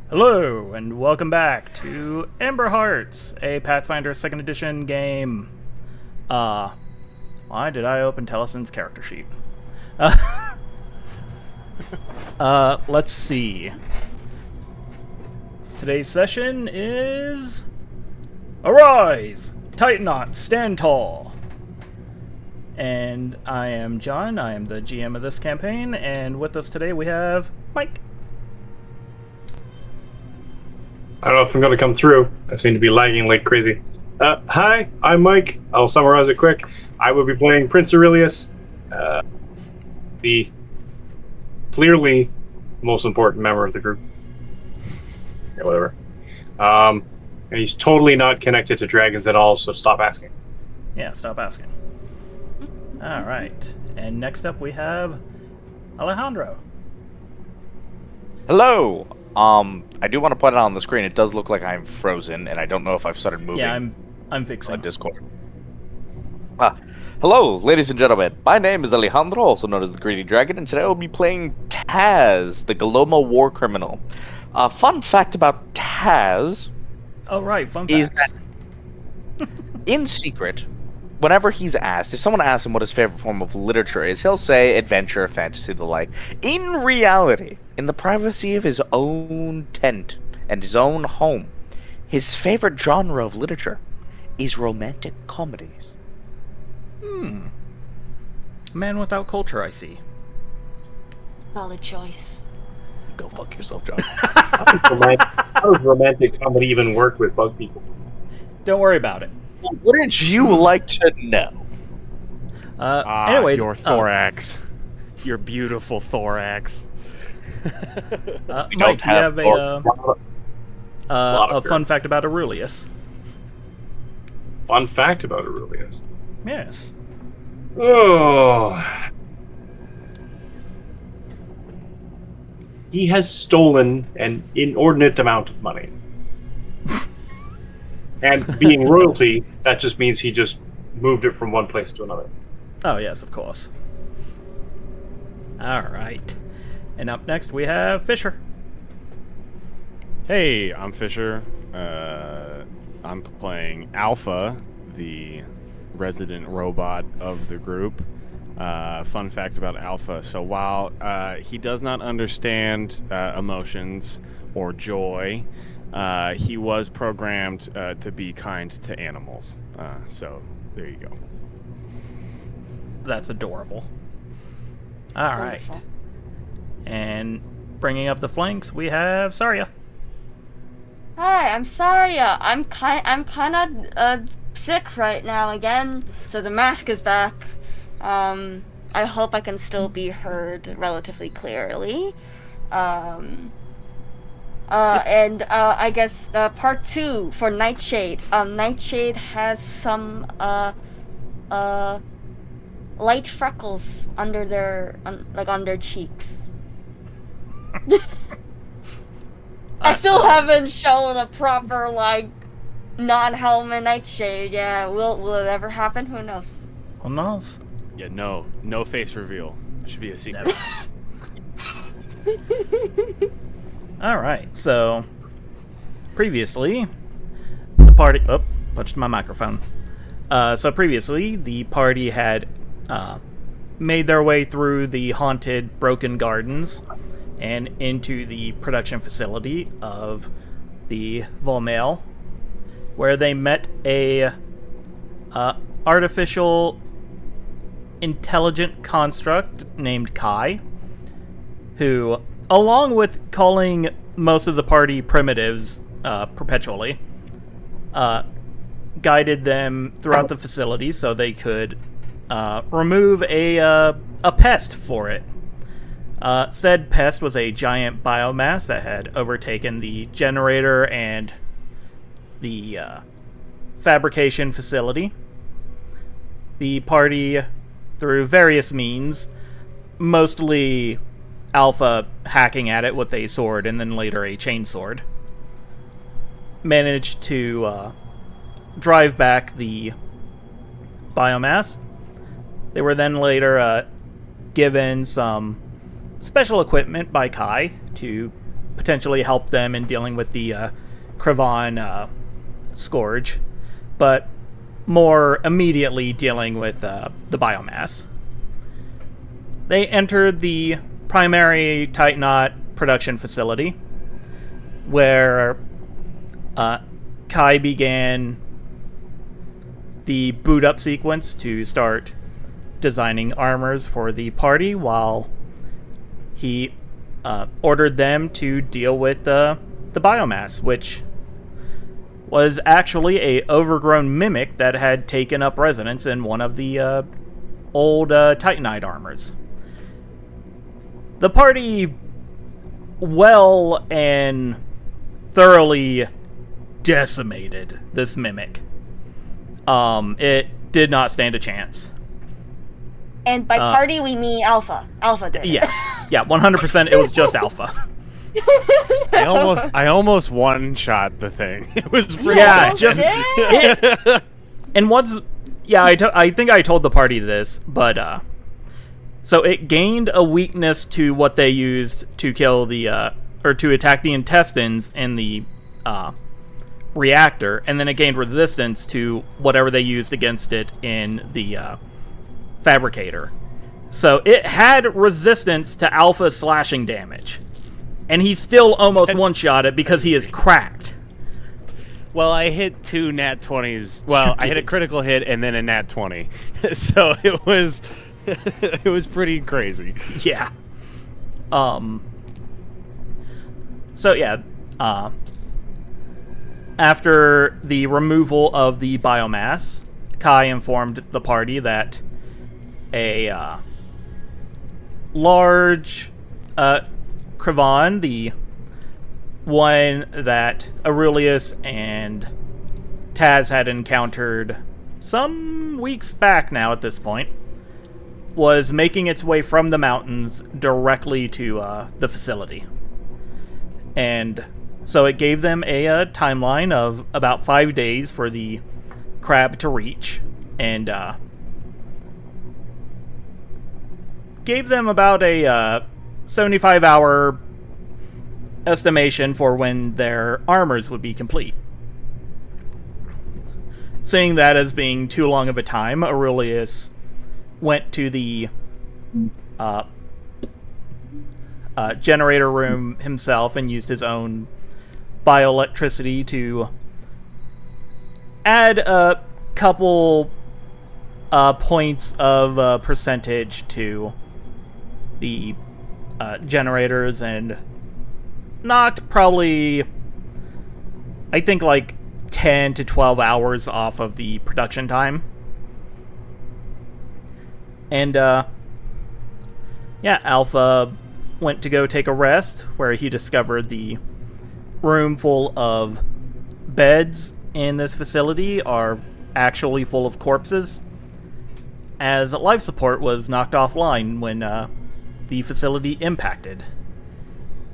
Hello, and welcome back to Ember Hearts, a Pathfinder 2nd Edition game. Why did I open Tellison's character sheet? Let's see. Today's session is... Arise! Titanauts, stand tall! And I am John, I am the GM of this campaign, and with us today we have Mike. I don't know if I'm going to come through. I seem to be lagging like crazy. Hi, I'm Mike. I'll summarize it quick. I will be playing Prince Aurelius, the clearly most important member of the group. Yeah, whatever. And he's totally not connected to dragons at all, so stop asking. Yeah, stop asking. Alright, and next up we have Alejandro. Hello! I do want to point out on the screen, it does look like I'm frozen, and I don't know if I've started moving. Yeah, I'm fixing. On Discord. Hello, ladies and gentlemen. My name is Alejandro, also known as the Greedy Dragon, and today I will be playing Taz, the Galoma war criminal. Fun fact about Taz... Oh, right, fun is facts. that in secret, whenever he's asked, if someone asks him what his favorite form of literature is, he'll say adventure, fantasy, the like. In reality, in the privacy of his own tent and his own home, his favorite genre of literature is romantic comedies. Man without culture, I see. Solid choice. Go fuck yourself, John. How does romantic comedy even work with bug people? Don't worry about it. Wouldn't you like to know? Anyways, your thorax. Your beautiful thorax. Mike, do you don't have have a fun fact about Aurelius? Fun fact about Aurelius. Yes. Oh. He has stolen an inordinate amount of money. And being royalty, that just means he just moved it from one place to another. Oh, yes, of course. Alright. And up next we have Fisher. Hey, I'm Fisher. I'm playing Alpha, the resident robot of the group. Fun fact about Alpha. So while he does not understand emotions or joy, he was programmed to be kind to animals. So there you go. That's adorable. Alright. And bringing up the flanks, we have Saria. Hi, I'm Saria. I'm kind of sick right now again, so the mask is back. I hope I can still be heard relatively clearly. And I guess part 2 for Nightshade. Nightshade has some light freckles under their on their cheeks. I still haven't shown a proper non-helmet Nightshade. Yeah, will it ever happen? Who knows? Who knows? Yeah, no face reveal. It should be a secret. Alright, so previously the party touched my microphone. So previously the party had made their way through the haunted broken gardens and into the production facility of the Volmail, where they met a artificial intelligent construct named Kai, who, along with calling most of the party primitives perpetually, guided them throughout the facility so they could remove a pest for it. Said pest was a giant biomass that had overtaken the generator and the fabrication facility. The party, through various means, mostly Alpha hacking at it with a sword and then later a chainsword, managed to drive back the biomass. They were then later given some special equipment by Kai to potentially help them in dealing with the Kravan scourge, but more immediately dealing with the biomass. They entered the primary Titanaut production facility, where Kai began the boot up sequence to start designing armors for the party, while he ordered them to deal with the biomass, which was actually a overgrown mimic that had taken up residence in one of the old Titanite armors. The party well and thoroughly decimated this mimic. It did not stand a chance. And by party, we mean Alpha. Alpha did. Yeah, 100%. It was just Alpha. I almost one-shot the thing. It was pretty and once, I think I told the party this, but so it gained a weakness to what they used to kill the or to attack the intestines in the reactor, and then it gained resistance to whatever they used against it in the fabricator. So it had resistance to Alpha slashing damage, and he still almost one-shot it because he is cracked. Well, I hit 2 nat 20s. Well, I hit a critical hit and then a nat 20. So it was it was pretty crazy. Yeah. So yeah, after the removal of the biomass, Kai informed the party that a large Kravan, the one that Aurelius and Taz had encountered some weeks back now at this point, was making its way from the mountains directly to the facility. And so it gave them a timeline of about 5 days for the crab to reach, and gave them about a 75-hour estimation for when their armors would be complete. Seeing that as being too long of a time, Aurelius went to the generator room himself and used his own bioelectricity to add a couple points of percentage to the generators, and knocked probably, I think, like 10 to 12 hours off of the production time. And Alpha went to go take a rest, where he discovered the room full of beds in this facility are actually full of corpses, as life support was knocked offline when the facility impacted.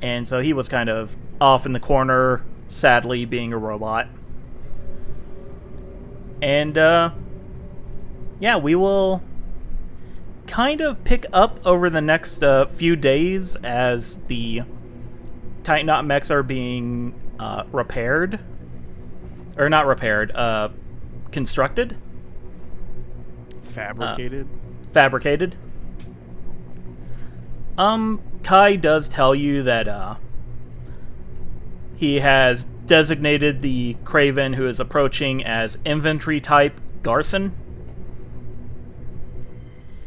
And so he was kind of off in the corner, sadly, being a robot. And we will kind of pick up over the next few days as the Titanaut mechs are being repaired. Or not repaired, constructed? Fabricated? Fabricated. Kai does tell you that he has designated the Craven who is approaching as infantry type Garson.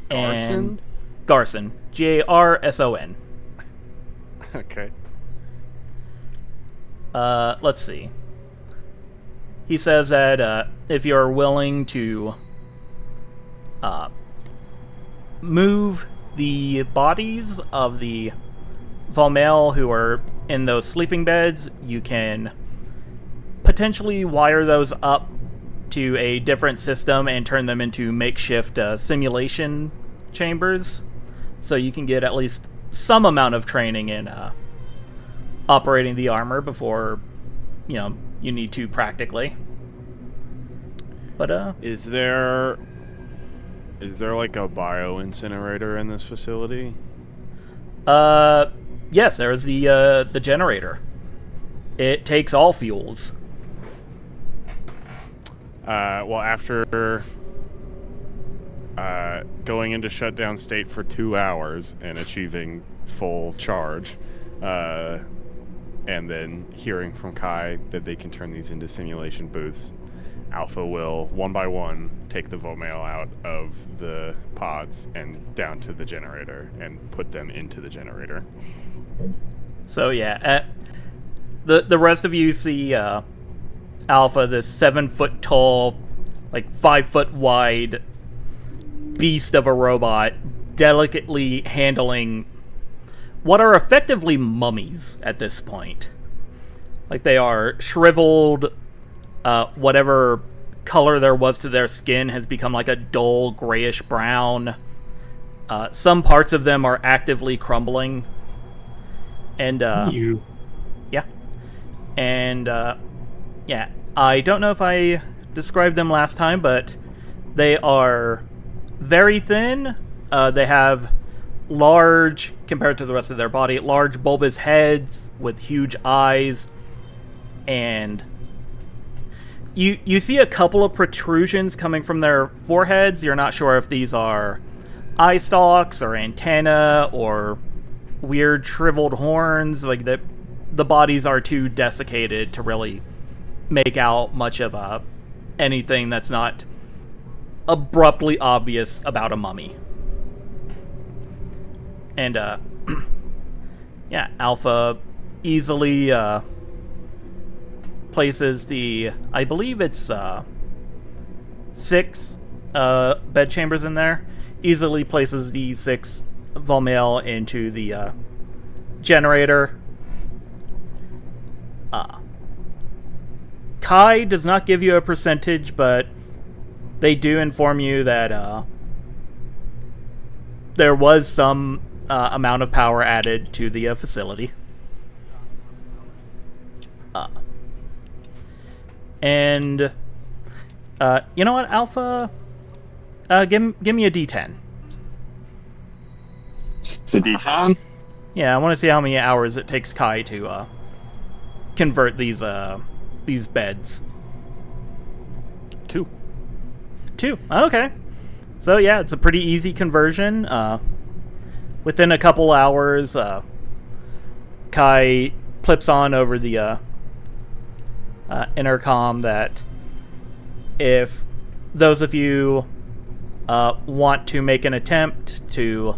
Garson? Garson. Garson. Okay. Let's see. He says that if you're willing to move the bodies of the Valmail who are in those sleeping beds, you can potentially wire those up to a different system and turn them into makeshift simulation chambers, so you can get at least some amount of training in operating the armor before you need to practically. But is there like a bio incinerator in this facility? yes, there's the generator. It takes all fuels. Well, after going into shutdown state for 2 hours and achieving full charge, and then hearing from Kai that they can turn these into simulation booths, Alpha will, one by one, take the Vomail out of the pods and down to the generator and put them into the generator. So yeah, the rest of you see Alpha, this 7-foot tall, like 5-foot wide beast of a robot, delicately handling what are effectively mummies at this point. Like, they are shriveled, whatever color there was to their skin has become like a dull grayish brown. Some parts of them are actively crumbling. And, yeah. And, yeah, I don't know if I described them last time, but they are very thin. They have large, compared to the rest of their body, large bulbous heads with huge eyes, and you see a couple of protrusions coming from their foreheads. You're not sure if these are eye stalks or antenna or weird shriveled horns. Like, the bodies are too desiccated to really make out much of anything that's not abruptly obvious about a mummy. And yeah, Alpha easily places the, I believe it's 6 bed chambers in there. Easily places the 6 Vomail into the generator. Kai does not give you a percentage, but they do inform you that there was some amount of power added to the facility. And you know what, Alpha? Give me a D10. Just a D10? Yeah, I want to see how many hours it takes Kai to convert these beds. 2. 2. Okay. So yeah, it's a pretty easy conversion. Within a couple hours, Kai clips on over the intercom that if those of you want to make an attempt to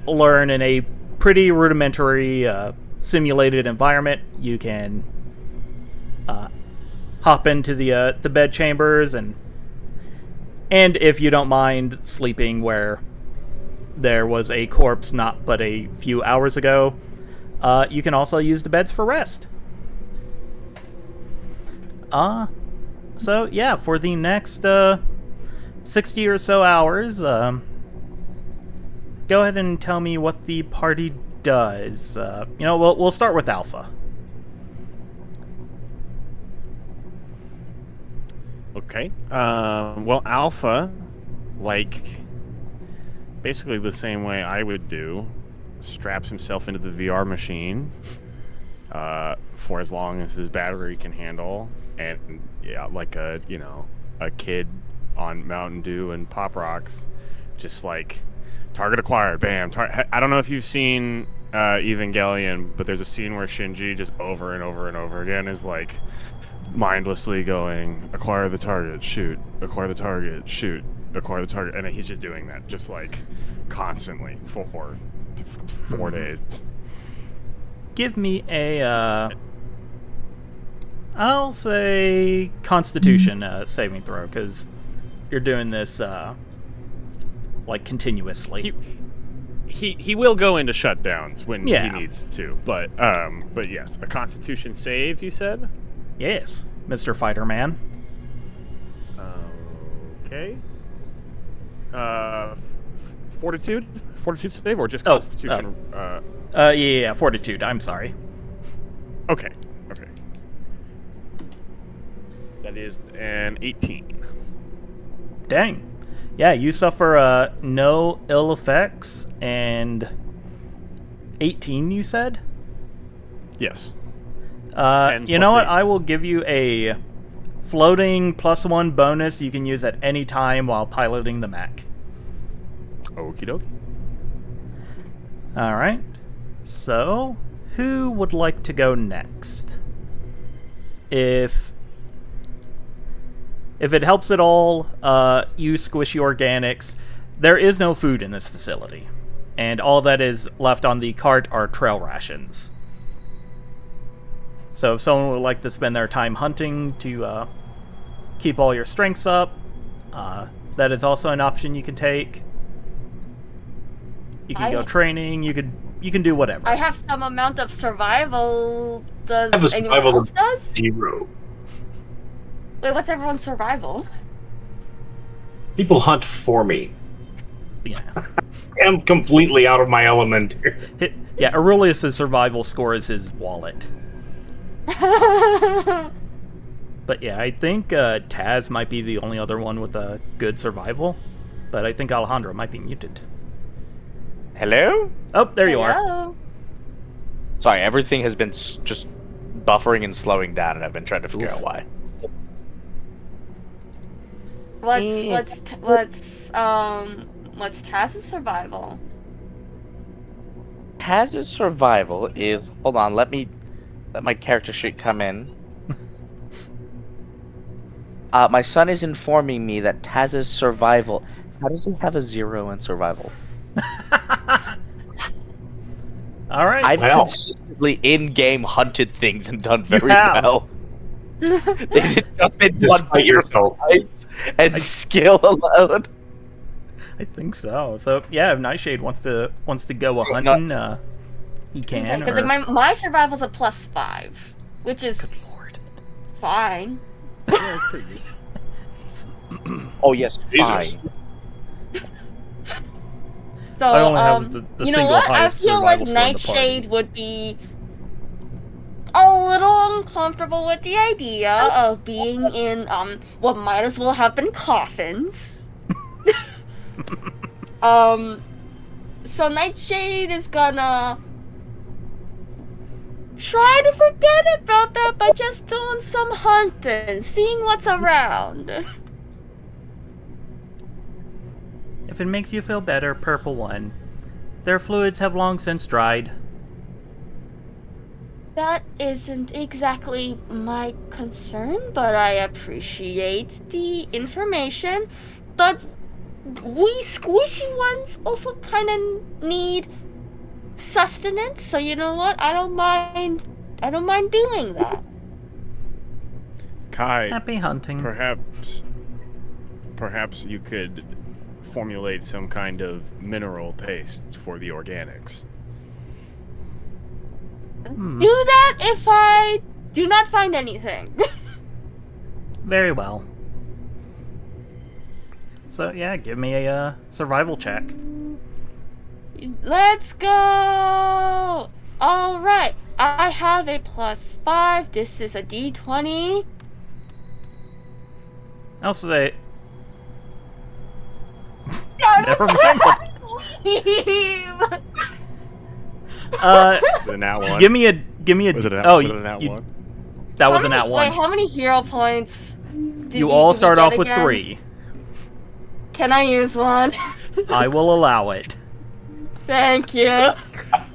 learn in a pretty rudimentary simulated environment, you can hop into the bed chambers, and if you don't mind sleeping where there was a corpse not but a few hours ago, you can also use the beds for rest. So yeah, for the next 60 or so hours, go ahead and tell me what the party does. We'll start with Alpha. Okay. Well, Alpha, like, basically the same way I would do, straps himself into the VR machine for as long as his battery can handle, and yeah, like a kid on Mountain Dew and Pop Rocks, just like target acquired, bam. I don't know if you've seen Evangelion, but there's a scene where Shinji just over and over and over again is like mindlessly going, acquire the target, shoot, acquire the target, shoot, acquire the target, and he's just doing that just like constantly for 4 days. Give me a I'll say Constitution saving throw, because you're doing this like continuously. He will go into shutdowns when Yeah. he needs to, but yes, a Constitution save, you said? Yes, Mr. Fighter Man. Okay. Fortitude save, or just Constitution? Yeah, Fortitude. I'm sorry. Okay. That is an 18. Dang. Yeah, you suffer no ill effects, and 18, you said? Yes. You know what? I will give you a floating +1 bonus you can use at any time while piloting the mech. Okie dokie. Alright. So, who would like to go next? If it helps at all, you squishy organics, there is no food in this facility. And all that is left on the cart are trail rations. So if someone would like to spend their time hunting to keep all your strengths up, that is also an option you can take. You can go training, you can do whatever. I have some amount of survival. Does I have a anyone survival else does? 0. Wait, what's everyone's survival? People hunt for me. Yeah. I'm completely out of my element. Yeah, Aurelius' survival score is his wallet. But yeah, I think Taz might be the only other one with a good survival. But I think Alejandro might be muted. Hello? Oh, there you are. Hello. Sorry, everything has been just buffering and slowing down, and I've been trying to figure out why. What's Taz's survival? Taz's survival is... Hold on, let my character sheet come in. My son is informing me that Taz's survival... How does he have a 0 in survival? Alright. I've Well. consistently in-game hunted things and done very have. well. Is it just been Despite one pure yourself. size and skill alone? I think so. So yeah, if Nightshade wants to go a hunting, he can. Because Or... like my survival's a +5, which is Good lord. fine. Yeah, that's pretty good. Oh yes, Jesus. fine. So I only have the you know single what? I highest feel like survival score in the Nightshade party. would be a little uncomfortable with the idea of being in what might as well have been coffins. So Nightshade is gonna try to forget about that by just doing some hunting, seeing what's around. If it makes you feel better, Purple One, their fluids have long since dried. That isn't exactly my concern, but I appreciate the information. But we squishy ones also kind of need sustenance, so you know what? I don't mind doing that. Kai, Happy hunting. perhaps you could formulate some kind of mineral paste for the organics. Do that if I do not find anything. Very well. So yeah, give me a survival check. Let's go! Alright, I have a +5. This is a d20. I'll say. Never mind. Leave! Was it a nat one? Give me a. Was it a, oh, was it a nat you, one? that was a nat Wait, one. how many hero points You all did we start get off with again? 3. Can I use one? I will allow it. Thank you.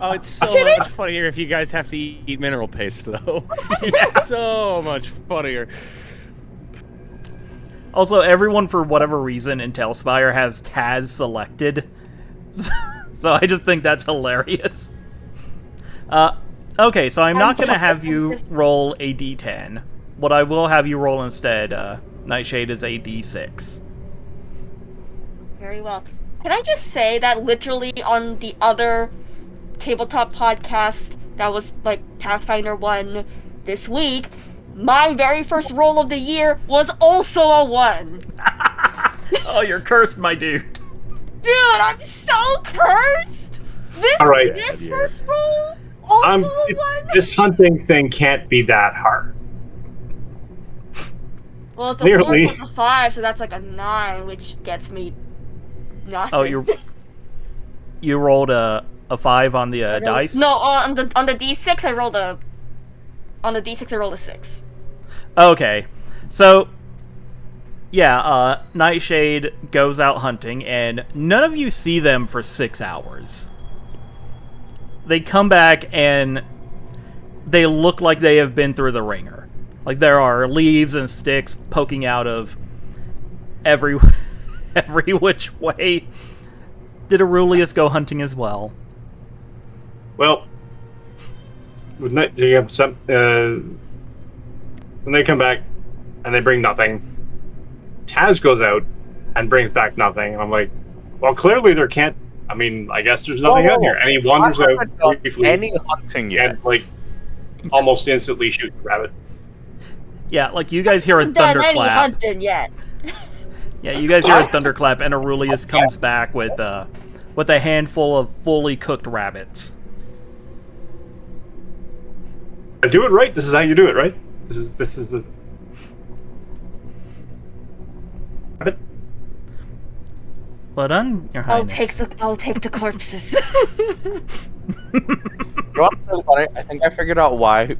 Oh, it's so Can much funnier if you guys have to eat mineral paste, though. It's so much funnier. Also, everyone, for whatever reason, in Tailspire has Taz selected. So I just think that's hilarious. Okay, so I'm not going to have you roll a d10. What I will have you roll instead, Nightshade, is a d6. Very well. Can I just say that literally on the other tabletop podcast that was like Pathfinder 1 this week, my very first roll of the year was also a 1. Oh, you're cursed, my dude. Dude, I'm so cursed! All right. This first roll, also a 1? This hunting thing can't be that hard. Well, it's a Clearly. 4 plus a 5, so that's like a 9, which gets me nothing. Oh, you rolled a a 5 on the dice? No, on the d6 I rolled a. On the d6 I rolled a 6. Okay, so yeah, Nightshade goes out hunting, and none of you see them for 6 hours. They come back, and they look like they have been through the ringer. Like, there are leaves and sticks poking out of every which way. Did Aurelius go hunting as well? Well, when they come back and they bring nothing, Taz goes out and brings back nothing. And I'm like, well, clearly there can't. I mean, I guess there's nothing out here. And he wanders out briefly. Any hunting yet? And like almost instantly shoots the rabbit. Yeah, like you guys hear a Haven't done any thunderclap. hunting yet. Yeah, you guys hear a thunderclap, and Aurelius comes back with a handful of fully cooked rabbits. I do it right. This is how you do it, right? This is a rabbit. Well done, Your Highness. I'll take the corpses. I think I figured out why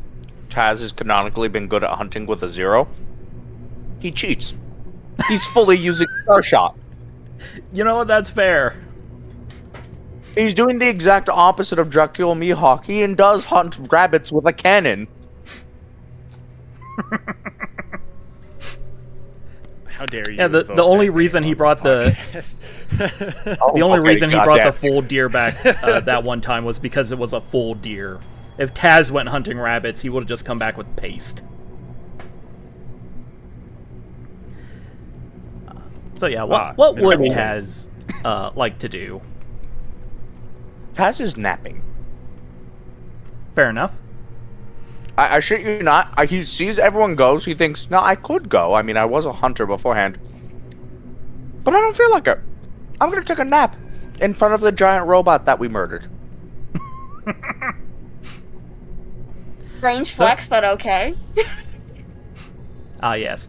Taz has canonically been good at hunting with a 0. He cheats. He's fully using Star Shot. You know what? That's fair. He's doing the exact opposite of Dracula Mihawk. He does hunt rabbits with a cannon. How dare you? Yeah, the only reason he brought the full deer back that one time was because it was a full deer. If Taz went hunting rabbits, he would have just come back with paste. So yeah, what would Taz like to do? Taz is napping. Fair enough. I shit you not. He sees everyone goes. He thinks, no, I could go. I mean, I was a hunter beforehand. But I don't feel like it. I'm going to take a nap in front of the giant robot that we murdered. Strange flex, but okay. Ah, yes.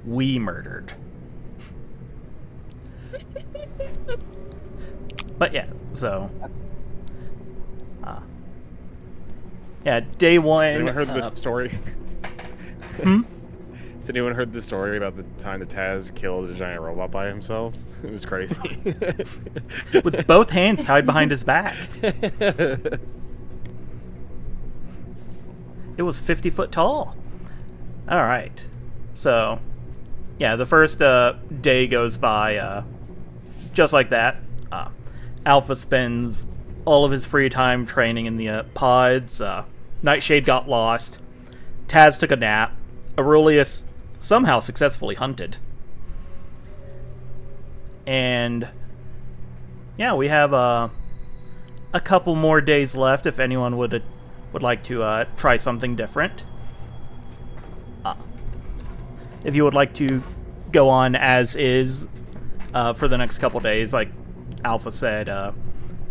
We murdered. But yeah, so... yeah, day one... Has anyone heard this story? Hmm? Has anyone heard the story about the time that Taz killed a giant robot by himself? It was crazy. With both hands tied behind his back. It was 50 foot tall. Alright. So, yeah, the first day goes by just like that. Alpha spends all of his free time training in the pods. Nightshade got lost. Taz took a nap. Aurelius somehow successfully hunted. And yeah, we have a couple more days left if anyone would like to try something different. If you would like to go on as is for the next couple days, like Alpha said,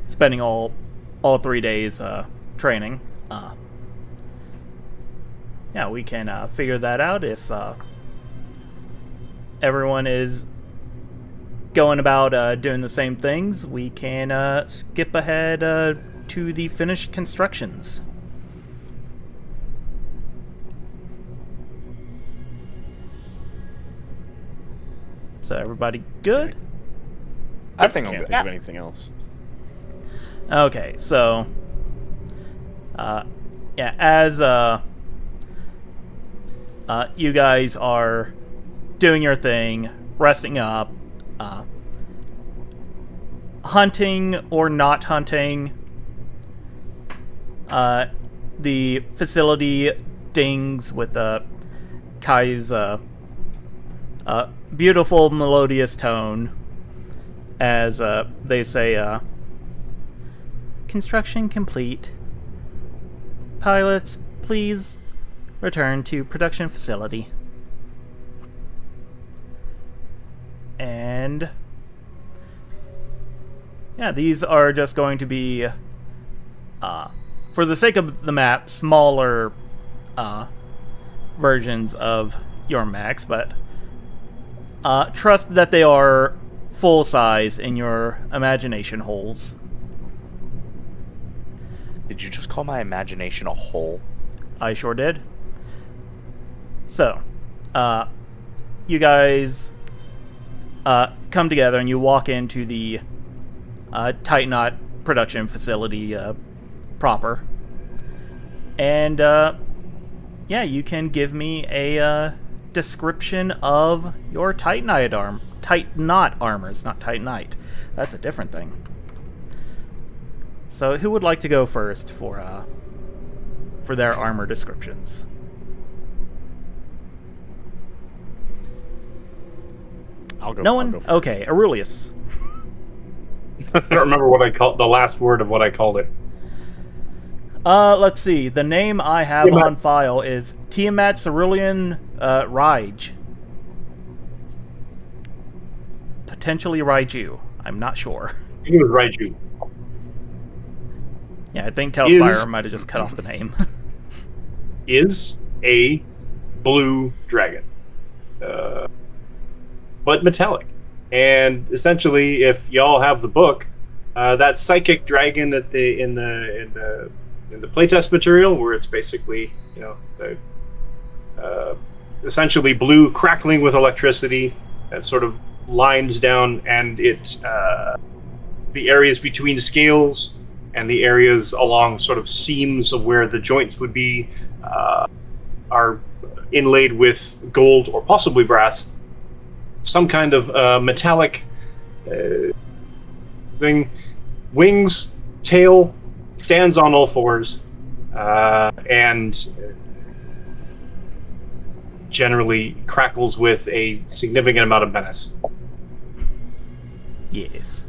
spending all 3 days training. Yeah, we can figure that out if everyone is going about doing the same things. We can skip ahead to the finished constructions. So everybody good? I think I'm can't good. think of anything else. Okay, so yeah, as you guys are doing your thing, resting up, hunting or not hunting, the facility dings with Kai's beautiful melodious tone as they say, construction complete. Pilots, please return to production facility. And yeah, these are just going to be, for the sake of the map, smaller versions of your mechs, but trust that they are full size in your imagination holes. Did you just call my imagination a hole? I sure did. So, you guys come together and you walk into the Titanaut production facility proper. And, yeah, you can give me a description of your Titanite armor. It's not Titanite. That's a different thing. So, who would like to go first for their armor descriptions? I'll go. No I'll one? go first. Okay, Aurelius. I don't remember what I called the last word of what I called it. Let's see. The name I have Tiamat. on file is Tiamat Cerulean Rige. Potentially Raiju. I'm not sure. I think it was Raiju. Yeah, I think Telspire might have just cut off the name. Is a blue dragon, but metallic. And essentially, if y'all have the book, that psychic dragon in the playtest material, where it's basically essentially blue, crackling with electricity, that sort of lines down, and it the areas between scales and the areas along sort of seams of where the joints would be are inlaid with gold or possibly brass, some kind of metallic thing. Wings, tail, stands on all fours, and generally crackles with a significant amount of menace. Yes.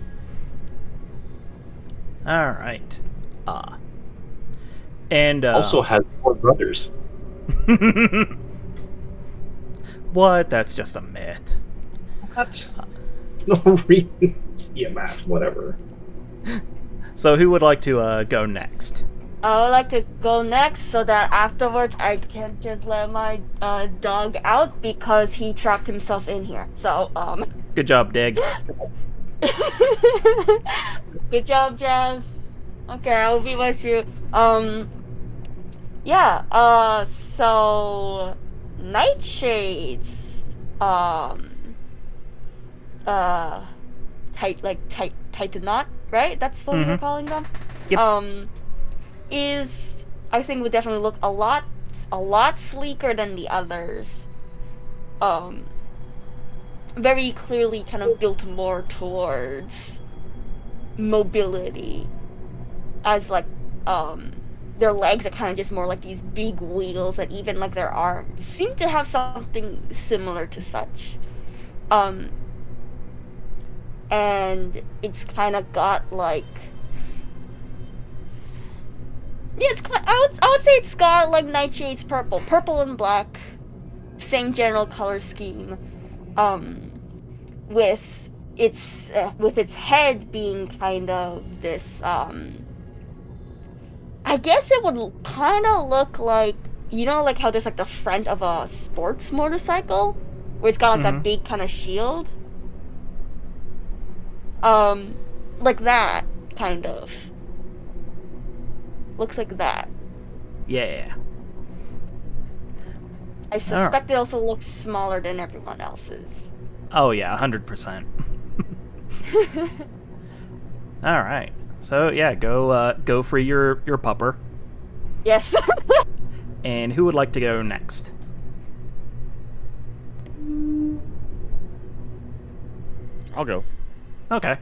All right. And Also has 4 brothers. what? That's just a myth. What? No reason. Yeah, Matt. Whatever. So who would like to go next? I would like to go next so that afterwards I can just let my dog out because he trapped himself in here. So, Good job, Dig. Good job, Jazz. Okay, I'll be with you. Yeah, so Nightshades, Titanauts, right? That's what we were calling them? Yep. Is, I think, would definitely look a lot sleeker than the others. Very clearly kind of built more towards mobility, as like their legs are kind of just more like these big wheels, that even like their arms seem to have something similar to such. And it's kind of got like, yeah, it's I would say it's got like Nightshade's purple and black, same general color scheme, with its head being kind of this, I guess it would kind of look like, like how there's like the front of a sports motorcycle, where it's got like that big kind of shield, like that kind of. Looks like that. Yeah. I suspect it also looks smaller than everyone else's. Oh yeah, 100%. All right. So yeah, go free your pupper. Yes. And who would like to go next? I'll go. Okay.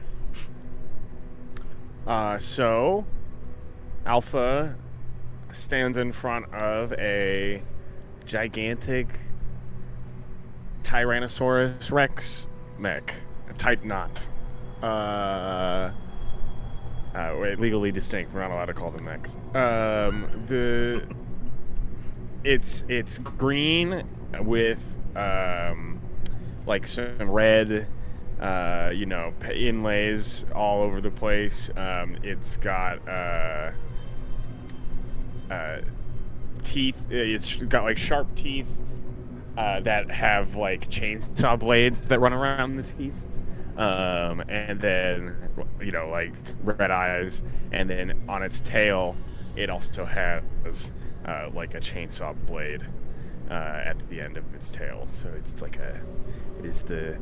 So Alpha stands in front of a gigantic Tyrannosaurus Rex mech, a Titanauts. Wait, legally distinct. We're not allowed to call them mechs. It's green with like some red, inlays all over the place. It's got teeth. It's got like sharp teeth that have like chainsaw blades that run around the teeth. And then like red eyes, and then on its tail it also has like a chainsaw blade at the end of its tail. So it is the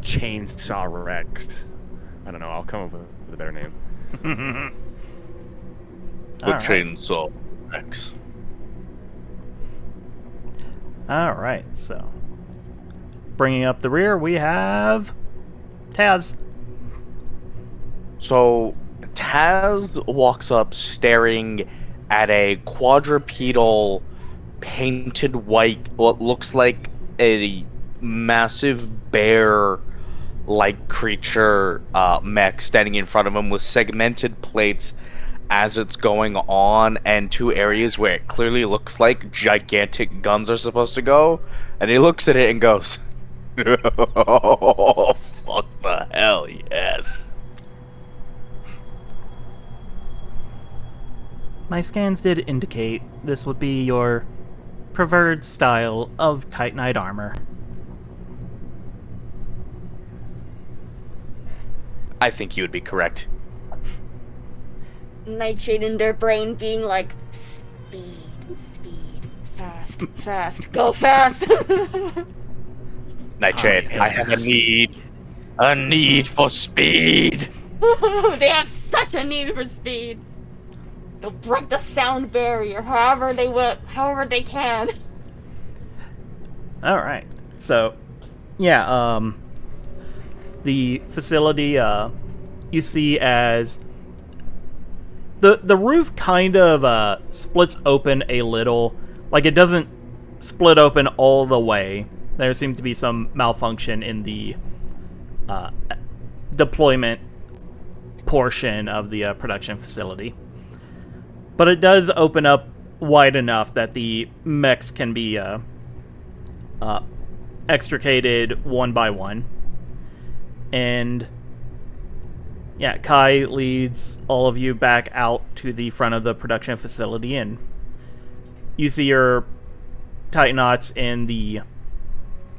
chainsaw Rex. I don't know. I'll come up with a better name. The chainsaw Rex. All right, so bringing up the rear, we have Taz. So Taz walks up staring at a quadrupedal painted white, what looks like a massive bear-like creature mech standing in front of him with segmented plates as it's going on, and two areas where it clearly looks like gigantic guns are supposed to go, and he looks at it and goes, "Oh, fuck the hell, yes." My scans did indicate this would be your preferred style of Titanite armor. I think you would be correct. Nightshade in their brain being like, speed, fast, fast, go fast. Nightshade, I have a need for speed. They have such a need for speed. They'll break the sound barrier however they can. All right, so yeah, the facility you see as the roof kind of splits open a little. Like, it doesn't split open all the way. There seemed to be some malfunction in the deployment portion of the production facility. But it does open up wide enough that the mechs can be extricated one by one. And yeah, Kai leads all of you back out to the front of the production facility, and you see your Titanauts in the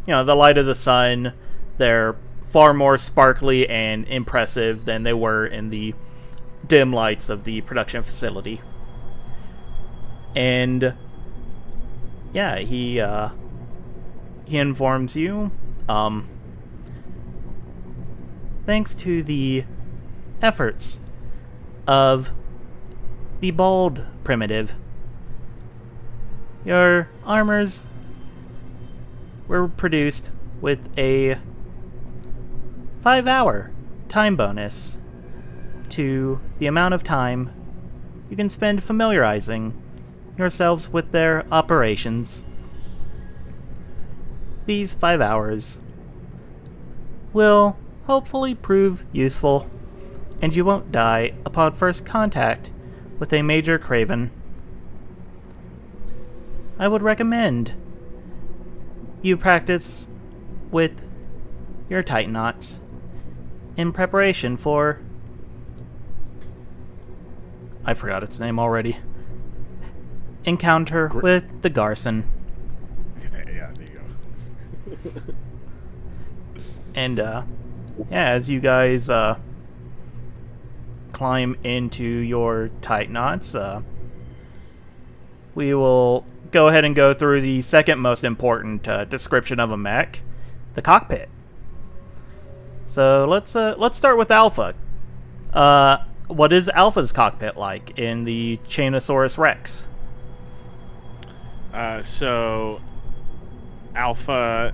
light of the sun. They're far more sparkly and impressive than they were in the dim lights of the production facility. And yeah, he informs you, thanks to the efforts of the bald primitive, your armors were produced with a 5-hour time bonus to the amount of time you can spend familiarizing yourselves with their operations. These 5 hours will hopefully prove useful, and you won't die upon first contact with a major craven. I would recommend you practice with your Titanauts in preparation for... I forgot its name already. Encounter with the Garson. Yeah, there you go. And, as you guys, climb into your Titanauts, we will go ahead and go through the second most important description of a mech, the cockpit. So let's start with Alpha. What is Alpha's cockpit like in the Chainosaurus Rex? So Alpha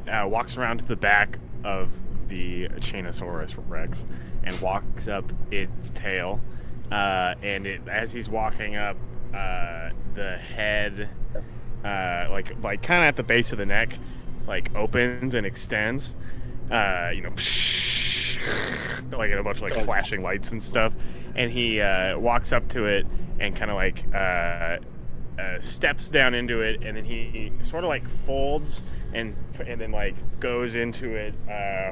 walks around to the back of the Chainosaurus Rex and walks up its tail. And as he's walking up, the head, like kind of at the base of the neck, like opens and extends. Like a bunch of like flashing lights and stuff. And he walks up to it and kind of like steps down into it, and then he sort of like folds and then like goes into it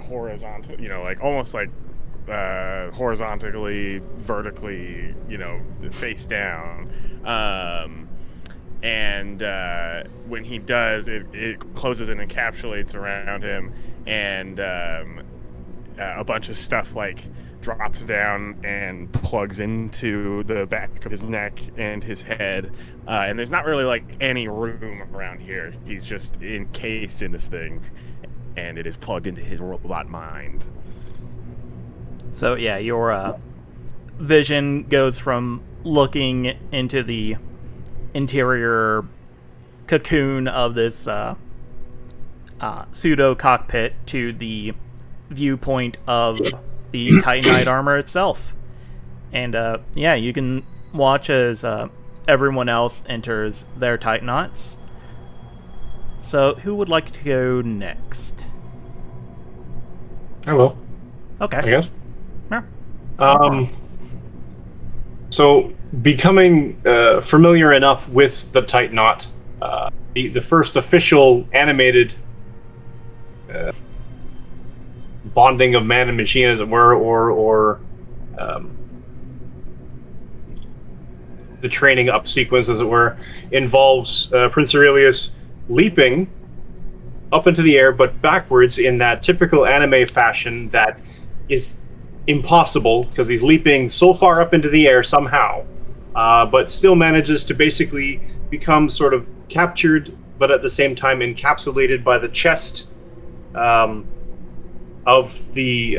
horizontal, like almost like horizontally, vertically, face down. And when he does, it closes and encapsulates around him, and a bunch of stuff like drops down and plugs into the back of his neck and his head. And there's not really like any room around here. He's just encased in this thing, and it is plugged into his robot mind. So yeah, your vision goes from looking into the interior cocoon of this pseudo cockpit to the viewpoint of the Titanite armor itself. And yeah, you can watch as everyone else enters their Titanauts. So who would like to go next? I will, Okay. I guess. Yeah. So becoming familiar enough with the Titanaut, the first official animated bonding of man and machine, as it were, or the training up sequence, as it were, involves Prince Aurelius leaping up into the air, but backwards in that typical anime fashion that is impossible, because he's leaping so far up into the air somehow, but still manages to basically become sort of captured, but at the same time encapsulated by the chest of the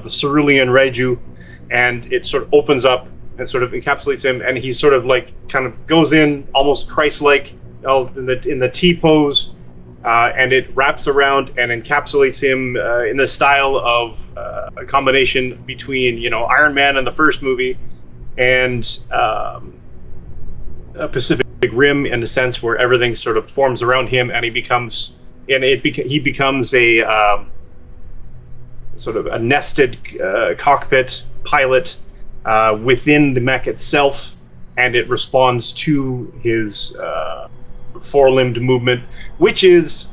cerulean Reiju, and it sort of opens up and sort of encapsulates him, and he sort of like kind of goes in almost Christ-like in the T pose, and it wraps around and encapsulates him in the style of a combination between, you know, Iron Man in the first movie and a Pacific Rim, in a sense where everything sort of forms around him, and he becomes a sort of a nested cockpit pilot within the mech itself, and it responds to his four-limbed movement, which is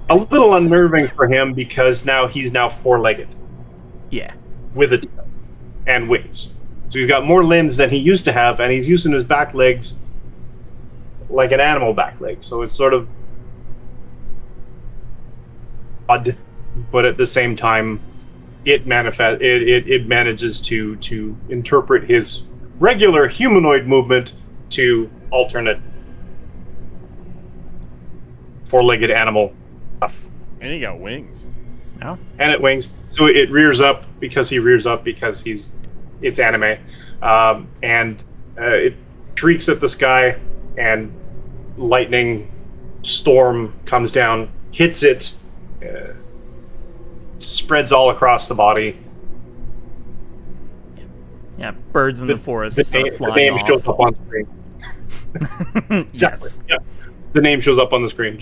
a little unnerving for him because he's now four-legged. Yeah. With a tail and wings. So he's got more limbs than he used to have, and he's using his back legs like an animal back leg. So it's sort of odd, but at the same time, it manages to interpret his regular humanoid movement to alternate four-legged animal stuff. And he got wings. No? And it wings. So it rears up because it's anime. And it shrieks at the sky, and lightning storm comes down, hits it, spreads all across the body. Yeah, birds in the forest start flying the name off. shows up on screen. Exactly. Yes. Yeah. The name shows up on the screen.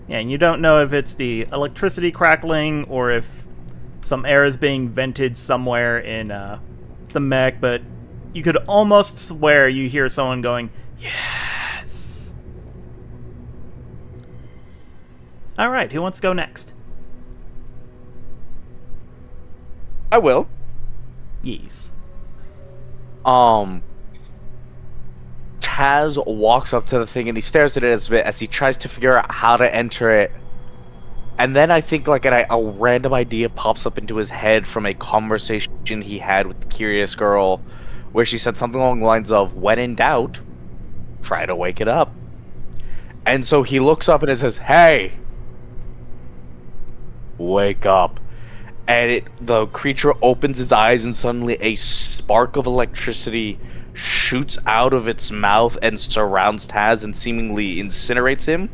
Yeah, and you don't know if it's the electricity crackling or if some air is being vented somewhere in the mech, but you could almost swear you hear someone going, "Yes!" Alright, who wants to go next? I will. Yes. Taz walks up to the thing and he stares at it as he tries to figure out how to enter it. And then I think like a random idea pops up into his head from a conversation he had with the curious girl, where she said something along the lines of, "When in doubt, try to wake it up." And so he looks up and it says, "Hey, wake up." And the creature opens its eyes, and suddenly a spark of electricity shoots out of its mouth and surrounds Taz and seemingly incinerates him.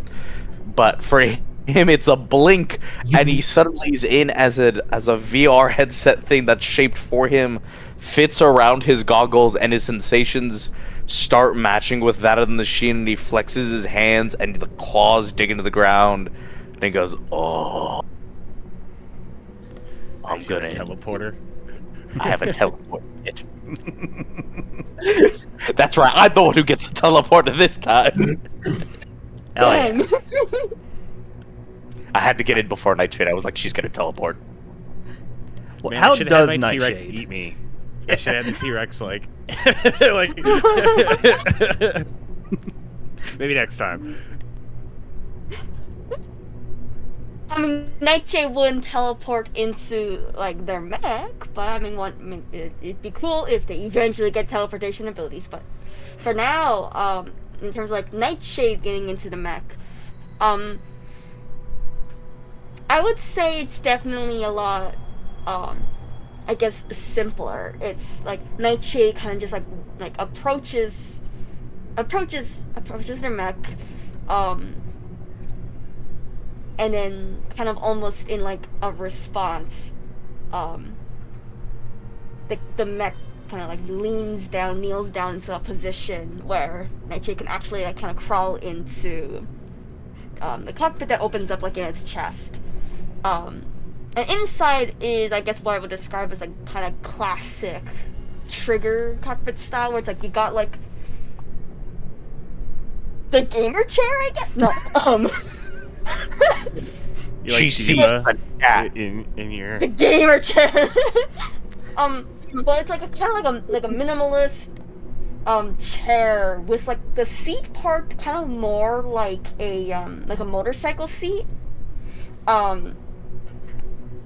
But for him, it's a blink, and he suddenly is in as a VR headset thing that's shaped for him, fits around his goggles, and his sensations start matching with that of the machine, and he flexes his hands, and the claws dig into the ground, and he goes, "Oh, I'm He's got gonna a teleporter. I have a teleport. Bitch." That's right, I'm the one who gets the teleporter this time. Hell yeah. Dang. I had to get in before Nightshade. I was like, she's gonna teleport. Well, Man, how I should have does my T-Rex Nightshade? eat me. I should have the T-Rex like maybe next time. I mean, Nightshade wouldn't teleport into like their mech, but I mean, it'd be cool if they eventually get teleportation abilities. But for now, in terms of like Nightshade getting into the mech, um, I would say it's definitely a lot, I guess simpler. It's like Nightshade kind of just like approaches their mech, um, and then kind of almost in like a response, um, the mech kind of like kneels down into a position where Nightshade can actually like kind of crawl into the cockpit that opens up like in its chest. And inside is, I guess, what I would describe as like kind of classic trigger cockpit style, where it's like you got like the gamer chair, I guess. No, You like She Diva sees a cat. in your the gamer chair. But it's like a kind of like a minimalist chair with like the seat part kind of more like a motorcycle seat.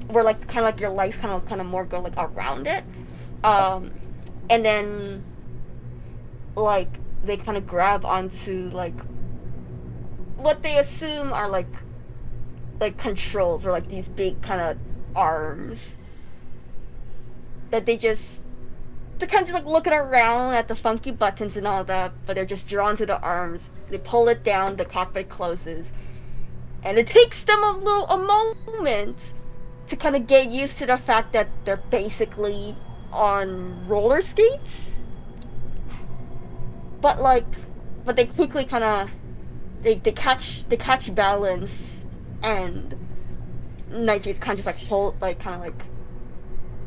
Where like kind of like your legs kind of more go like around it, and then like they kind of grab onto like what they assume are like controls, or like these big kind of arms that they kind of just like looking around at the funky buttons and all that, but they're just drawn to the arms. They pull it down, the cockpit closes, and it takes them a moment to kind of get used to the fact that they're basically on roller skates. But they quickly kind of they catch balance, and Nightshade's kind of just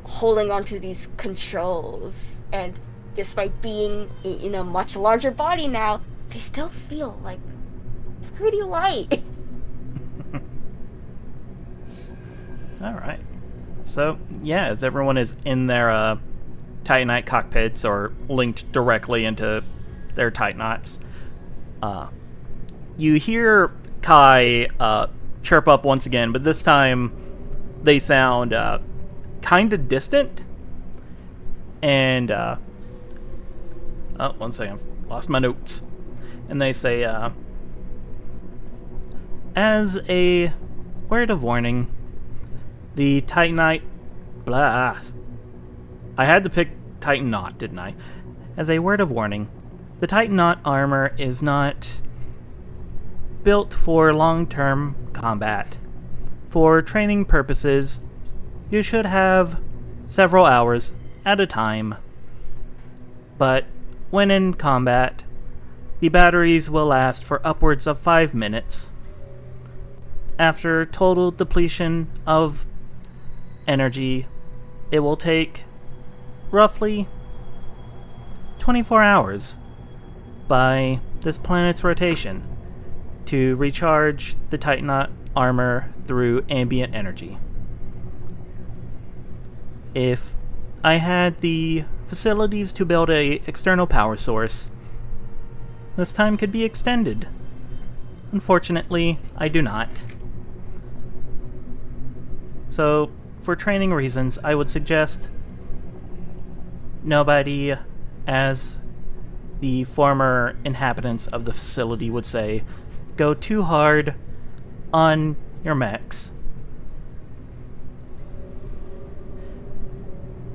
holding onto these controls, and despite being in a much larger body now, they still feel like pretty light. All right. So, yeah, as everyone is in their Titanite cockpits or linked directly into their Titanauts, you hear Kai chirp up once again, but this time they sound kind of distant. And, one second, I've lost my notes. And they say, as a word of warning, the Titanite... Blah. I had to pick Titanaut, didn't I? As a word of warning, the Titanaut armor is not built for long-term combat. For training purposes, you should have several hours at a time. But when in combat, the batteries will last for upwards of 5 minutes. After total depletion of energy, it will take roughly 24 hours by this planet's rotation to recharge the Titanite armor through ambient energy. If I had the facilities to build a external power source, this time could be extended. Unfortunately, I do not. So, for training reasons, I would suggest nobody, as the former inhabitants of the facility would say, go too hard on your mechs.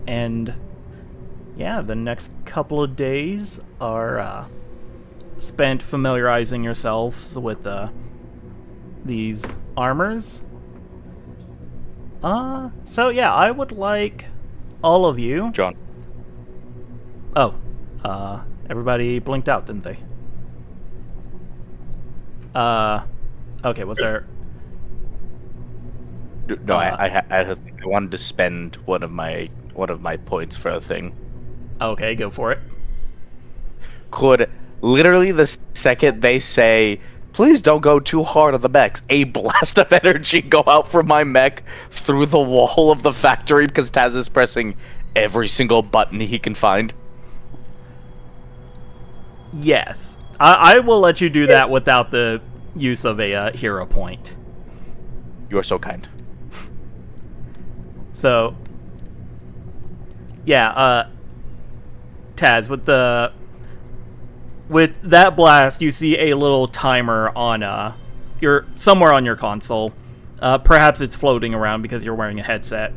And yeah, the next couple of days are spent familiarizing yourselves with these armors. So yeah, I would like all of you... John. Oh, everybody blinked out, didn't they? Okay, was there... No, I wanted to spend one of my points for a thing. Okay, go for it. Could literally the second they say, please don't go too hard on the mechs, a blast of energy go out from my mech through the wall of the factory because Taz is pressing every single button he can find? Yes. I will let you do that without the use of a hero point. You are so kind. So, yeah, Taz, with that blast, you see a little timer on somewhere on your console. Perhaps it's floating around because you're wearing a headset.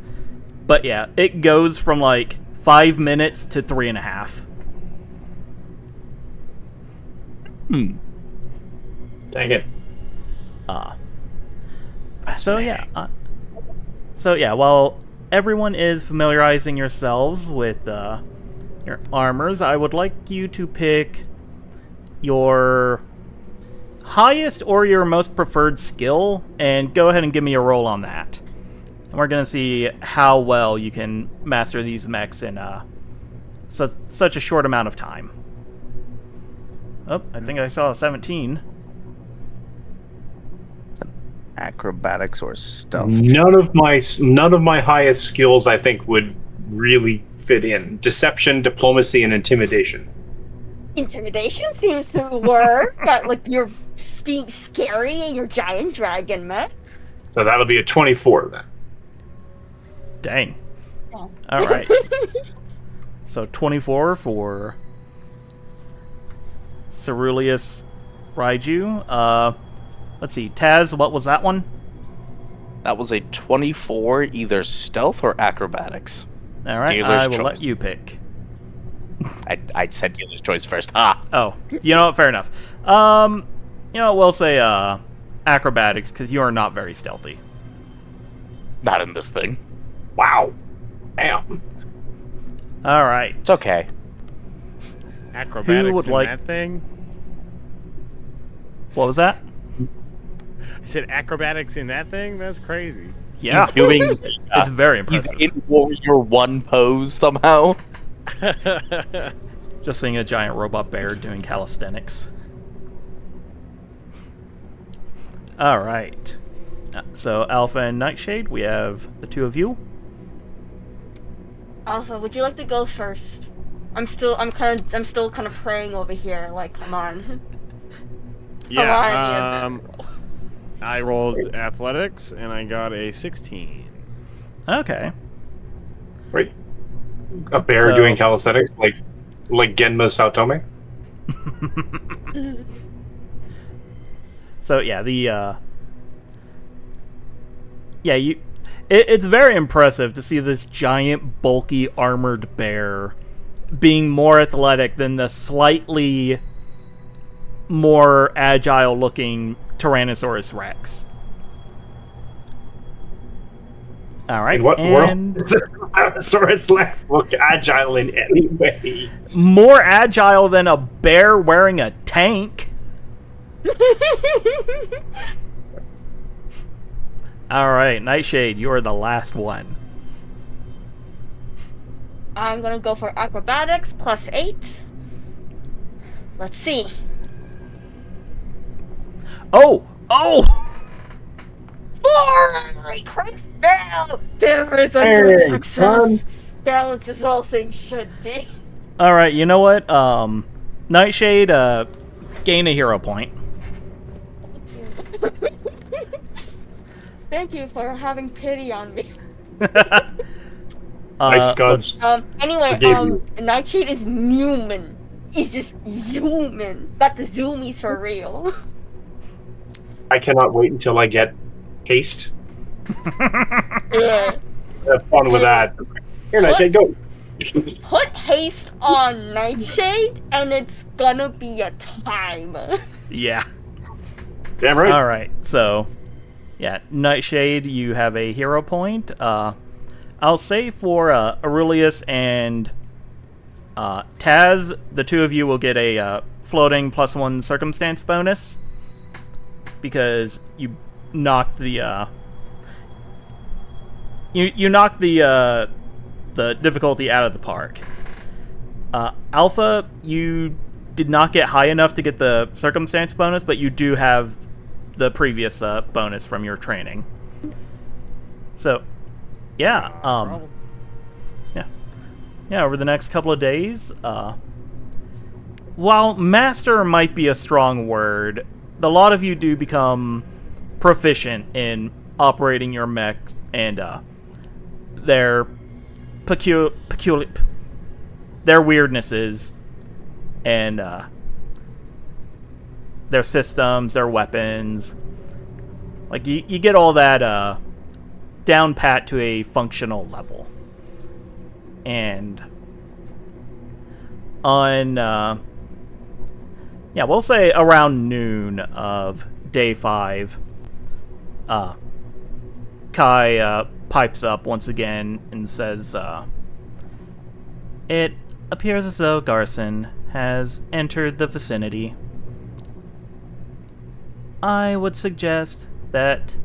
But yeah, it goes from like 5 minutes to 3.5. Dang it. So yeah, while everyone is familiarizing yourselves with your armors, I would like you to pick your highest or your most preferred skill, and go ahead and give me a roll on that. And we're going to see how well you can master these mechs in such a short amount of time. Oh, I think I saw a 17. Acrobatics or stealth? None of my highest skills, I think, would really fit in. Deception, diplomacy, and intimidation. Intimidation seems to work. Got like you're being scary and your giant dragon mech. So that'll be a 24 then. Dang. Oh. All right. So 24 for Ceruleus Raiju. Let's see, Taz, what was that one? That was a 24, either stealth or acrobatics. All right, Dealer's I will choice. let you pick. I said dealer's choice first. Ah. Oh, you know what? Fair enough. We'll say acrobatics because you are not very stealthy. Not in this thing. Wow. Damn. All right. It's okay. Acrobatics would in like- that thing? What was that? I said acrobatics in that thing? That's crazy. Yeah, He's doing it's very he's impressive. in Warrior 1 pose somehow. Just seeing a giant robot bear doing calisthenics. All right. So Alpha and Nightshade, we have the two of you. Alpha, would you like to go first? I'm still kind of praying over here. Like, come on. Yeah, I rolled athletics and I got a 16. Okay. Right. A bear So- doing calisthenics, like Genma Saotome. So yeah, it's very impressive to see this giant, bulky, armored bear being more athletic than the slightly more agile-looking Tyrannosaurus Rex. All right, In what and world does a Tyrannosaurus Rex look agile in any way? more agile than a bear wearing a tank. All right, Nightshade, you're the last one. I'm gonna go for acrobatics +8. Let's see. Oh! 4! Crit fail! There is a Hey, good success. son. Balance is all things should be. All right, you know what? Nightshade, gain a hero point. Thank you for having pity on me. Nice guns. Anyway, Forgave you. Nightshade is Newman. He's just zooming. Got the zoomies for real. I cannot wait until I get haste. Yeah. Have fun with that. Here, Nightshade, go. Put haste on Nightshade, and it's gonna be a time. Yeah. Damn right. All right, so yeah, Nightshade, you have a hero point. I'll say for Aurelius and Taz, the two of you will get a floating +1 circumstance bonus because you knocked the you knocked the difficulty out of the park. Alpha, you did not get high enough to get the circumstance bonus, but you do have the previous bonus from your training. So, yeah, over the next couple of days, while master might be a strong word, a lot of you do become proficient in operating your mechs and their their weirdnesses and their systems, their weapons. Like, you get all that down pat to a functional level. And on, we'll say around noon of day 5, Kai pipes up once again and says, "It appears as though Garson has entered the vicinity. I would suggest that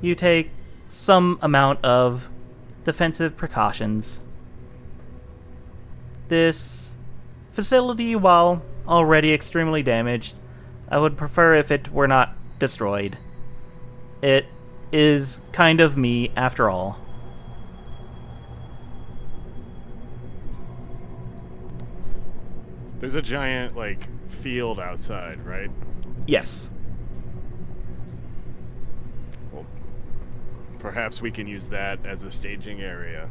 you take some amount of defensive precautions. This facility, while already extremely damaged, I would prefer if it were not destroyed. It is kind of me, after all." There's a giant, like, field outside, right? Yes. Well, perhaps we can use that as a staging area.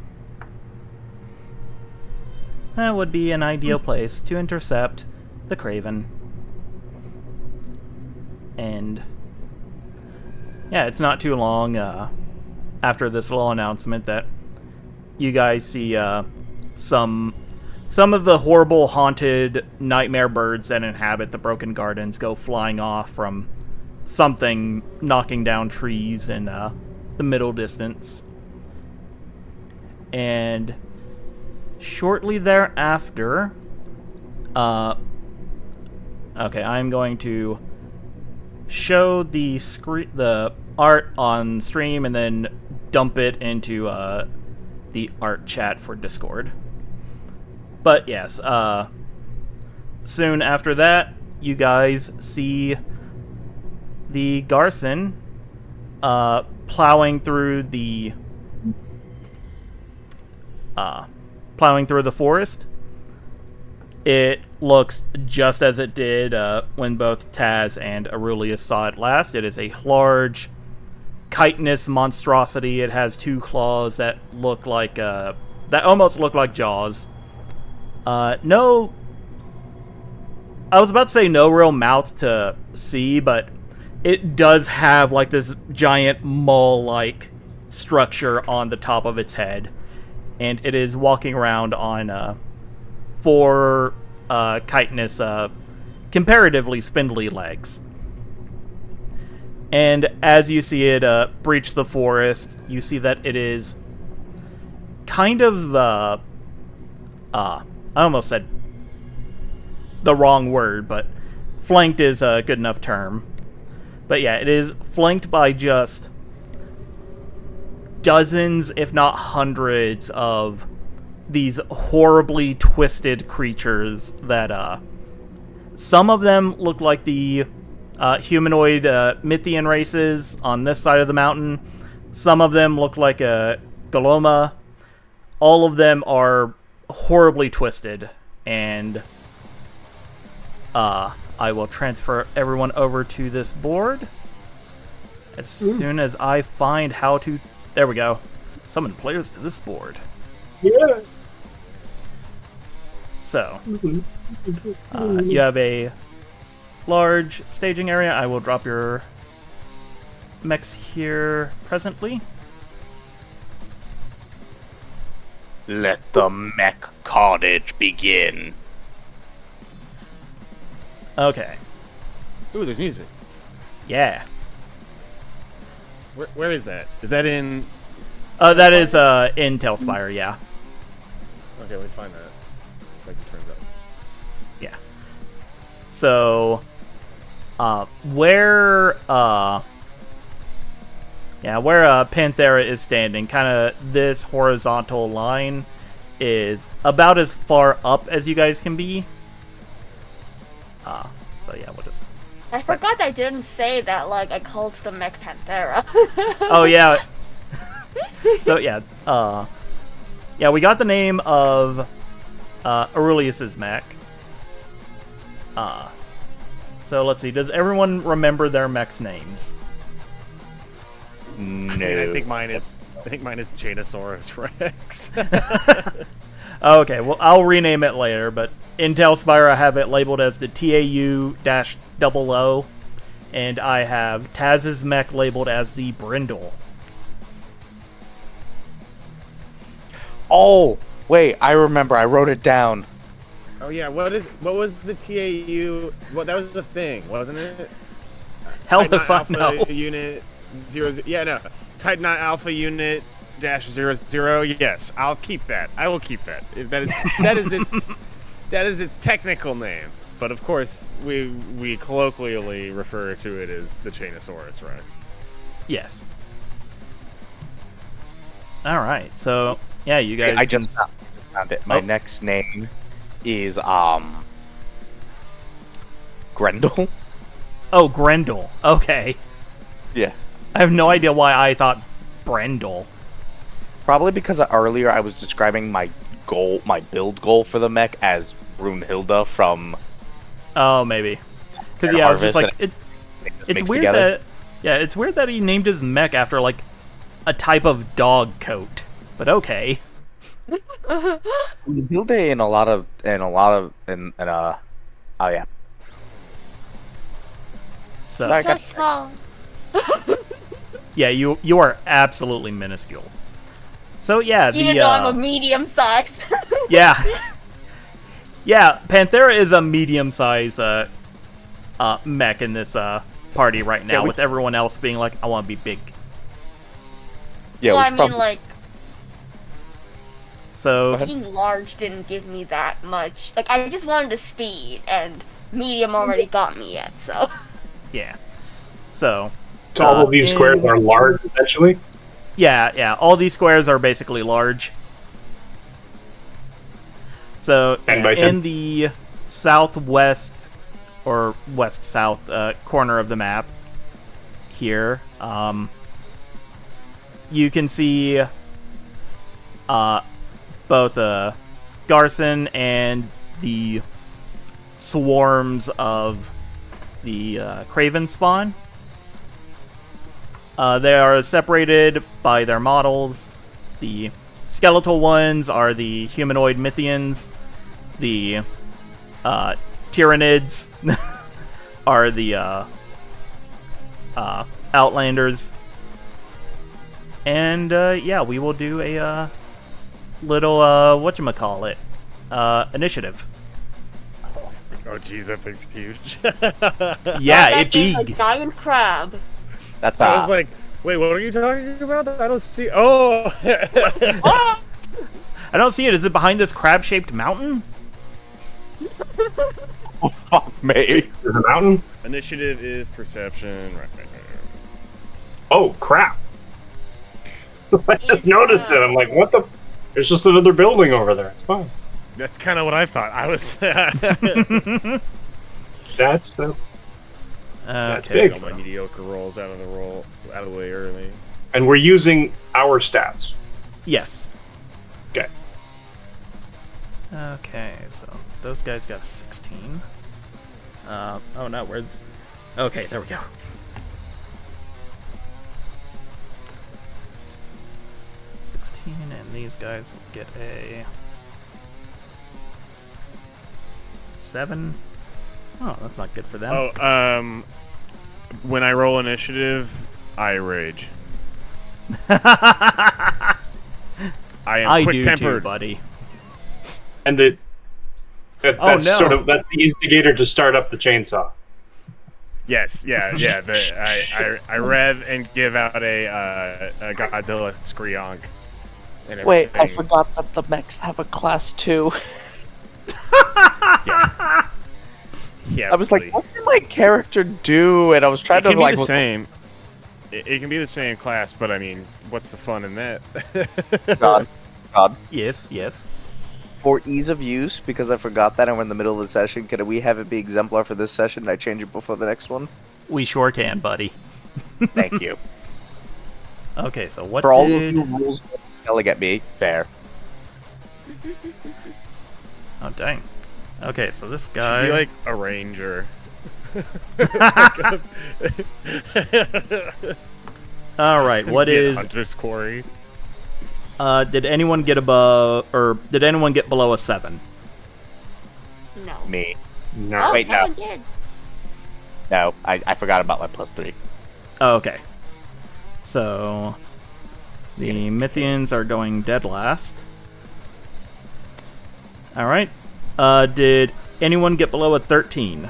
That would be an ideal place to intercept the Craven. And yeah, it's not too long after this little announcement that you guys see some of the horrible haunted nightmare birds that inhabit the Broken Gardens go flying off from something knocking down trees in the middle distance. And shortly thereafter, okay, I'm going to show the art on stream and then dump it into the art chat for Discord. But yes, soon after that, you guys see the Garson plowing through the forest. It looks just as it did when both Taz and Aurelius saw it last. It is a large, chitinous monstrosity. It has 2 claws that look like that almost look like jaws. No, I was about to say no real mouth to see, but it does have like this giant maw-like structure on the top of its head, and it is walking around on 4 chitinous, comparatively spindly legs. And as you see it breach the forest, you see that it is kind of I almost said the wrong word, but flanked is a good enough term. But yeah, it is flanked by just dozens, if not hundreds, of these horribly twisted creatures that, some of them look like the humanoid Mythian races on this side of the mountain. Some of them look like a Goloma. All of them are horribly twisted, and I will transfer everyone over to this board as soon as I find how to... There we go. Summon players to this board. Yeah. So, you have a large staging area. I will drop your mechs here presently. Let the mech carnage begin. Okay. Ooh, there's music. Yeah. Where is that? Is that in... That is in Tailspire, yeah. Okay, let me find that. It's like it turns up. Yeah. So, where Panthera is standing, kind of this horizontal line is about as far up as you guys can be. So yeah, we'll just... I forgot I didn't say that, like, I called the mech Panthera. Oh, yeah. So, yeah, yeah, we got the name of Aurelius's mech. So let's see, does everyone remember their mech's names? No. I mean, I think mine is Chainosaurus Rex. Okay, well, I'll rename it later, but Intel Spire, I have it labeled as the TAU-00, and I have Taz's mech labeled as the Brindle. Oh, wait, I remember. I wrote it down. Oh yeah, what was the TAU? Well, that was the thing, wasn't it? Hell Titanauts if I Alpha know. Unit 00. Yeah, no. Titanauts Alpha Unit -00. Yes, I'll keep that. I will keep that. That is its technical name. But of course, we colloquially refer to it as the Chainosaurus Rex. Yes. All right, so yeah, you guys. I just found it. My next name is Grendel. Oh, Grendel. Okay. Yeah. I have no idea why I thought Brendel. Probably because earlier I was describing my build goal for the mech as Brunhilde from. Oh, maybe. Because yeah, I was just like, it's weird together. it's weird that he named his mech after like a type of dog coat. But okay. Brunhilde oh yeah. So Sorry, So small. yeah, you are absolutely minuscule. So yeah, Even though I'm a medium size. yeah. Yeah, Panthera is a medium-sized mech in this party right now, with everyone else being like, I want to be big. Yeah, well, I mean, like, so being large didn't give me that much. Like, I just wanted the speed, and medium already got me yet, so. yeah. So all of these squares are large, essentially. Yeah, all these squares are basically large. So in the southwest or west-south corner of the map here, you can see both Garson and the swarms of the Craven spawn. They are separated by their models. The skeletal ones are the humanoid Mythians. The Tyranids are the Outlanders. And yeah, we will do a little whatchamacallit, initiative. Oh jeez, that thing's huge. Yeah, that it game's big. a giant crab. That's I was like, wait, what are you talking about? I don't see. Oh. I don't see it. Is it behind this crab-shaped mountain? oh, fuck me. There's a mountain. Initiative is perception. Right. Oh crap! I just noticed it. I'm like, what the? There's just another building over there. It's fine. That's kind of what I thought. I was. That's Okay. big. All my mediocre rolls out of the way early. And we're using our stats. Yes. Okay. Okay, so those guys got a 16. Oh no, where's... Okay, there we go. And these guys will get a 7. Oh, that's not good for them. Oh, when I roll initiative, I rage. I am quick-tempered, buddy. And that's no. that's the instigator to start up the chainsaw. Yes, yeah. I rev and give out a Godzilla Screonk. Wait, I forgot that the mechs have a class 2. Yeah, I was like, what did my character do? And I was trying to like. It can be the same. It can be the same class, but I mean, what's the fun in that? God. Yes. For ease of use, because I forgot that and we're in the middle of the session, can we have it be exemplar for this session and I change it before the next one? We sure can, buddy. Thank you. Okay, so what for all of you rules yelling at me, fair. Oh, dang. Okay, so this guy... Should be like a ranger. All right. What Get is? Hunter's Quarry? Did anyone get above, or did anyone get below a 7? No. Me. No. Oh, Wait, no. someone did. No, I forgot about my +3. Oh, okay. So the Mythians are going dead last. All right. Did anyone get below a 13?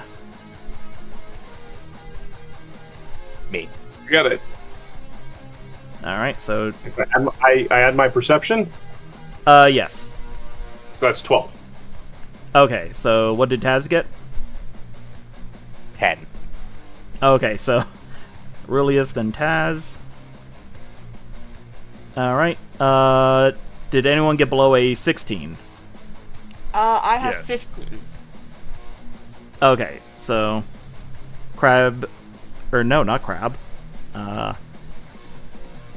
Me. You got it. All right. So I add my perception, yes. so that's 12. Okay. So what did Taz get? 10. Okay. So Aurelius, then Taz. All right. Did anyone get below a 16? I have Yes. 15. Okay, so Crab, or no, not Crab.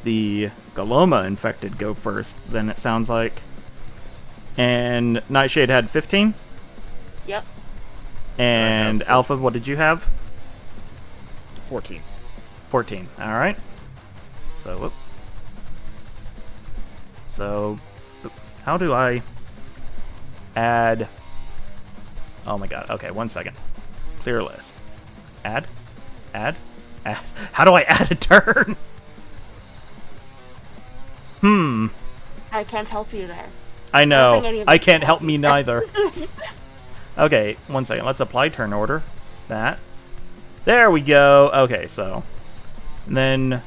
The Galoma infected go first, then it sounds like. And Nightshade had 15? Yep. And I have Alpha, what did you have? 14. 14. Alright. So, whoop. So, how do I add... Oh my god, okay, 1 second. Clear list. Add? How do I add a turn? I can't help you there. I I don't know. think any of I us can't can help help me you. neither. Okay, 1 second. Let's apply turn order. That. There we go. Okay, so. And then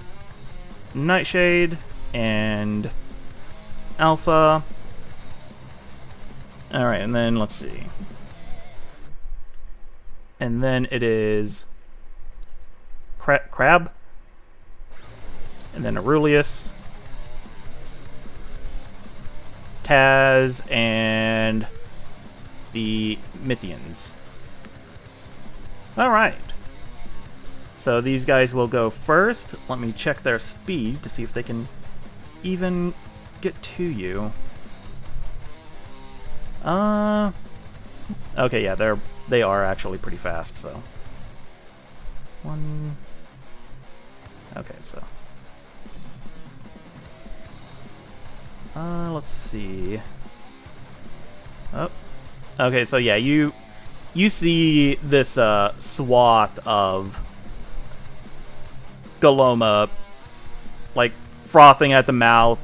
Nightshade and Alpha. Alright, and then let's see. And then it is Crab. And then Aurelius. Taz, and the Mythians. Alright. So these guys will go first. Let me check their speed to see if they can even get to you. Okay, yeah, they are actually pretty fast, so. One. Okay, so. Let's see. Oh. Okay, so yeah, you see this swath of Galoma like frothing at the mouth,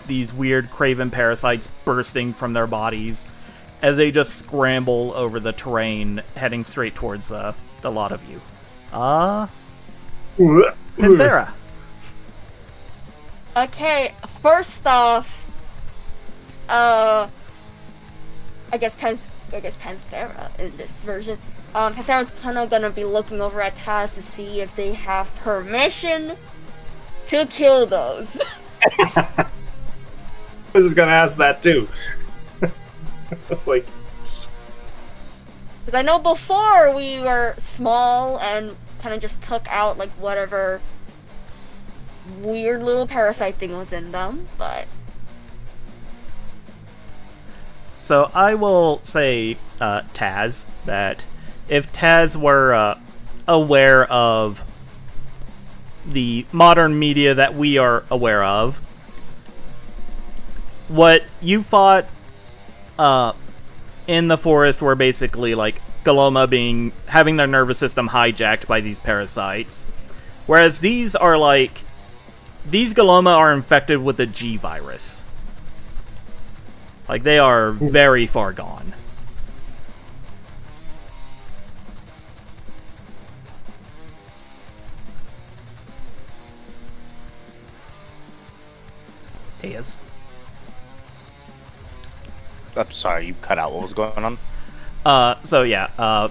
these weird craven parasites bursting from their bodies as they just scramble over the terrain, heading straight towards the lot of you. Panthera. Okay, first off, I guess Panthera in this version. Panthera's kind of gonna be looking over at Taz to see if they have permission to kill those. I was just gonna ask that too. Like, Because I know before we were small and kind of just took out like whatever weird little parasite thing was in them, but So I will say, Taz, that if Taz were aware of the modern media that we are aware of, what you fought in the forest were basically like Galoma having their nervous system hijacked by these parasites, whereas these Galoma are infected with the G virus. Like, they are very far gone. Taz. I'm sorry, you cut out. What was going on? So yeah,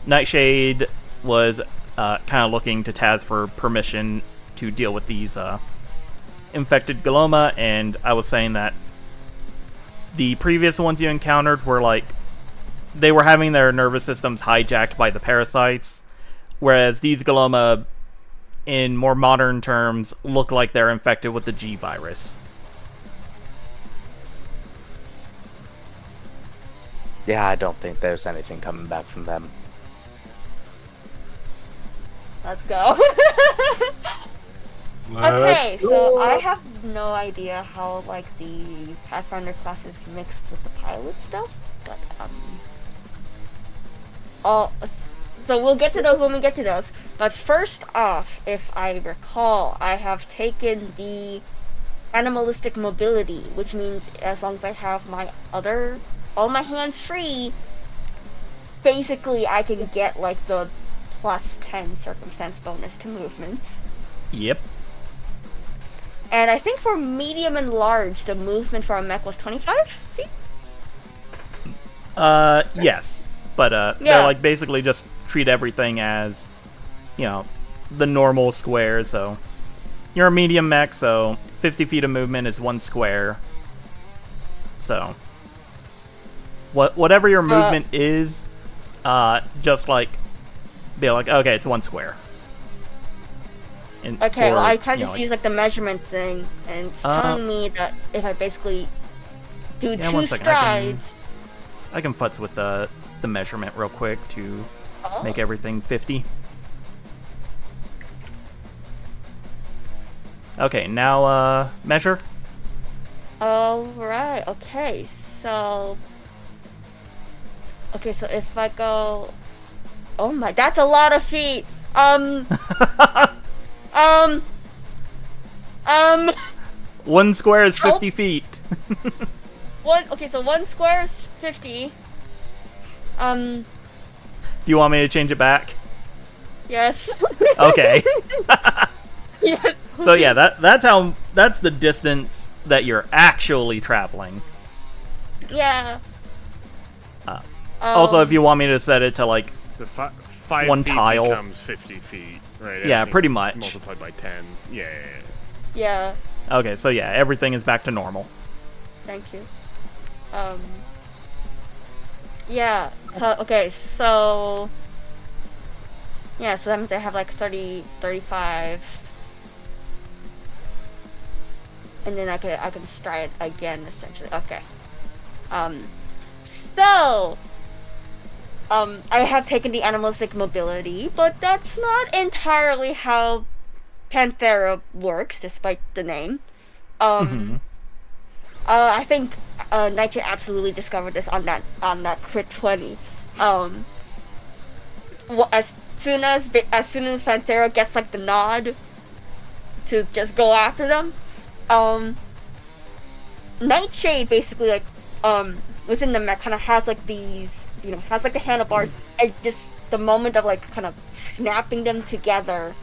Nightshade was kind of looking to Taz for permission to deal with these infected Galoma, and I was saying that the previous ones you encountered were like, they were having their nervous systems hijacked by the parasites, whereas these Galoma, in more modern terms, look like they're infected with the G virus. Yeah, I don't think there's anything coming back from them. let's go. Okay, so I have no idea how like the Pathfinder class is mixed with the pilot stuff, but oh, so we'll get to those when we get to those. But first off, if I recall, I have taken the animalistic mobility, which means as long as I have all my hands free, basically I can get like the plus 10 circumstance bonus to movement. Yep. And I think for medium and large, the movement for a mech was 25 feet? Yes. But, Yeah. they're like basically just treat everything as, the normal square, so. You're a medium mech, so 50 feet of movement is 1 square. So. Whatever your movement is, just like, be like, okay, it's 1 square. And Okay, well, I tried to like, use like the measurement thing, and it's telling me that if I basically do 2 strides. I can futz with the measurement real quick to make everything 50. Okay, now measure. Alright, okay, so if I go, oh my, that's a lot of feet. 1 square is 50 feet. So 1 square is 50. Do you want me to change it back? Yes. Okay. Yes. So yeah, that's the distance that you're actually traveling. Yeah. Also, if you want me to set it to like So 5 1 feet tile becomes 50 feet, right? Yeah, Everything's pretty much. Multiplied by 10. Yeah. Yeah. Okay, so yeah, everything is back to normal. Thank you. Yeah. Okay, so yeah, so that means I have like 30, 35. And then I can stride again essentially. Okay. I have taken the animalistic mobility, but that's not entirely how Panthera works, despite the name. I think Nightshade absolutely discovered this on that crit 20. As soon as Panthera gets like the nod to just go after them, Nightshade basically like within the mech kind of has like these, has like the handlebars, and just the moment of like kind of snapping them together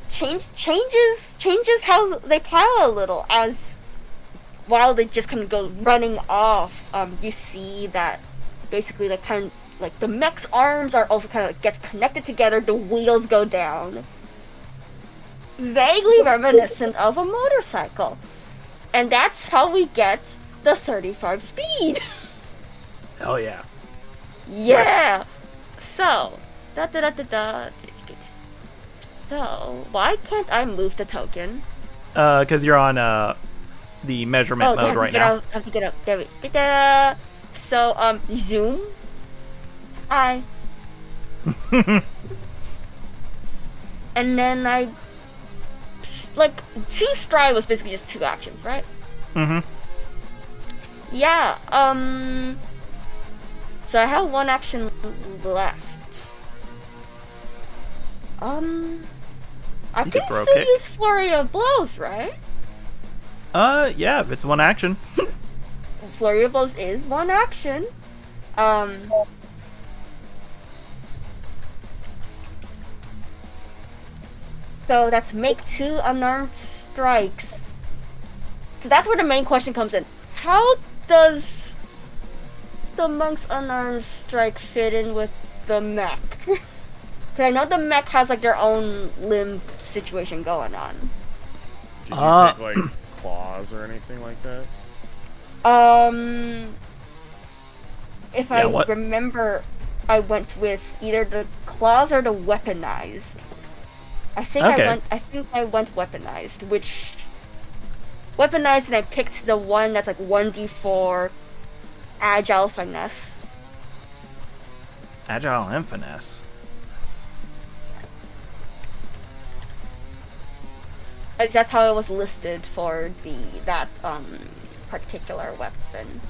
changes how they pile a little, as while they just kind of go running off, you see that basically like kind of like the mech's arms are also kind of like gets connected together, the wheels go down, vaguely reminiscent of a motorcycle. And that's how we get the 35 speed. Oh yeah. Yeah. So, So, why can't I move the token? Because you're on the measurement mode right now. I have to get up. There we go. So, zoom. Hi. And then I like 2 stride was basically just 2 actions, right? Yeah. So I have 1 action left. I You can could throw a still kick. use Flurry of Blows, right? Yeah, if it's 1 action. Flurry of Blows is 1 action. So that's make 2 unarmed strikes. So that's where the main question comes in. How does the monk's unarmed strike fit in with the mech? Because I know the mech has like their own limb situation going on. Did you take like claws or anything like that? If I remember, I went with either the claws or the weaponized. I think I went weaponized, which weaponized, and I picked the one that's like 1d4 agile finesse. Agile and finesse. That's how it was listed for that particular weapon.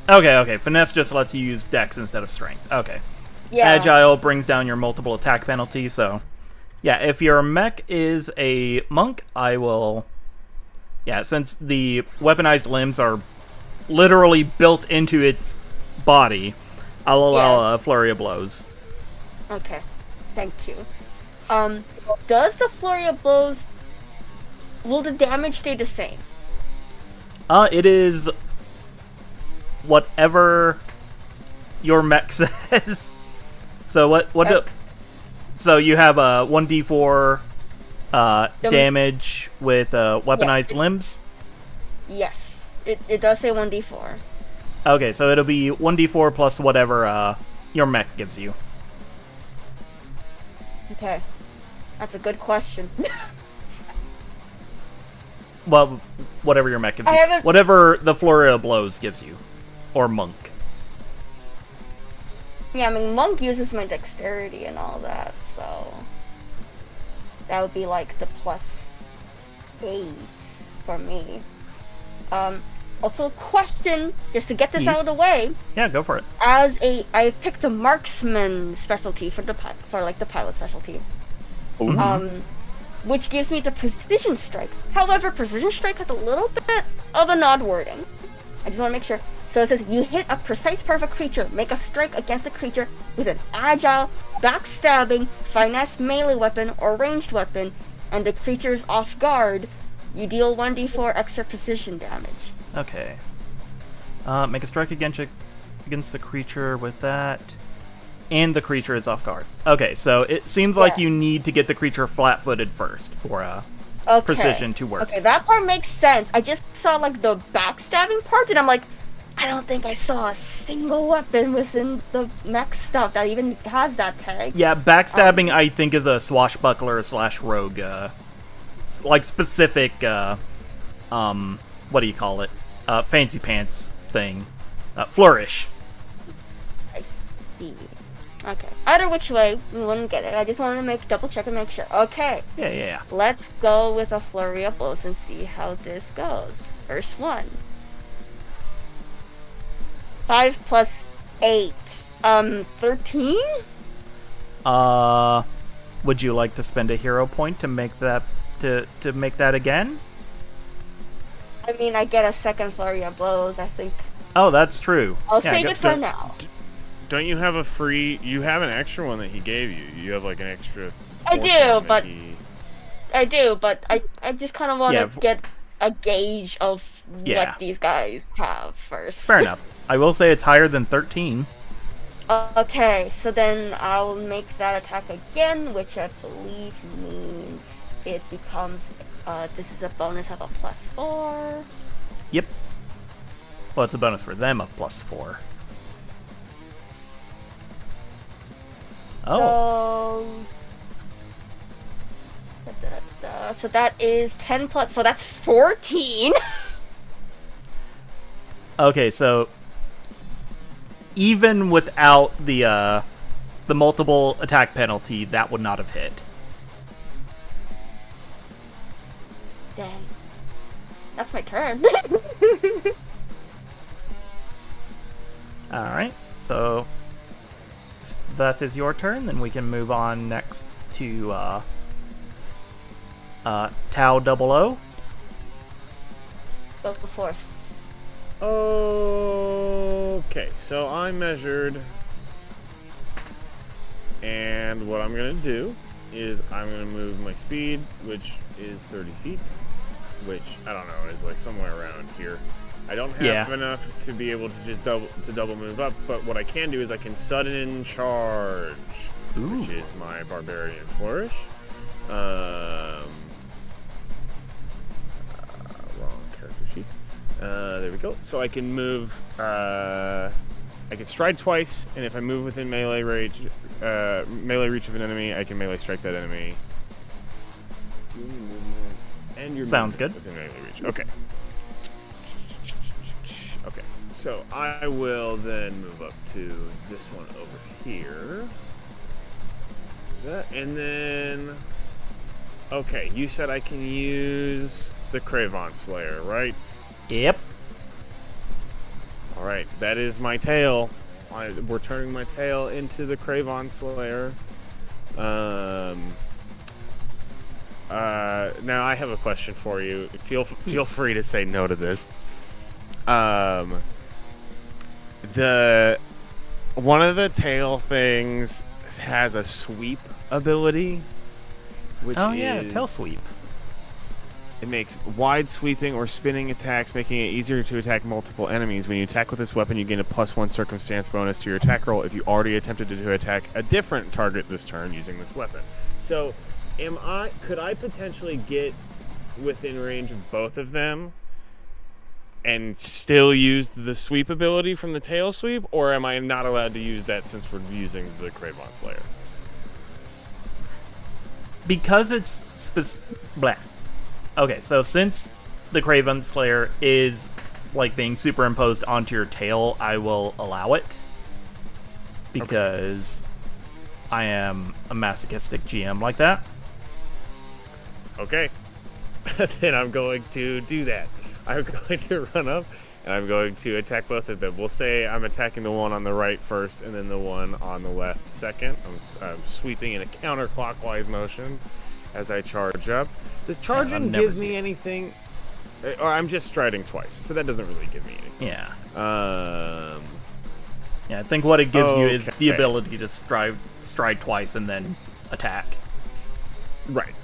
Okay. Finesse just lets you use Dex instead of Strength. Okay. Yeah. Agile brings down your multiple attack penalty, so... Yeah, if your mech is a monk, I will... Yeah, since the weaponized limbs are literally built into its body, I'll allow a flurry of blows. Okay. Thank you. Does the flurry of blows... Will the damage stay the same? It is... whatever your mech says. So so you have a 1d4 damage with weaponized limbs? Yes. It does say 1d4. Okay, so it'll be 1d4 plus whatever your mech gives you. Okay. That's a good question. Well, whatever your mech gives you. Whatever the flurry of blows gives you. Or monk. Yeah, I mean, monk uses my dexterity and all that, so... That would be like the +8 for me. Also, question, just to get this out of the way. Yeah, go for it. I picked the marksman specialty for the pilot specialty. Which gives me the precision strike. However, precision strike has a little bit of an odd wording. I just want to make sure. So it says, you hit a precise perfect creature. Make a strike against the creature with an agile, backstabbing, finesse melee weapon or ranged weapon, and the creature's off guard. You deal 1d4 extra precision damage. Okay. Make a strike against the creature with that, and the creature is off guard. Okay, so it seems like you need to get the creature flat-footed first for precision to work. Okay, that part makes sense. I just saw like the backstabbing part, and I'm like, I don't think I saw a single weapon within the mech stuff that even has that tag. Yeah, backstabbing I think is a swashbuckler / rogue, like specific, what do you call it? Fancy pants thing. Flourish. I see. Okay. Either which way, we wouldn't get it. I just wanted to double check and make sure. Okay. Yeah. Let's go with a flurry of blows and see how this goes. First one. 5 plus 8. 13? Would you like to spend a hero point to make that to make that again? I mean, I get a second flurry of blows, I think. Oh, that's true. I'll save it for now. Don't you have you have an extra one that he gave you? You have like an extra... I do, but I just kind of want to get a gauge of what these guys have first. Fair enough. I will say it's higher than 13. Okay, so then I'll make that attack again, which I believe means it becomes, this is a bonus of a +4. Yep. Well, it's a bonus for them of +4. Oh. So that is 10 plus, so that's 14. Okay, so even without the multiple attack penalty, that would not have hit. Dang. That's my turn. Alright, so if that is your turn, then we can move on next to Tau 00. Go forth. Okay, so I measured, and what I'm going to do is I'm going to move my speed, which is 30 feet, which, I don't know, is like somewhere around here. I don't have enough to be able to just double move up, but what I can do is I can sudden charge, which is my Barbarian Flourish. Wrong character sheet. There we go. So I can move, I can stride twice, and if I move within melee reach of an enemy, I can melee strike that enemy. And you're sounds good. Within melee reach. Okay. Okay. So I will then move up to this one over here. And then Okay, you said I can use the Craven Slayer, right? Yep. All right, that is my tail. We're turning my tail into the Craven Slayer. Now I have a question for you. Feel free to say no to this. One of the tail things has a sweep ability, which tail sweep. It makes wide sweeping or spinning attacks, making it easier to attack multiple enemies. When you attack with this weapon, you gain a +1 circumstance bonus to your attack roll if you already attempted to attack a different target this turn using this weapon. So, could I potentially get within range of both of them and still use the sweep ability from the tail sweep, or am I not allowed to use that since we're using the Craven Slayer? Because it's blah. Okay, so since the Craven Slayer is like being superimposed onto your tail, I will allow it because I am a masochistic GM like that. Okay. Then I'm going to do that. I'm going to run up and I'm going to attack both of them. We'll say I'm attacking the one on the right first and then the one on the left second. I'm sweeping in a counterclockwise motion as I charge up. Does charging give me anything? Or I'm just striding twice, so that doesn't really give me anything. Yeah. Yeah, I think what it gives you is the ability to stride twice and then attack. Right.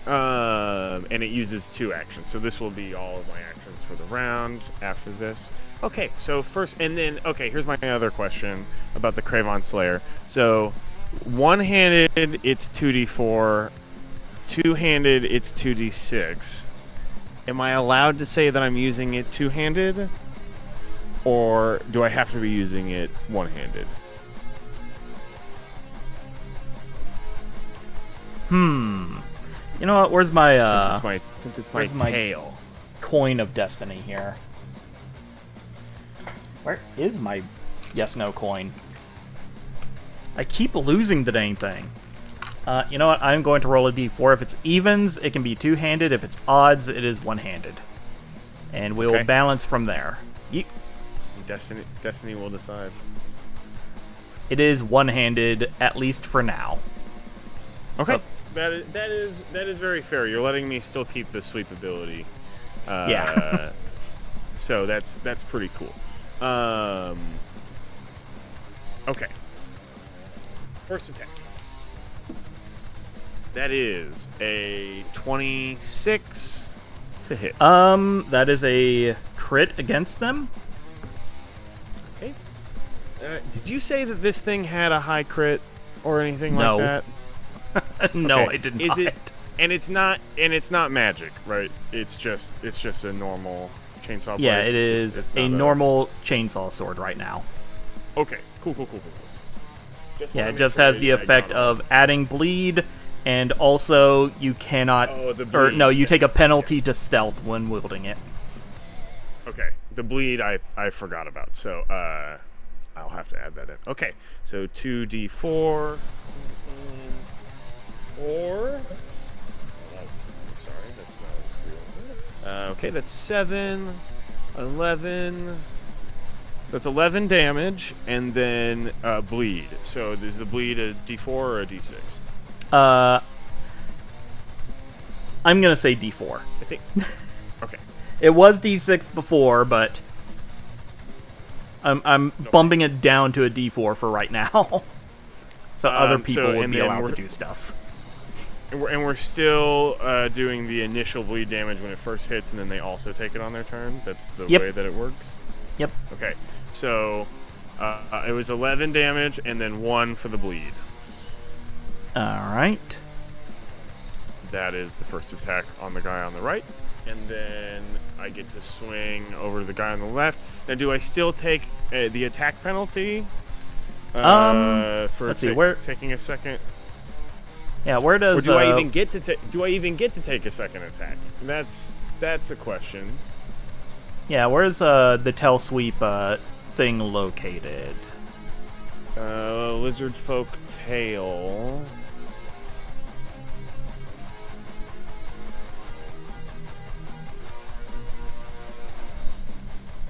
And it uses 2 actions, so this will be all of my actions for the round after this. Okay, so first, and then, here's my other question about the Craven Slayer. So, one-handed, it's 2d4. Two-handed, it's 2d6. Am I allowed to say that I'm using it two-handed? Or do I have to be using it one-handed? You know what? Where's my since it's my tail coin of destiny here? Where is my yes/no coin? I keep losing the dang thing. You know what? I'm going to roll a d4. If it's evens, it can be two-handed. If it's odds, it is one-handed. And we will balance from there. Destiny will decide. It is one-handed, at least for now. Okay. That is very fair. You're letting me still keep the sweep ability. Yeah. So that's pretty cool. Okay. First attack. That is a 26 to hit. That is a crit against them. Okay. Did you say that this thing had a high crit or anything like that? No, I did not. Is it? And it's not magic, right? It's just a normal chainsaw blade. Yeah, it is a normal chainsaw sword right now. Okay, cool. Yeah, it just has the effect of adding bleed, and also you cannot, you take a penalty to stealth when wielding it. Okay, the bleed I forgot about, so I'll have to add that in. Okay, so 2d4, 4. That's not real. Okay, that's 7, 11. That's 11 damage, and then bleed. So is the bleed a d4 or a d6? I'm gonna say d4. I think. Okay. It was d6 before, but I'm bumping it down to a d4 for right now, so other people would be allowed to do stuff. And we're still doing the initial bleed damage when it first hits, and then they also take it on their turn. That's the way that it works. Yep. Okay. So it was 11 damage, and then 1 for the bleed. All right. That is the first attack on the guy on the right, and then I get to swing over to the guy on the left. Now, do I still take the attack penalty? For taking a second. Yeah, where does? Or do I even get to take a second attack? That's a question. Yeah, where's the tail sweep thing located? Lizard folk tail.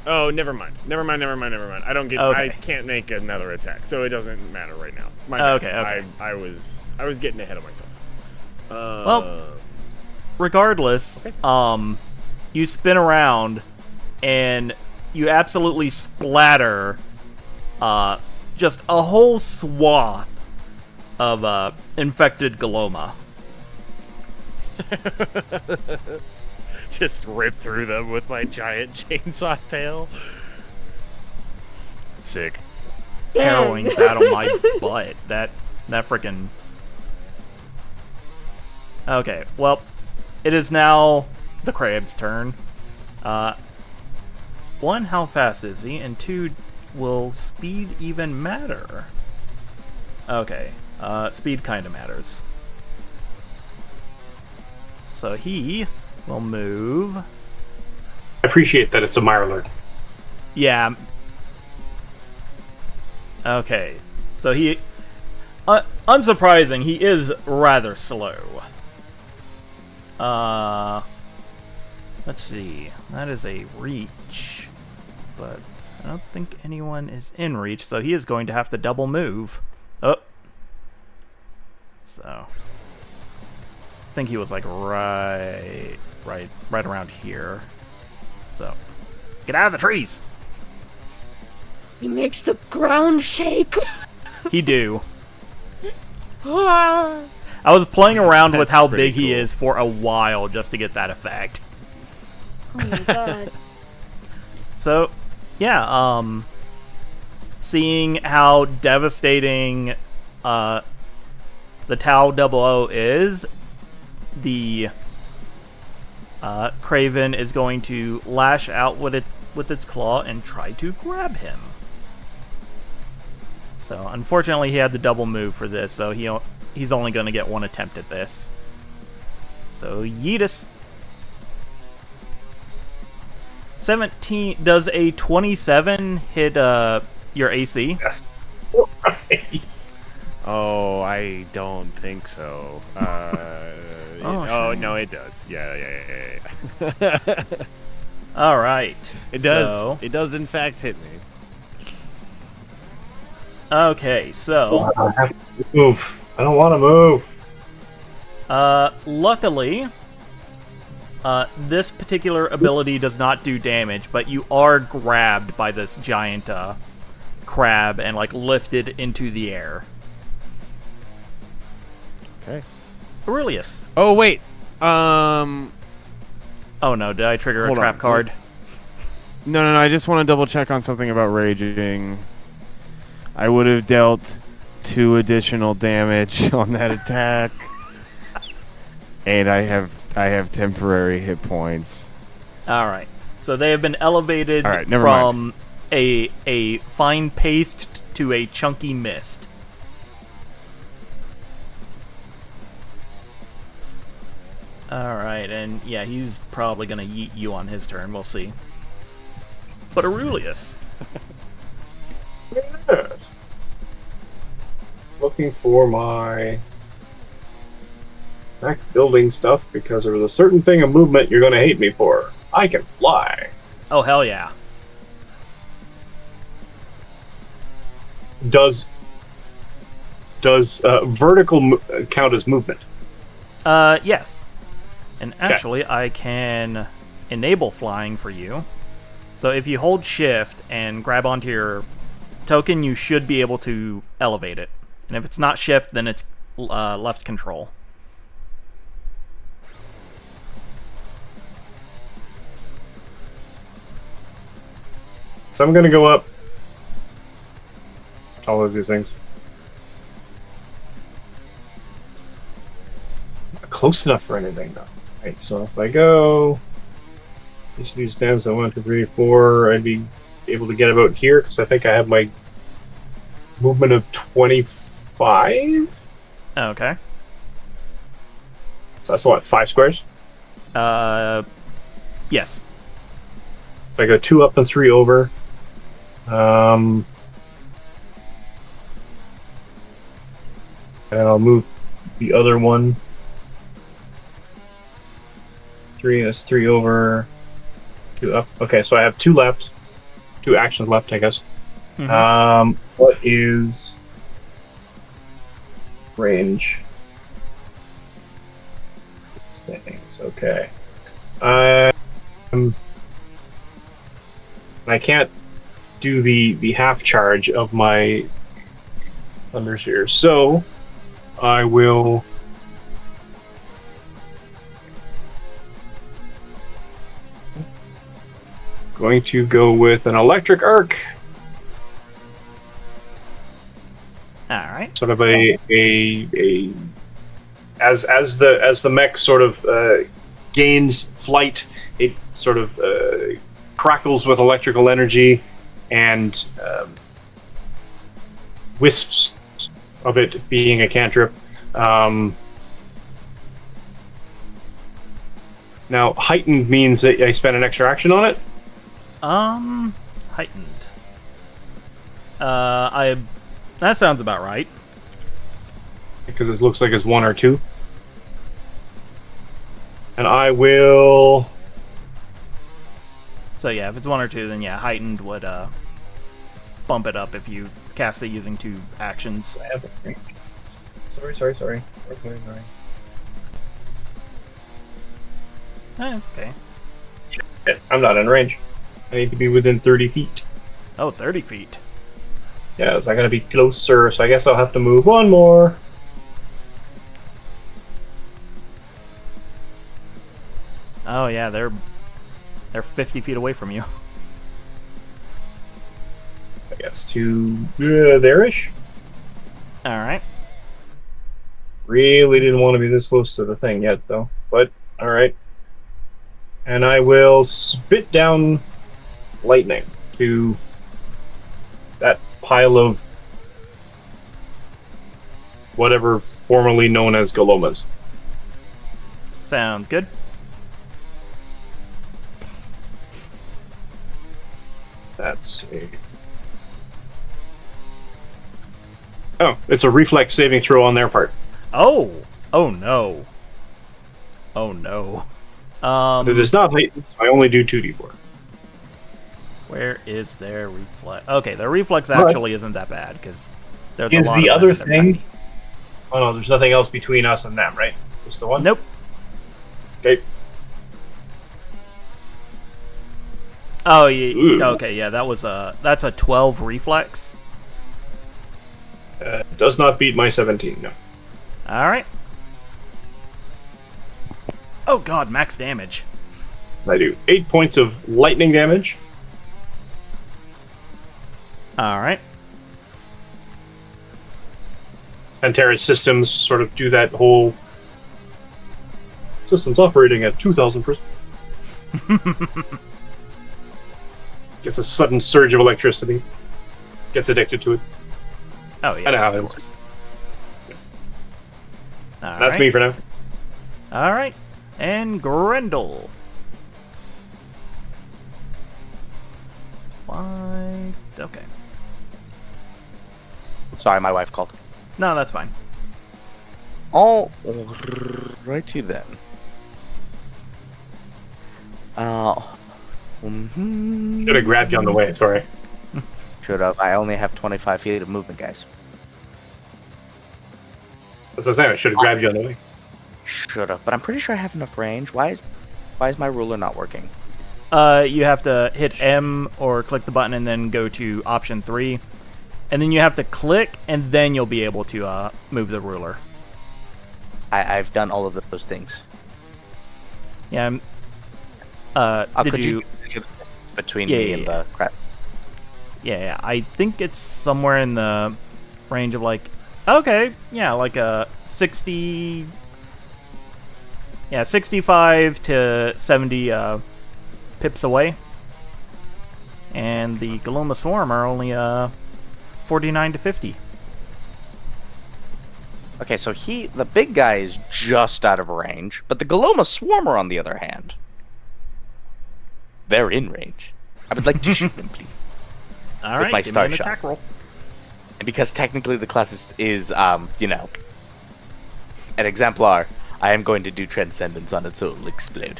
Oh, never mind. Never mind. I don't get. Okay. I can't make another attack, so it doesn't matter right now. My bad. Okay. I was getting ahead of myself. Well, regardless, you spin around and you absolutely splatter just a whole swath of infected Galoma. Just rip through them with my giant chainsaw tail. Sick. Harrowing battle my butt. That freaking. Okay, well, it is now the crab's turn. One, how fast is he? And two, will speed even matter? Okay, speed kind of matters. So he will move. I appreciate that it's a Mirelurk. Yeah. Okay, so he... unsurprising, he is rather slow. Let's see. That is a reach. But I don't think anyone is in reach, so he is going to have to double move. Oh. So. I think he was like right around here. So. Get out of the trees! He makes the ground shake. He do. Ah. I was playing around with That's how pretty big he cool. is for a while just to get that effect. Oh my god. So, yeah, seeing how devastating the Tau 00 is, the Craven is going to lash out with its claw and try to grab him. So, unfortunately, he had the double move for this, so he's only going to get one attempt at this. So, Yeetus. 17. Does a 27 hit your AC? Yes. Nice. Oh, I don't think so. Oh, no, it does. Yeah. All right. It does. So, It does, in fact, hit me. okay, so I have to move. I don't want to move. luckily, this particular ability does not do damage, but you are grabbed by this giant crab and like lifted into the air. Okay. Aurelius. Oh wait. Oh no, did I trigger a Hold trap on. card? No. I just want to double check on something about raging. I would have dealt 2 additional damage on that attack, and I have temporary hit points. All right. So they have been elevated All right, never from a fine paste to a chunky mist. All right, and yeah, he's probably gonna yeet you on his turn. We'll see. But Aurelius. Yes. Looking for my back building stuff because there was a certain thing of movement you're going to hate me for. I can fly. Oh hell yeah. Does vertical count as movement? Yes. And actually, I can enable flying for you. So if you hold shift and grab onto your token, you should be able to elevate it. And if it's not shift, then it's left control. So I'm going to go up. All of these things. Not close enough for anything, though. Right, so if I go... Each of these stems, I 1, 2, 3, 4, I'd be able to get about here, because I think I have my movement of 25? Okay. So that's what, 5 squares? Yes. If I go 2 up and 3 over. And I'll move the other one. 3, that's 3 over. 2 up. Okay, so I have 2 left. 2 actions left, I guess. Mhm. What is range? These things. Okay. I can't do the half charge of my Thundersphere, so I will. Going to go with an electric arc. All right. Sort of a as the mech sort of gains flight, it sort of crackles with electrical energy and wisps of it being a cantrip. Now, heightened means that I spend an extra action on it. Heightened. That sounds about right. Because it looks like it's 1 or 2. And I will. So yeah, if it's 1 or 2, then yeah, heightened would bump it up if you cast it using 2 actions. I have a Sorry. That's okay. Shit, I'm not in range. I need to be within 30 feet. Oh, 30 feet. Yeah, so I gotta be closer, so I guess I'll have to move 1 more. Oh yeah, they're 50 feet away from you. I guess to there-ish. All right. Really didn't want to be this close to the thing yet, though. But, alright. And I will spit down lightning to that pile of whatever formerly known as Galomas. Sounds good. That's a... Oh, it's a reflex saving throw on their part. Oh! Oh no. Oh no. It is not heightened, so I only do 2d4. Where is their reflex? Okay, their reflex But- actually isn't that bad, because there's a Is lot the of other them that are thing- tiny. Oh no, there's nothing else between us and them, right? Just the one? Nope. Okay. Oh, yeah. Ooh. Okay, yeah, that's a 12 reflex. Does not beat my 17, no. Alright. Oh god, max damage. I do 8 points of lightning damage. Alright. Pantera's systems sort of do that whole systems operating at 2,000%. Gets a sudden surge of electricity. Gets addicted to it. Oh, yeah, I know how of it is. course. That's me for now. Alright. And Grendel. Why? Okay. Sorry, my wife called. No, that's fine. All righty then. Should have grabbed you on the way, sorry. Should have. I only have 25 feet of movement, guys. That's what I'm saying, I should have grabbed you on the way. Should have. But I'm pretty sure I have enough range. Why is my ruler not working? You have to hit M or click the button and then go to option 3. And then you have to click, and then you'll be able to move the ruler. I've done all of those things. Yeah. Did Could you? Between Yeah, me yeah, and yeah. the crap. Yeah, I think it's somewhere in the range of like, okay, yeah, like a 60. Yeah, 65 to 70 pips away. And the Galoma Swarm are only 49 to 50. Okay, so the big guy is just out of range, but the Galoma Swarmer, on the other hand, they're in range. I would like to shoot them, please. All With right, my give star me an shot. attack roll. And because technically the class is you know, an exemplar, I am going to do Transcendence on it, so it'll explode.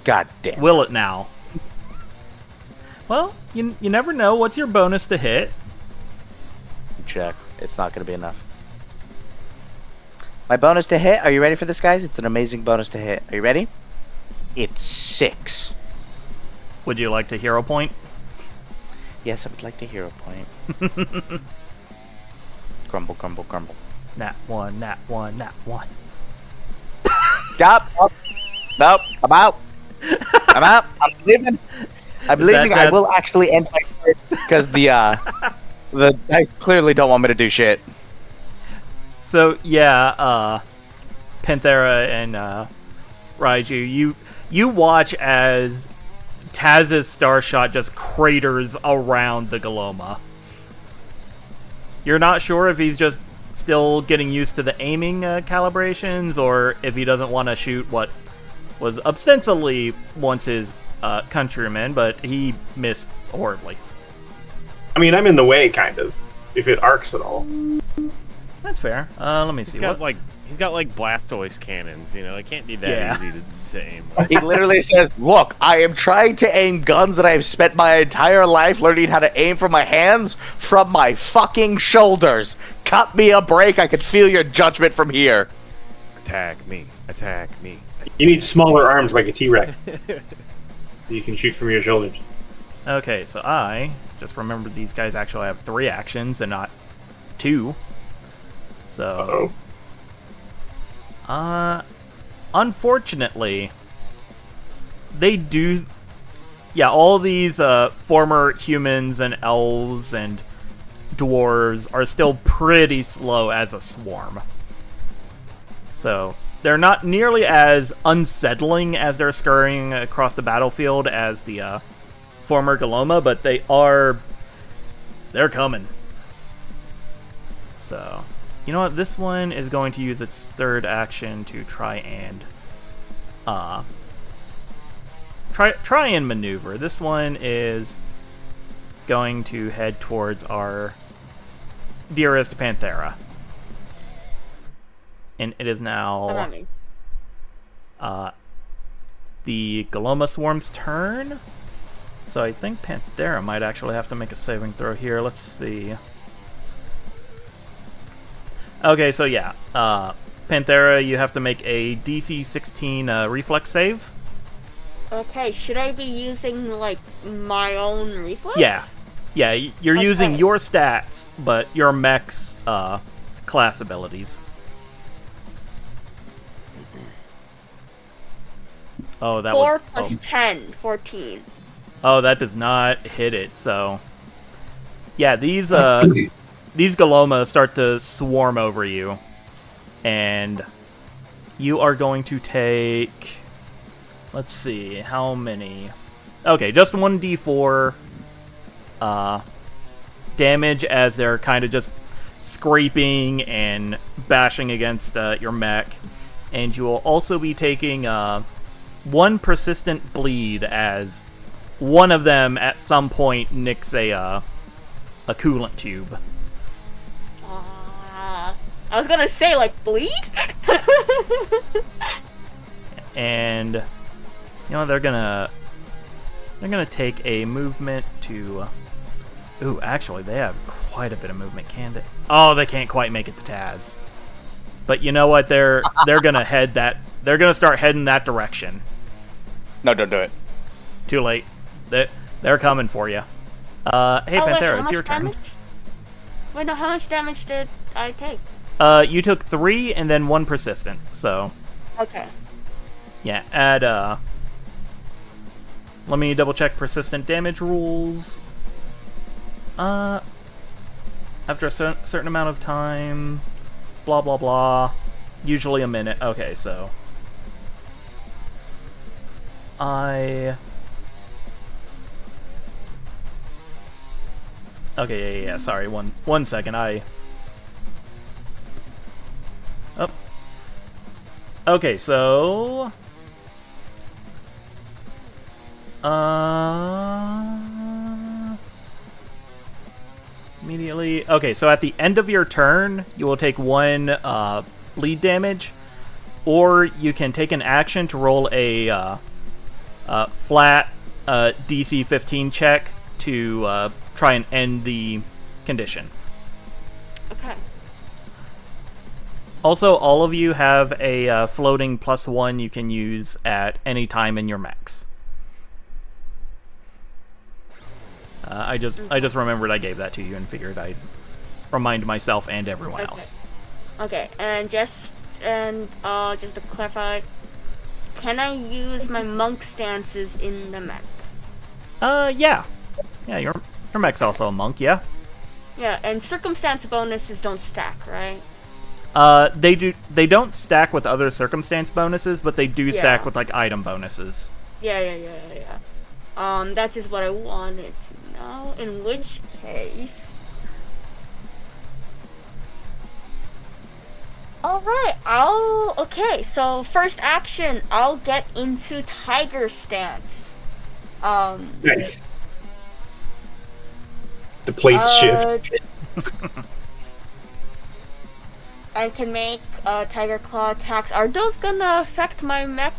God damn. Will it now? Well, you never know. What's your bonus to hit? Check. It's not going to be enough. My bonus to hit, are you ready for this, guys? It's an amazing bonus to hit. Are you ready? It's 6. Would you like to hero point? Yes, I would like to hero point. Crumble, crumble, crumble. Nat 1, nat 1, nat 1. Stop! Nope, I'm out. I'm out. I'm leaving. I'm leaving. I will actually end my turn because the I clearly don't want me to do shit. So yeah, Panthera and Raiju, you watch as Taz's star shot just craters around the Galoma. You're not sure if he's just still getting used to the aiming calibrations, or if he doesn't want to shoot what was ostensibly once his countrymen, but he missed horribly. I mean, I'm in the way, kind of, if it arcs at all. That's fair. Let me see. He's got like Blastoise cannons, you know. It can't be that easy to aim. He literally says, "Look, I am trying to aim guns that I've spent my entire life learning how to aim from my hands from my fucking shoulders. Cut me a break. I can feel your judgment from here." Attack me! Attack me! You need smaller arms like a T-Rex, so you can shoot from your shoulders. Okay, so I just remembered these guys actually have 3 actions and not 2. So, unfortunately, they do. Yeah, all these former humans and elves and dwarves are still pretty slow as a swarm. So they're not nearly as unsettling as they're scurrying across the battlefield as the former Galoma, but they're coming. So, you know what? This one is going to use its 3rd action to try and maneuver. This one is going to head towards our dearest Panthera. And it is now the Galoma Swarm's turn. So I think Panthera might actually have to make a saving throw here. Let's see. Okay, so yeah. Panthera, you have to make a DC 16 reflex save. Okay, should I be using, like, my own reflex? Yeah. Yeah, you're using your stats, but your mech's class abilities. Oh, that 4 was... plus 10, 14. Oh, that does not hit it, so... Yeah, these Galoma start to swarm over you. And you are going to take... Let's see, how many... Okay, just 1d4 damage as they're kind of just scraping and bashing against your mech. And you will also be taking 1 persistent bleed as one of them at some point nicks a coolant tube. I was gonna say, like, bleed? And you know, they're gonna take a movement to ooh, actually they have quite a bit of movement, can they? Oh, they can't quite make it to Taz. But you know what? They're gonna they're gonna start heading that direction. No, don't do it. Too late. They're coming for you. Hey, Panthera, it's your turn. Damage? Wait, no, how much damage did I take? You took 3 and then 1 persistent, so... Okay. Yeah, add, let me double check persistent damage rules. After a certain amount of time, blah blah blah. Usually a minute. Okay, so... Okay, yeah, sorry, one second, Oh. Okay, so... Immediately... Okay, so at the end of your turn, you will take 1 bleed damage, or you can take an action to roll a flat DC 15 check to try and end the condition. Okay. Also, all of you have a floating +1 you can use at any time in your max. I just remembered I gave that to you and figured I'd remind myself and everyone else. Okay, and just to clarify, can I use my monk stances in the mech? Yeah. Yeah, your mech's also a monk, yeah. Yeah, and circumstance bonuses don't stack, right? They don't stack with other circumstance bonuses, but they do stack with like item bonuses. Yeah. That's just what I wanted to know. In which case, alright, okay, so first action, I'll get into Tiger Stance. Nice. The plates shift. I can make Tiger Claw attacks. Are those gonna affect my mech?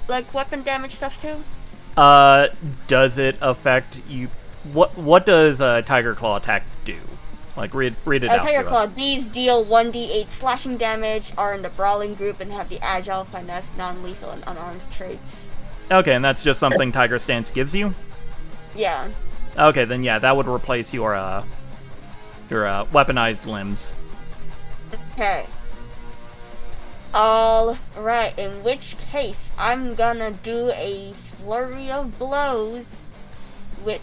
Like weapon damage stuff too? Does it affect you? What does Tiger Claw attack do? Like, read it out Tiger to Claw, us. these deal 1d8 slashing damage, are in the brawling group, and have the agile, finesse, non-lethal, and unarmed traits. Okay, and that's just something Tiger Stance gives you? Yeah. Okay, then yeah, that would replace your weaponized limbs. Okay. Alright, in which case, I'm gonna do a flurry of blows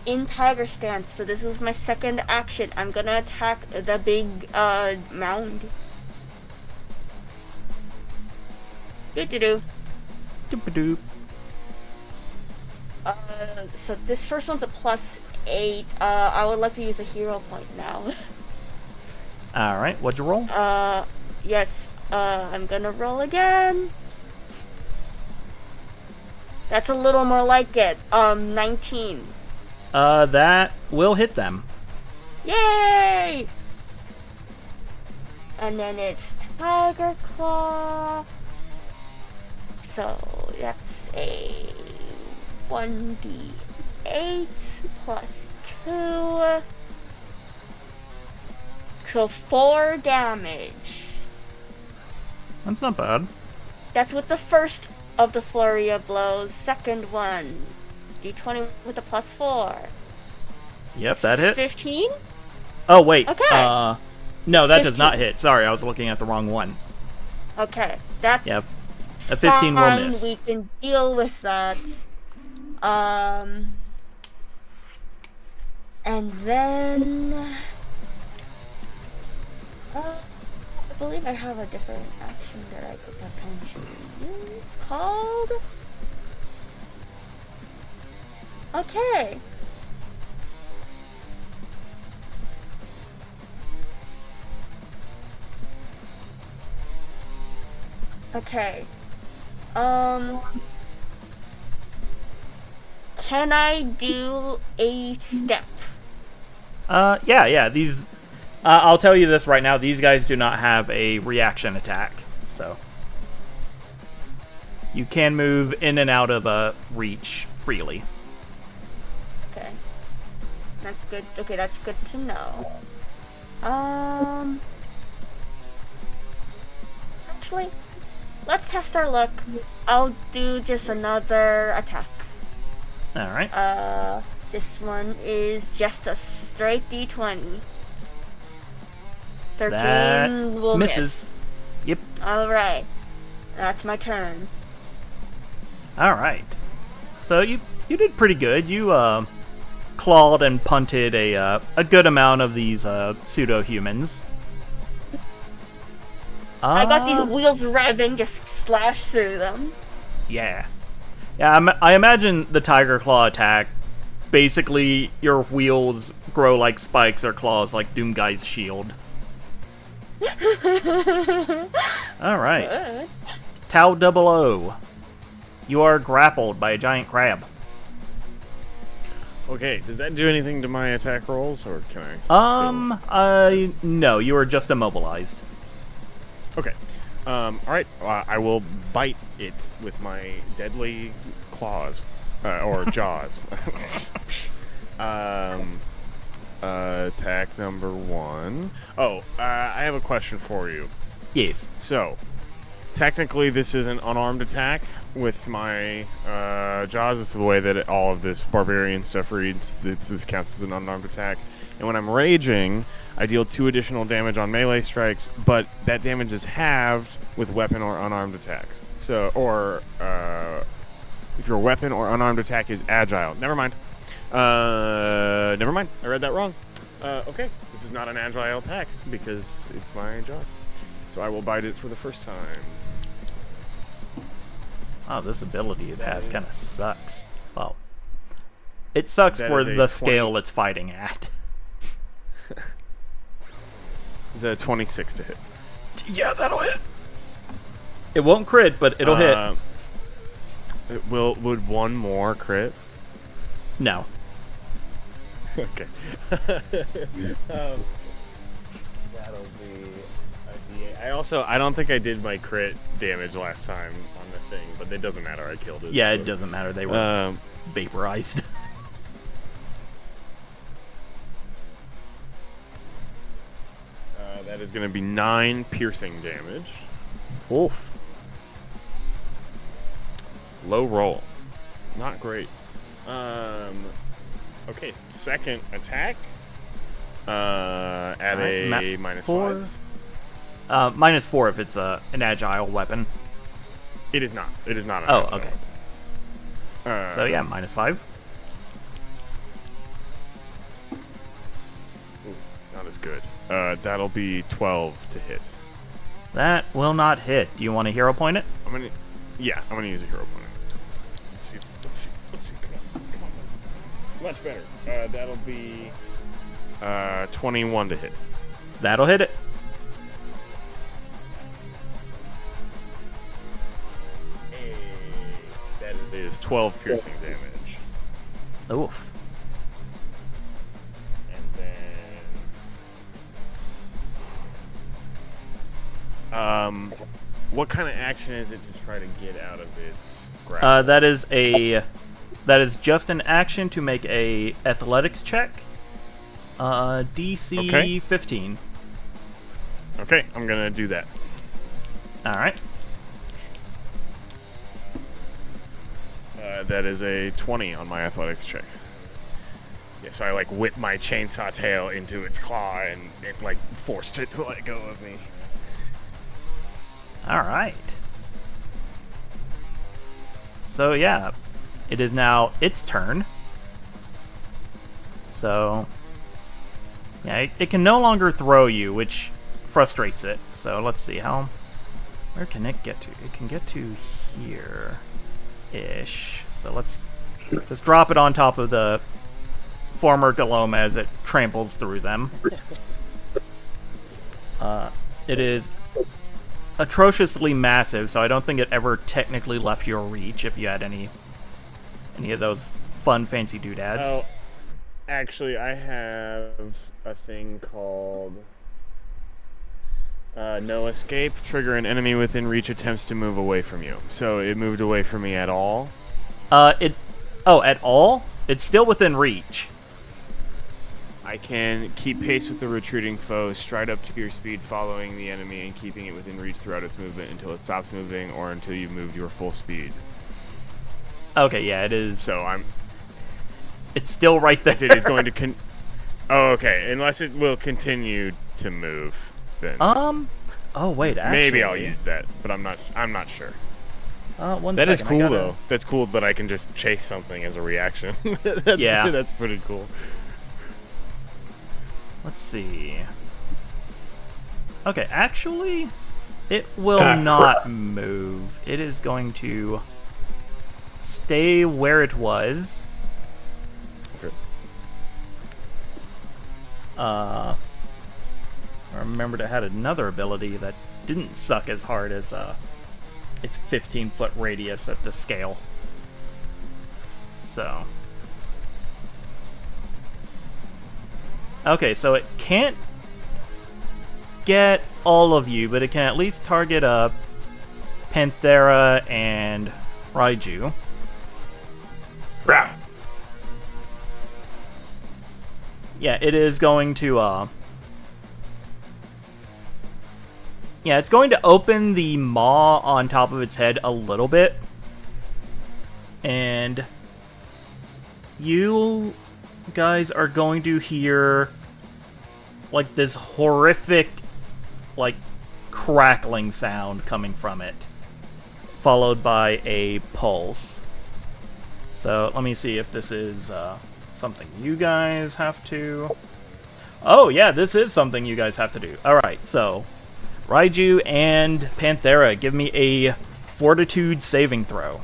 in Tiger Stance. So this is my second action. I'm gonna attack the big mound. Doo-doo-doo. Doop-a-doop. So this first one's a +8. I would like to use a hero point now. Alright, what'd you roll? Yes. I'm gonna roll again. That's a little more like it. 19. That will hit them. Yay! And then it's Tiger Claw. So that's a 1d8 +2. So 4 damage. That's not bad. That's with the first of the flurry of blows. Second one, d20 with a +4. Yep, that hits. 15? Oh, wait. Okay. No, that 15. does not hit. Sorry, I was looking at the wrong one. Okay, that's Yeah, a 15 will fine. miss. We can deal with that. And then I believe I have a different action that I could potentially use called. Okay. Okay. Can I do a step? Yeah, these... I'll tell you this right now, these guys do not have a reaction attack, so... You can move in and out of a reach freely. Okay. That's good. Okay, that's good to know. Actually, let's test our luck. I'll do just another attack. Alright. This one is just a straight d20. 13 That will misses. miss. Yep. Alright. That's my turn. Alright. So you did pretty good. You clawed and punted a good amount of these pseudo-humans. I got these wheels revving, just slash through them. Yeah. Yeah, I imagine the Tiger Claw attack, basically your wheels grow like spikes or claws like Doomguy's shield. Alright. Good. Tau 00. You are grappled by a giant crab. Okay, does that do anything to my attack rolls, or can I No, you are just immobilized. Okay. All right, I will bite it with my deadly claws or jaws. Attack number 1. Oh, I have a question for you. Yes. So, technically, this is an unarmed attack with my jaws. It's the way that all of this barbarian stuff reads. This counts as an unarmed attack. And when I'm raging, I deal 2 additional damage on melee strikes, but that damage is halved with weapon or unarmed attacks. So, or if your weapon or unarmed attack is agile. Never mind. Never mind. I read that wrong. Okay, this is not an agile attack because it's my jaws. So I will bite it for the first time. Oh, this ability it has kind of sucks. Well, it sucks That for is a the 20 scale it's fighting at. It's a 26 to hit. Yeah, that'll hit. It won't crit, but it'll hit. Would one more crit? No. Okay. That'll be a D8. I don't think I did my crit damage last time on the thing, but it doesn't matter. I killed it. Yeah, so. it doesn't matter. They were vaporized. That is going to be 9 piercing damage. Oof. Low roll. Not great. Okay, second attack. At a minus 4. 5. Minus 4 if it's an agile weapon. It is not. It is not. An Oh, agile okay. weapon. So yeah, minus 5. Ooh, not as good. That'll be 12 to hit. That will not hit. Do you want to hero point it? I'm gonna use a hero point. Let's see. Come on. Much better. That'll be 21 to hit. That'll hit it. Hey, that is 12 piercing damage. Oof. And then, what kind of action is it to try to get out of its grapple? That is just an action to make a athletics check. DC Okay. 15. Okay, I'm gonna do that. All right. That is a 20 on my athletics check. Yeah, so I like whip my chainsaw tail into its claw and it like forced it to let go of me. All right. So yeah, it is now its turn. So yeah, it can no longer throw you, which frustrates it. So let's see where can it get to? It can get to here-ish. So let's just drop it on top of the former Galoma as it tramples through them. It is atrociously massive, so I don't think it ever technically left your reach if you had any of those fun fancy doodads. Oh, actually, I have a thing called no escape. Trigger an enemy within reach attempts to move away from you. So it moved away from me at all. At all? It's still within reach. I can keep pace with the retreating foe, stride up to your speed following the enemy and keeping it within reach throughout its movement until it stops moving or until you've moved your full speed. Okay, yeah, it is. So It's still right there. it is going to Oh, okay. Unless it will continue to move, then Oh wait, actually. maybe I'll use that, but I'm not sure. One That is second, I cool gotta- though. That's cool, but I can just chase something as a reaction. Yeah. That's pretty cool. Let's see. Okay, actually, it will Ah, not move. It is going to stay where it was. Okay. I remembered it had another ability that didn't suck as hard as its 15-foot radius at the scale. So. Okay, so it can't get all of you, but it can at least target Panthera and Raiju. So, Crap. yeah, it is going to yeah, it's going to open the maw on top of its head a little bit. And you guys are going to hear like this horrific like crackling sound coming from it, followed by a pulse. So let me see if this is something you guys have to... Oh yeah, this is something you guys have to do. Alright, so Raiju and Panthera, give me a Fortitude saving throw.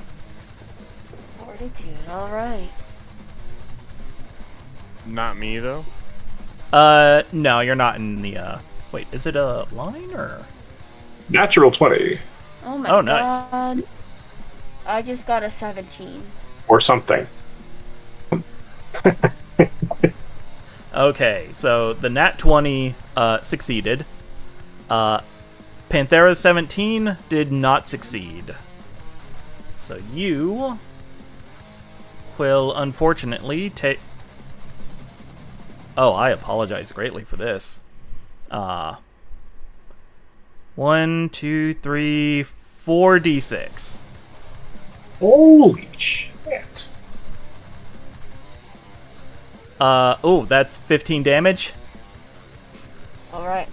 Fortitude, alright. Not me, though. No, you're not in the, wait, is it a line, or? Natural 20. Oh my Oh, nice. god. I just got a 17. Or something. Okay, so the nat 20, succeeded. Panthera's 17 did not succeed. So you will unfortunately take... Oh, I apologize greatly for this. 1, 2, 3, 4 d6. Holy shit. Oh, that's 15 damage. Alright.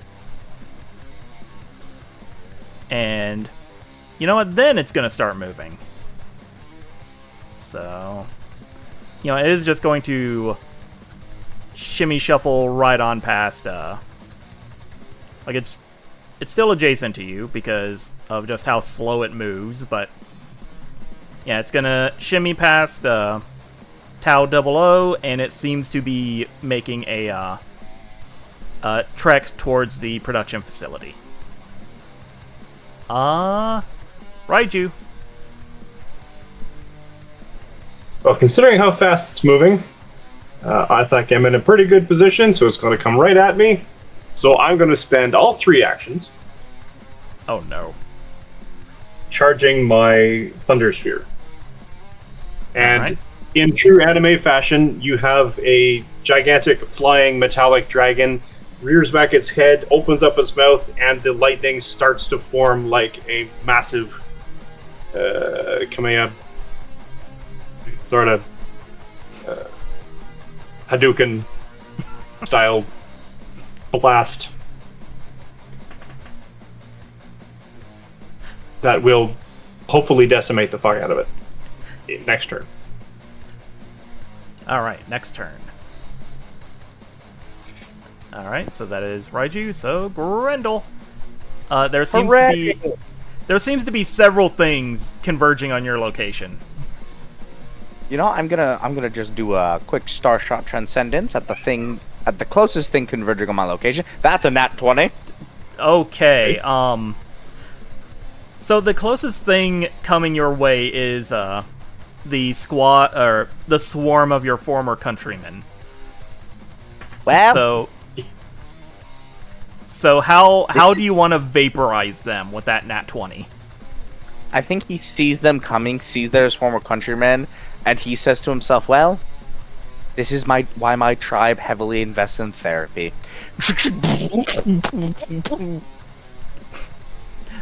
And you know what? Then it's going to start moving. So, you know, it is just going to shimmy shuffle right on past, like it's still adjacent to you because of just how slow it moves, but yeah, it's gonna shimmy past Tau 00, and it seems to be making a trek towards the production facility. Raiju. Well, considering how fast it's moving, I think I'm in a pretty good position, so it's going to come right at me. So I'm going to spend all 3 actions Oh no. charging my Thunder Sphere. And Alright. in true anime fashion, you have a gigantic flying metallic dragon, rears back its head, opens up its mouth, and the lightning starts to form like a massive Kamea sort of Hadouken style blast that will hopefully decimate the fuck out of it next turn. Alright, next turn. Alright, so that is Raiju, so Grendel. There seems to be several things converging on your location. You know, I'm gonna just do a quick Starshot Transcendence at the closest thing converging on my location. That's a nat 20. Okay, so the closest thing coming your way is the squad or the swarm of your former countrymen. Well, So how do you want to vaporize them with that nat 20? I think he sees them coming, sees their former countrymen, and he says to himself, "Well, this is why my tribe heavily invests in therapy."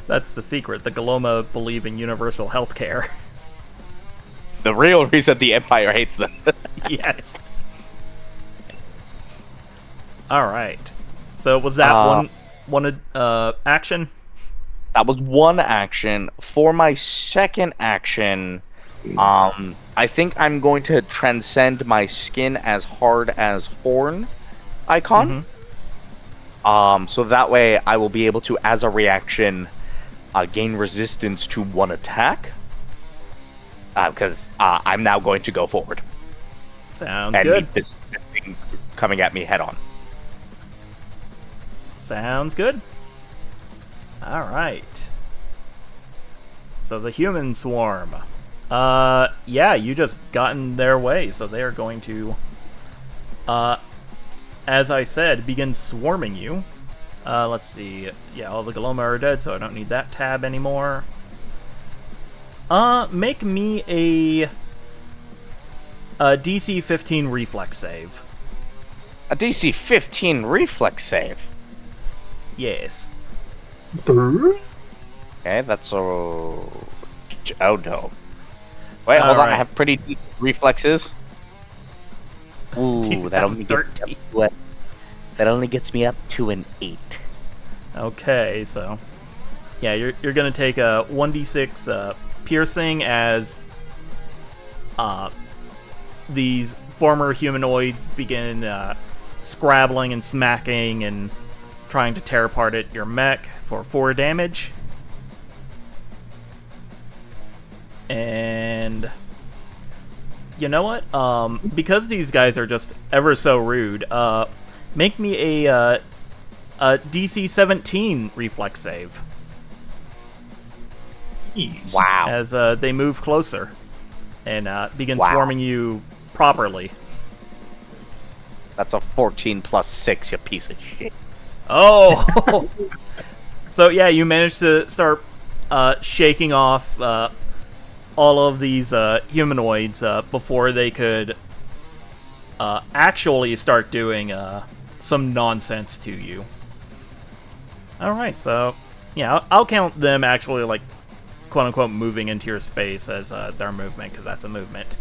That's the secret. The Galoma believe in universal health care. The real reason the Empire hates them. Yes. All right. So was that one action? That was one action. For my second action, I think I'm going to transcend my skin as hard as horn icon. Mm-hmm. So that way I will be able to, as a reaction, gain resistance to one attack. Because I'm now going to go forward. Sounds and good. meet this thing coming at me head on. Sounds good. All right. So the human swarm. Yeah, you just got in their way, so they are going to, as I said, begin swarming you. Let's see. Yeah, all the Galoma are dead, so I don't need that tab anymore. Make me a DC 15 reflex save. A DC 15 reflex save. Yes. Okay, that's a... Oh, no. Wait, hold on. I have pretty deep reflexes. Ooh, that only gets me up to an 8. Okay, so... Yeah, you're gonna take a 1d6 piercing as these former humanoids begin scrabbling and smacking and trying to tear apart your mech for 4 damage. And you know what? Because these guys are just ever so rude, make me a DC 17 reflex save. Jeez. Wow. As they move closer and begin swarming you properly. That's a 14 plus 6, you piece of shit. Oh! So yeah, you managed to start shaking off all of these humanoids before they could actually start doing some nonsense to you. Alright, so yeah, I'll count them actually, like, quote-unquote moving into your space as their movement, because that's a movement.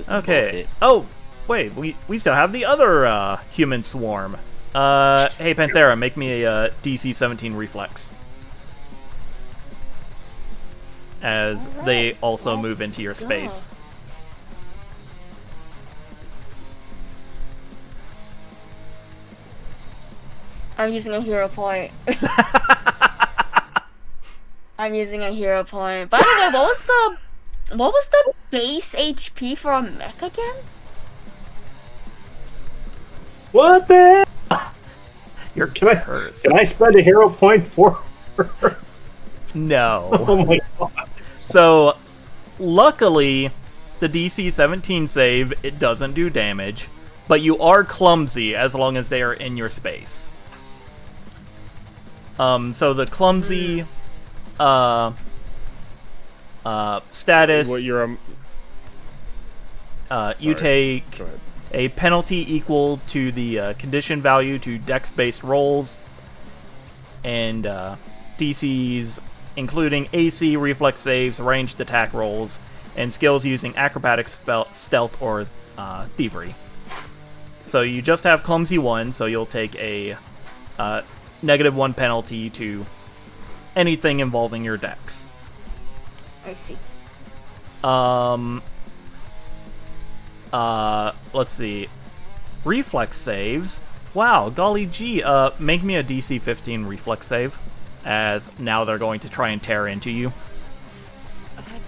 Okay. Oh, wait, we still have the other human swarm. Hey, Panthera, make me a DC 17 reflex. As they also move into your space. I'm using a hero point. I'm using a hero point. By the way, what was the base HP for a mech again? What the hell? You're Can cursed. I spend a hero point for her? No. Oh my god. So, luckily, the DC 17 save, it doesn't do damage, but you are clumsy as long as they are in your space. So the clumsy status, What you're you take Go ahead. a penalty equal to the condition value to dex-based rolls, and DCs including AC, reflex saves, ranged attack rolls, and skills using acrobatics, stealth, or thievery. So you just have clumsy 1, so you'll take a -1 penalty to anything involving your dex. I see. Let's see. Reflex saves. Wow, golly gee, make me a DC 15 reflex save, as now they're going to try and tear into you.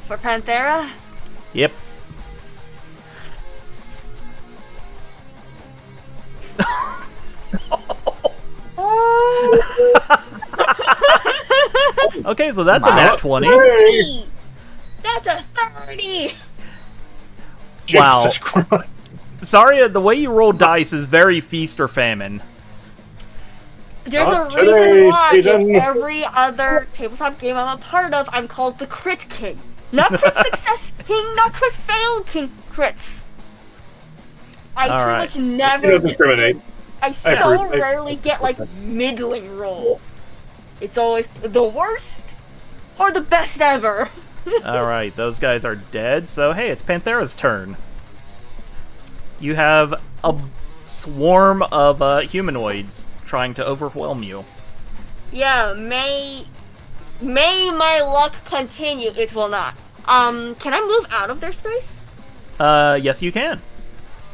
For Panthera? Yep. Okay, so that's a nat 20. 30! That's a 30! Wow. Jesus Christ. Sorry, the way you roll dice is very feast or famine. There's Not a reason today, why Stephen. in every other tabletop game I'm a part of, I'm called the Crit King. Not Crit Success King, not Crit Fail King, crits. I All pretty right. much You never, don't discriminate. I so agree. rarely get like middling rolls. It's always the worst or the best ever. Alright, those guys are dead, so hey, it's Panthera's turn. You have a swarm of humanoids trying to overwhelm you. Yeah, may my luck continue. It will not. Can I move out of their space? Yes you can.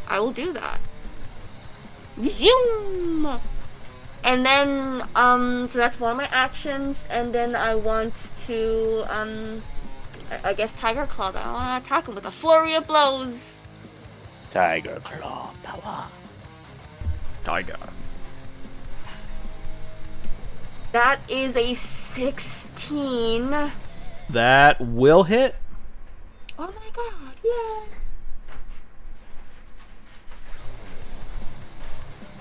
I will do that. Zoom! And then, so that's one of my actions, and then I want to, I guess Tiger Claw. I want to attack him with a flurry of blows. Tiger Claw power. Tiger. That is a 16. That will hit. Oh my god, yeah.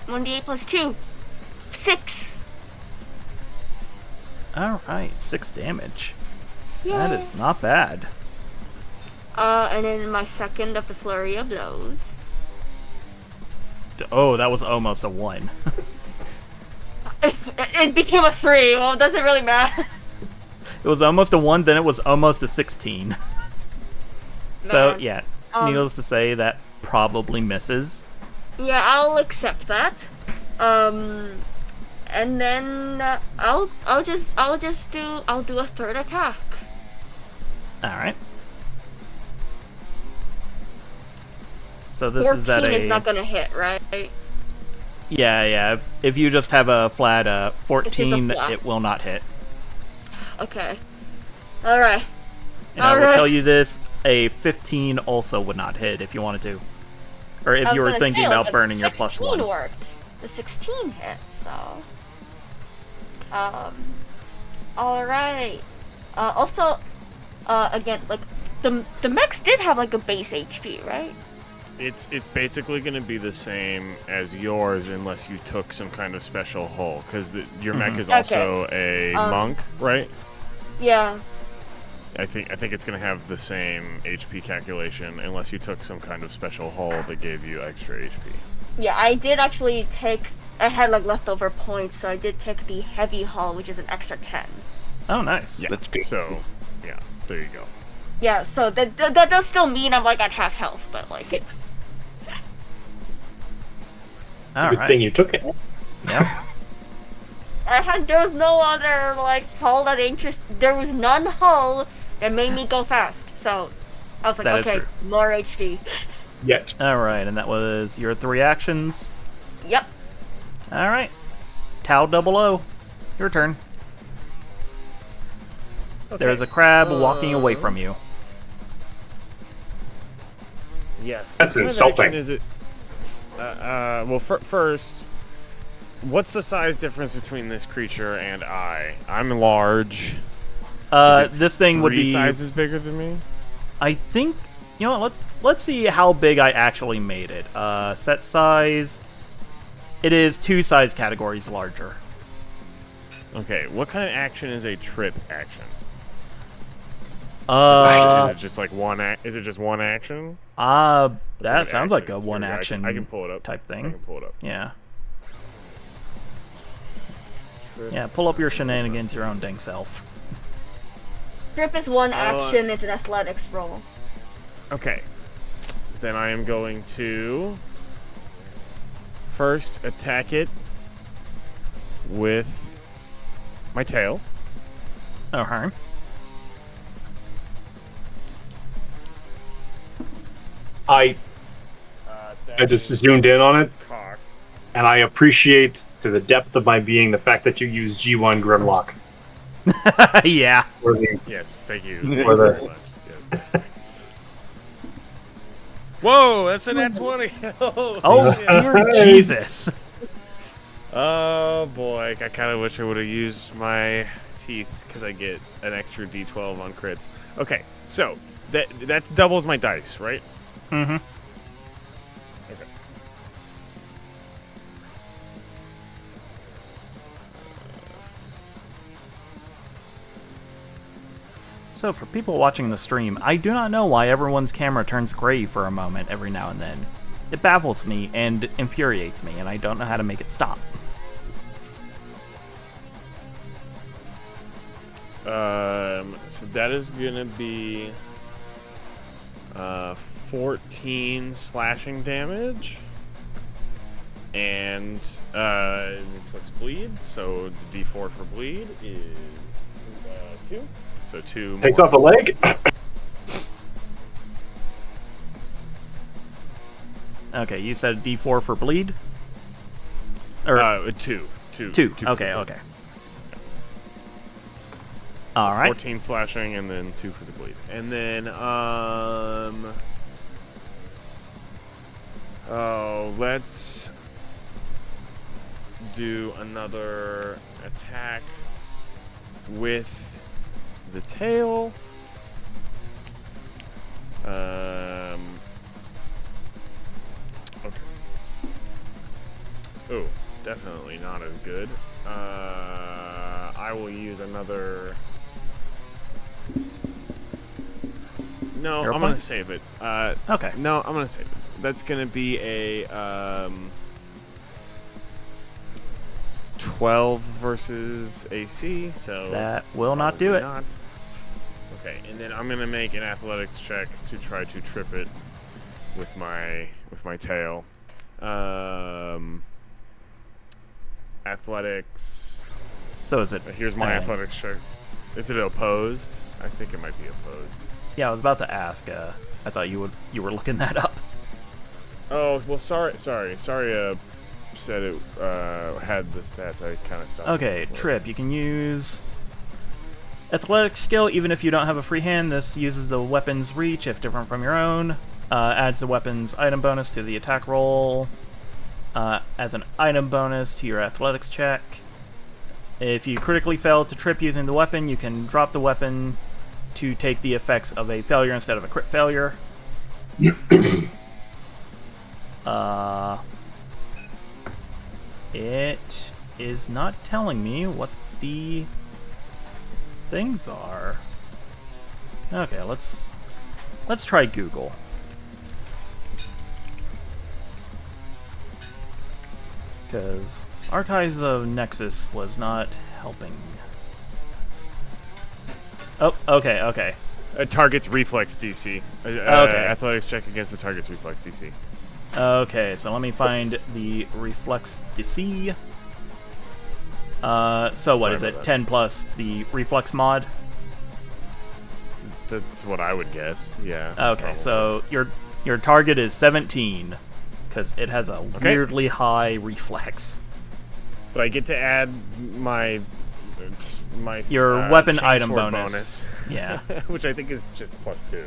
1d8 plus 2. 6. Alright, 6 damage. Yay. That is not bad. And then my second of the flurry of blows. Oh, that was almost a 1. It became a 3. Well, it doesn't really matter. It was almost a 1, then it was almost a 16. So, Man. yeah, needless to say, that probably misses. Yeah, I'll accept that. And then I'll do a third attack. Alright. So this 14 is at a... is not gonna hit, right? Yeah. If you just have a flat 14, flat. it will not hit. Okay. Alright. And I will tell you this, a 15 also would not hit if you wanted to. Or if you were thinking about burning your plus 1. The 16 worked. The 16 hit, so... Alright. Also, again, like, the mechs did have, like, a base HP, right? It's basically going to be the same as yours unless you took some kind of special hull, because your mech is also a monk, right? Yeah. I think it's going to have the same HP calculation unless you took some kind of special hull that gave you extra HP. Yeah, I did actually take... I had, like, leftover points, so I did take the heavy hull, which is an extra 10. Oh, nice. Yeah, so, yeah, there you go. Yeah, so that does still mean I'm, like, at half health, but, like... It's a good thing you took it. Yeah. There was no other, like, hull that there was none hull that made me go fast, so I was like, That is okay, true. more HP. Yet. Alright, and that was your 3 actions. Yep. Alright. Tau 00. Your turn. Okay. There's a crab walking away from you. Yes. That's what kind of insulting. action is it? Well, first, what's the size difference between this creature and I? I'm large. This thing would 3 be... sizes bigger than me? I think... You know what, let's see how big I actually made it. Set size... It is 2 size categories larger. Okay, what kind of action is a trip action? Is it just like is it just one action? That sounds like a one action I can pull it up. type thing. I can pull it up. Yeah. Yeah, pull up your shenanigans your own dang self. Trip is one action, it's an athletics roll. Okay. Then I am going to first attack it with my tail. Okay. I just zoomed in on it, Cocked. and I appreciate to the depth of my being the fact that you use G1 Grimlock. Yeah. For the, Yes, thank you. For the- Yes. Whoa, that's a nat 20. Oh, dear Jesus. Oh boy, I kind of wish I would have used my teeth because I get an extra D12 on crits. Okay, so that's doubles my dice, right? Mm-hmm. Okay. So for people watching the stream, I do not know why everyone's camera turns gray for a moment every now and then. It baffles me and infuriates me, and I don't know how to make it stop. So that is gonna be 14 slashing damage, and it inflicts bleed. So the D4 for bleed is 2. So 2 takes more. off a leg. Okay, you said D4 for bleed? Or 2. 2. Okay. All right. 14 slashing and then 2 for the bleed. And then let's do another attack with the tail. Okay. Oh, definitely not as good. I will use another. No, Hero I'm point? gonna save it. Okay. No, I'm gonna save it. That's gonna be a 12 versus AC. So That will not do probably it. Not. Okay, and then I'm gonna make an athletics check to try to trip it with my tail. Athletics. So is it? Here's my athletics check. Is it opposed? I think it might be opposed. Yeah, I was about to ask. I thought you were looking that up. Oh well, sorry. Said it had the stats. I kind of stopped. Okay, Trip. You can use Athletics skill even if you don't have a free hand. This uses the weapon's reach if different from your own. Adds the weapon's item bonus to the attack roll. As an item bonus to your athletics check. If you critically fail to trip using the weapon, you can drop the weapon to take the effects of a failure instead of a crit failure. It is not telling me what the things are. Okay, let's try Google. Because Archives of Nexus was not helping. Oh, okay. A target's reflex DC. Okay. Athletics check against the target's reflex DC. Okay, so let me find the reflex DC. So what Sorry is about it? that. 10 plus the reflex mod? That's what I would guess. Yeah. Okay, probably. so your target is 17 because it has a weirdly high reflex. But I get to add my Your weapon chainsword item bonus. Yeah. which I think is just +2.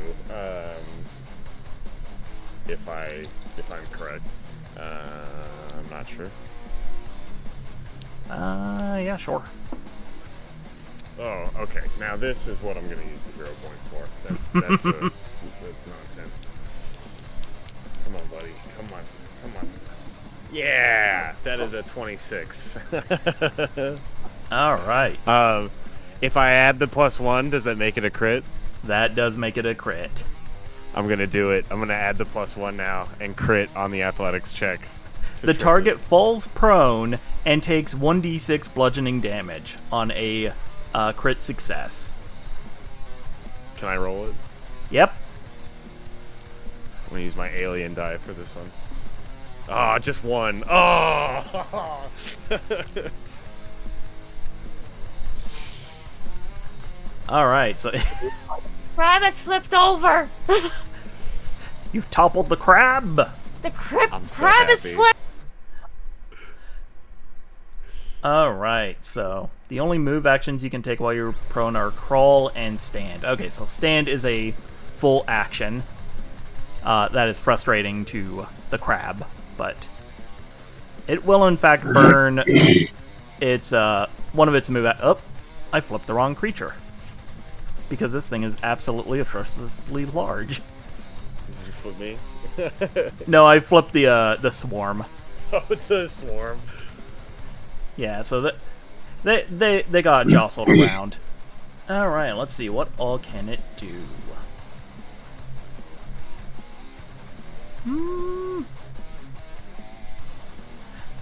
If I'm correct. I'm not sure. Yeah, sure. Oh, okay. Now this is what I'm going to use the hero point for. That's nonsense. Come on, buddy. Come on. Yeah, that is a 26. All right. If I add the +1, does that make it a crit? That does make it a crit. I'm gonna do it. I'm gonna add the +1 now and crit on the athletics check. The target falls prone and takes 1d6 bludgeoning damage on a crit success. Can I roll it? Yep. I'm gonna use my alien die for this one. Oh, just one. Oh! All right, so Crab has flipped over. you've toppled the crab. The I'm so crab is happy. flipped. All right, so the only move actions you can take while you're prone are crawl and stand. Okay, so stand is a full action. That is frustrating to the crab, but it will in fact burn its one of its move. Oh, I flipped the wrong creature because this thing is absolutely atrociously large. Did you flip me? No, I flipped the swarm. Oh, the swarm. Yeah, so that they got jostled around. All right, let's see what all can it do.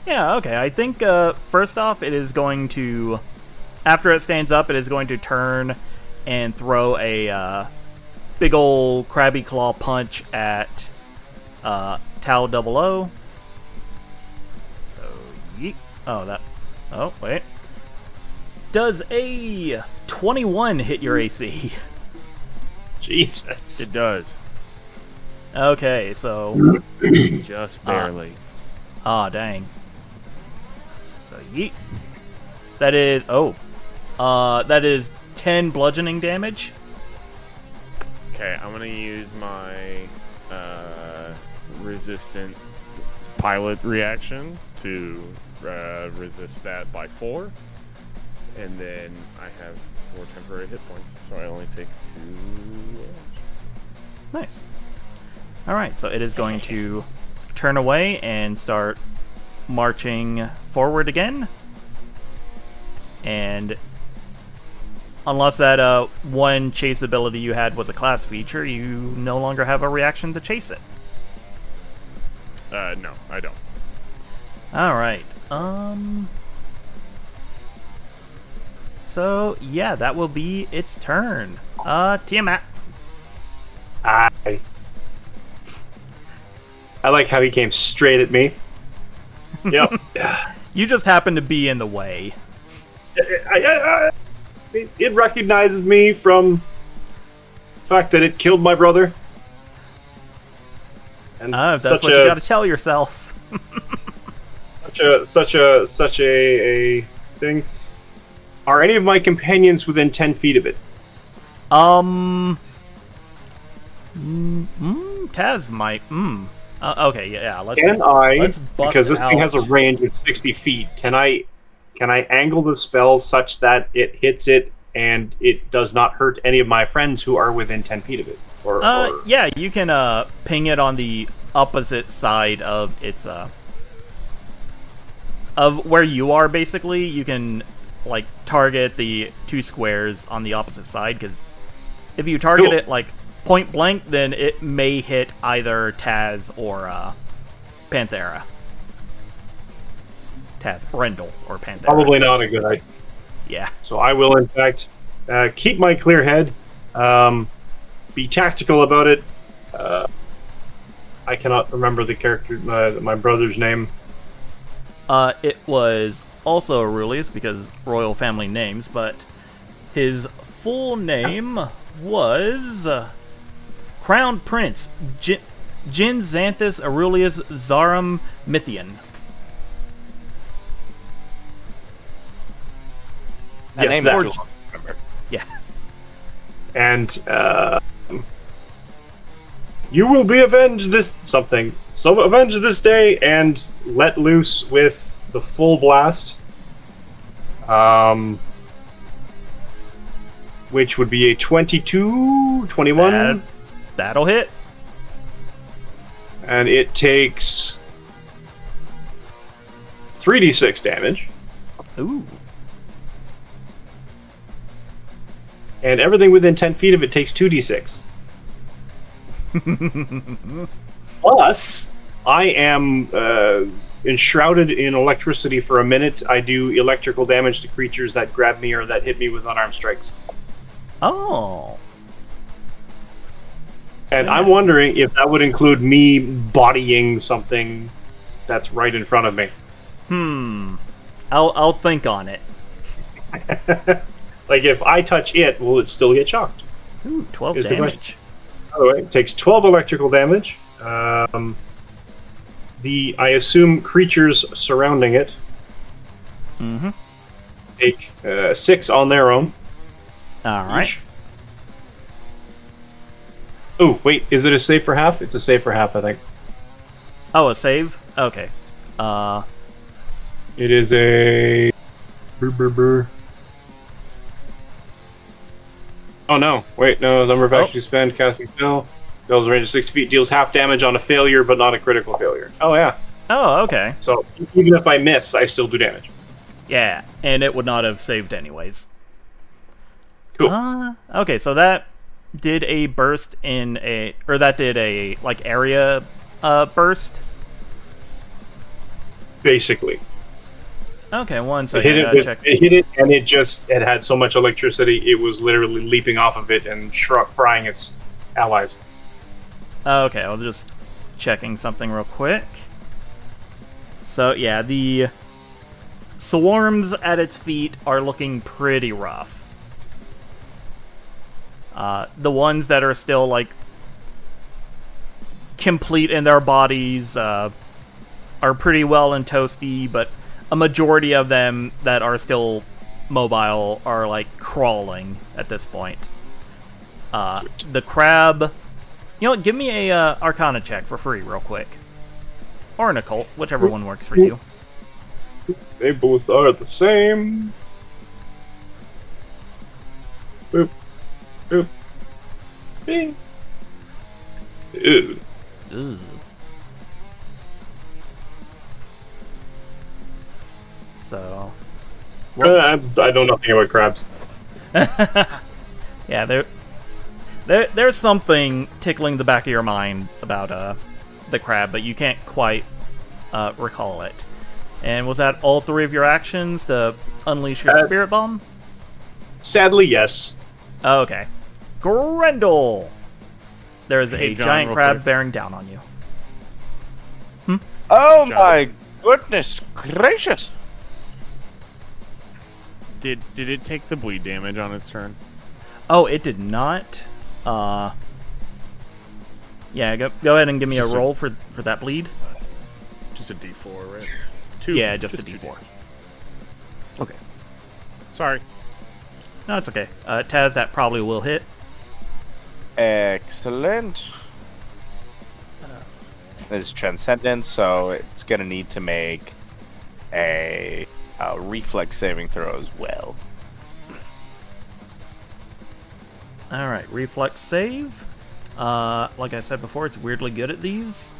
Yeah, okay. I think first off, it is going to, after it stands up, it is going to turn and throw a big ol' crabby claw punch at Tau 00. So, yeet. Oh, wait. Does a 21 hit your AC? Jesus. It does. Okay, so... Just barely. Ah, dang. So, yeet. That is... Oh. That is 10 bludgeoning damage. Okay, I'm gonna use my resistant pilot reaction to resist that by 4. And then I have 4 temporary hit points, so I only take 2 damage. Nice. Alright, so it is going to turn away and start marching forward again. And unless that one chase ability you had was a class feature, you no longer have a reaction to chase it. No, I don't. Alright, so, yeah, that will be its turn. Tiamat. I like how he came straight at me. Yep. You just happen to be in the way. It recognizes me from the fact that it killed my brother. And That's what you gotta tell yourself. such a thing. Are any of my companions within 10 feet of it? Taz might. Okay, yeah. Let's bust because this thing out. has a range of 60 feet. Can I angle the spell such that it hits it and it does not hurt any of my friends who are within 10 feet of it? Or yeah, you can ping it on the opposite side of its of where you are. Basically, you can like target the 2 squares on the opposite side, because if you target it like point blank, then it may hit either Taz or Panthera. Taz, Rendell, or Panthera. Probably not a good idea. Yeah. So I will, in fact, keep my clear head, be tactical about it. I cannot remember the character, my brother's name. It was also Aurelius, because royal family names, but his full name was Crown Prince Jin Xanthus Aurelius Zarum Mythian. That name that- is remember. Yeah. And you will be avenged this something. So avenge this day and let loose with the full blast. Which would be a 22, 21. That'll hit. And it takes 3d6 damage. Ooh. And everything within 10 feet of it takes 2d6. Plus, I am enshrouded in electricity for a minute. I do electrical damage to creatures that grab me or that hit me with unarmed strikes. Oh. And I'm wondering if that would include me bodying something that's right in front of me. I'll think on it. Like, if I touch it, will it still get shocked? Ooh, 12 Is the damage. question. By the way, it takes 12 electrical damage. I assume creatures surrounding it take 6 on their own. All right. Each. Oh, wait, is it a save for half? It's a save for half, I think. Oh, a save? Okay. It is a... Oh, no. Wait, no. Number of actions spent, casting spell. Spells range of 6 feet, deals half damage on a failure, but not a critical failure. Oh, yeah. Oh, okay. So, even if I miss, I still do damage. Yeah, and it would not have saved anyways. Cool. Okay, so that did a burst in a... Or that did a, like, area burst? Basically. Okay, one It second. hit it, it hit it, and it had so much electricity, it was literally leaping off of it and frying its allies. Okay, I'll just checking something real quick. So, yeah, the swarms at its feet are looking pretty rough. The ones that are still, like, complete in their bodies are pretty well and toasty, but a majority of them that are still mobile are, like, crawling at this point. The crab... You know what, give me a Arcana check for free real quick. Or an Occult, whichever one works for you. They both are the same. Boop. Boop. Bing. Ew. Ugh. So, I know nothing about crabs. yeah, there's something tickling the back of your mind about the crab, but you can't quite recall it. And was that all 3 of your actions to unleash your spirit bomb? Sadly, yes. Okay. Grendel! There's Hey, a John, giant real crab quick. bearing down on you. Oh John. my goodness gracious! Did it take the bleed damage on its turn? Oh, it did not. Yeah, go ahead and give me a Just a- roll for that bleed. Just a D4, right? 2. Yeah, just a 2 D4. damage. Okay. Sorry. No, it's okay. Taz, that probably will hit. Excellent. It's transcendent, so it's gonna need to make a reflex saving throw as well. Alright, reflex save. Like I said before, it's weirdly good at these.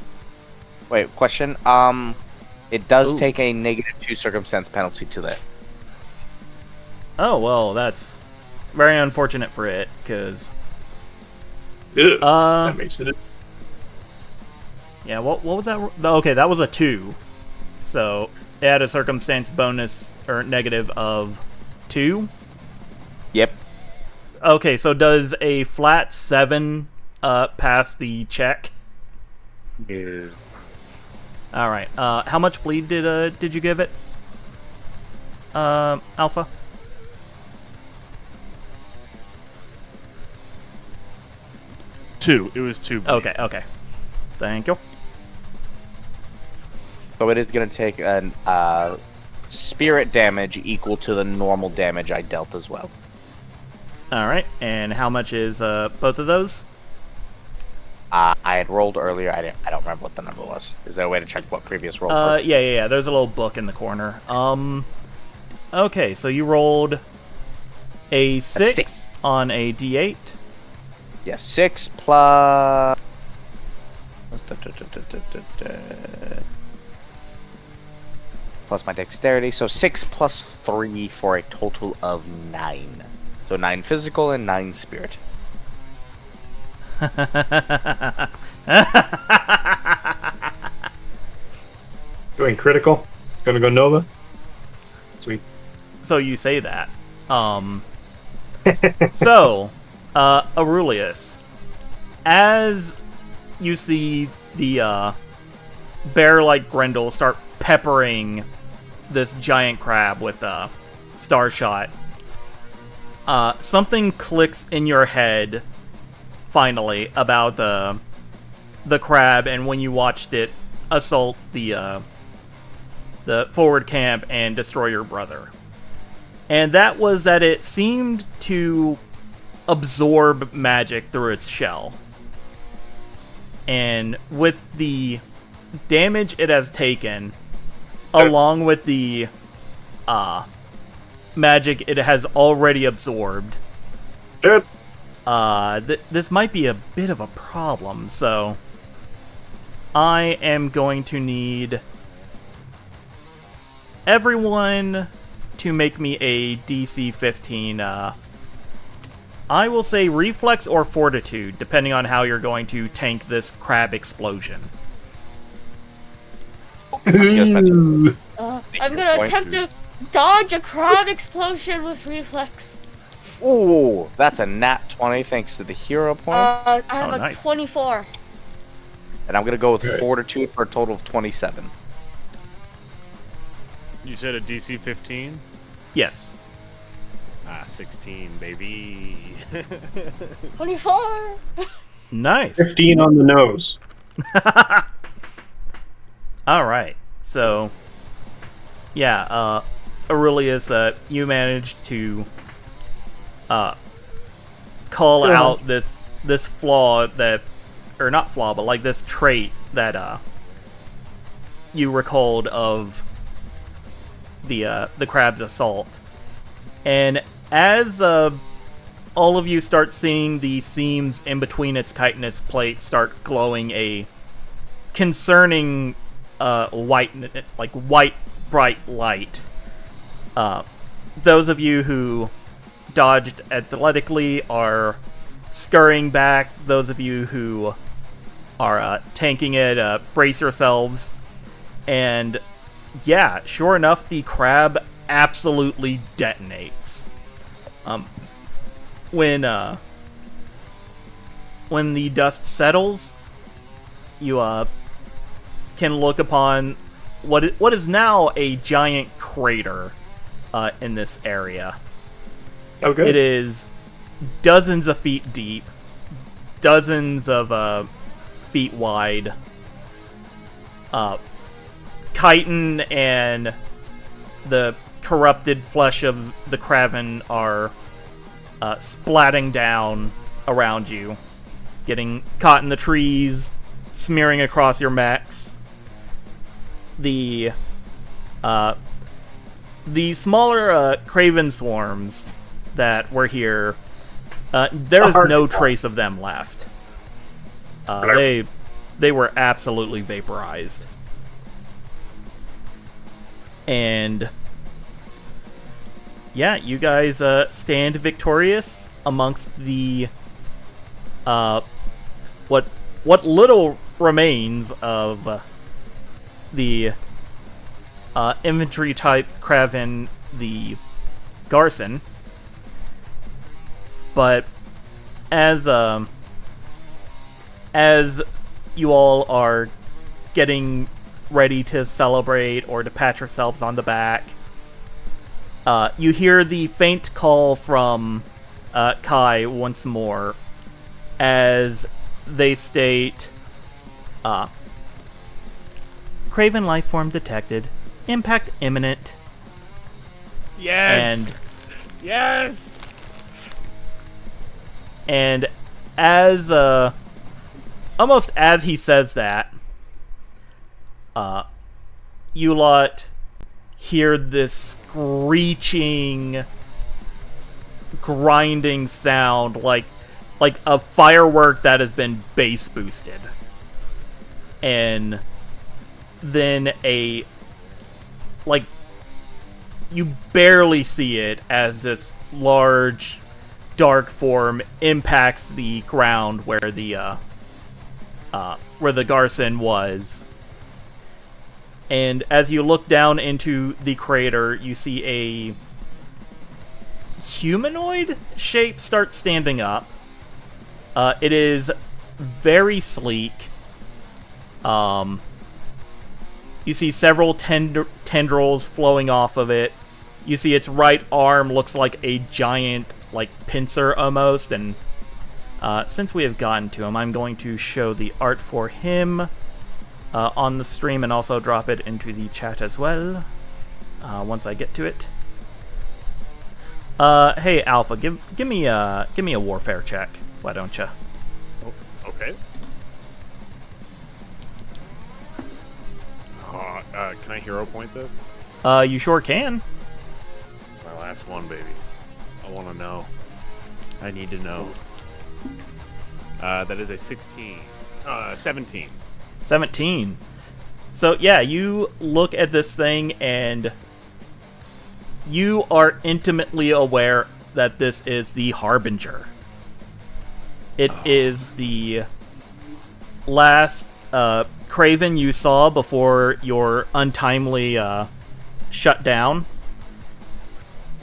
Wait, question. It does Ooh. take a -2 circumstance penalty to that. Oh, well, that's very unfortunate for it, because... Ugh, that makes it. Yeah, what was that? Okay, that was a 2. So, it had a circumstance bonus, or negative, of 2. Yep. Okay, so does a flat 7 pass the check? Yeah. Alright, how much bleed did you give it? Alpha? Two. It was 2 bleed. Okay. Thank you. So it is gonna take an spirit damage equal to the normal damage I dealt as well. Alright, and how much is both of those? I had rolled earlier. I don't remember what the number was. Is there a way to check what previous roll? Yeah. There's a little book in the corner. Okay, so you rolled a 6 on a D8. Yeah, 6 plus. Plus my dexterity, so 6 plus 3 for a total of 9. So 9 physical and 9 spirit. Going critical. Gonna go Nova. Sweet. So you say that. So, Aurelius, as you see the bear-like Grendel start peppering this giant crab with Star Shot, something clicks in your head finally about the crab, and when you watched it assault the forward camp and destroy your brother. And that was that it seemed to absorb magic through its shell. And with the damage it has taken, along with the magic it has already absorbed, Good. this might be a bit of a problem, so I am going to need everyone to make me a DC 15, I will say reflex or fortitude, depending on how you're going to tank this crab explosion. I'm gonna attempt to dodge a crab explosion with reflex. Ooh, that's a nat 20 thanks to the hero point. I have a nice. 24. And I'm gonna go with Okay. fortitude for a total of 27. You said a DC 15? Yes. 16, baby. 24. Nice. 15 on the nose. Alright, so yeah, Aurelius, you managed to call out this flaw that, or not flaw, but like this trait that you recalled of the crab's assault. And as all of you start seeing the seams in between its chitinous plate start glowing a concerning white bright light, Those of you who dodged athletically are scurrying back. Those of you who are tanking it, brace yourselves. And yeah, sure enough, the crab absolutely detonates. When the dust settles, you can look upon what is now a giant crater in this area. Okay. It is dozens of feet deep, dozens of feet wide. Chitin and the corrupted flesh of the Kraven are splatting down around you, getting caught in the trees, smearing across your mechs. The smaller Craven swarms that were here, there is no trace of them left. They were absolutely vaporized. And yeah, you guys stand victorious amongst the what little remains of the infantry type Kraven, the Garson. But as you all are getting ready to celebrate or to pat yourselves on the back, you hear the faint call from Kai once more as they state, Craven lifeform detected, impact imminent. Yes! And yes! And as almost as he says that, you lot hear this screeching, grinding sound like a firework that has been bass boosted. And then you barely see it as this large dark form impacts the ground where the Garson was. And as you look down into the crater, you see a humanoid shape start standing up. It is very sleek. You see several tendrils flowing off of it. You see its right arm looks like a giant, pincer almost. And since we have gotten to him, I'm going to show the art for him on the stream and also drop it into the chat as well once I get to it. Hey Alpha, give me a warfare check, why don't you? Oh, okay. Can I hero point this? You sure can. It's my last one, baby. I want to know. I need to know. That is a 17. 17. So yeah, you look at this thing and you are intimately aware that this is the Harbinger. It is the last Craven you saw before your untimely shutdown.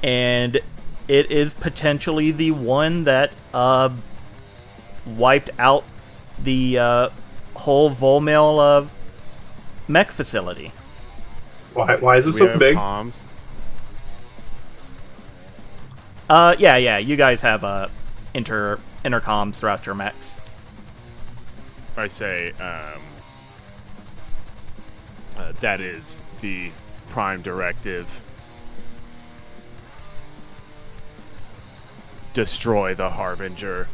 And it is potentially the one that wiped out the whole Volmail mech facility. Why is it We so have big? comms. Yeah, you guys have intercoms throughout your mechs. I say, that is the prime directive. Destroy the Harbinger.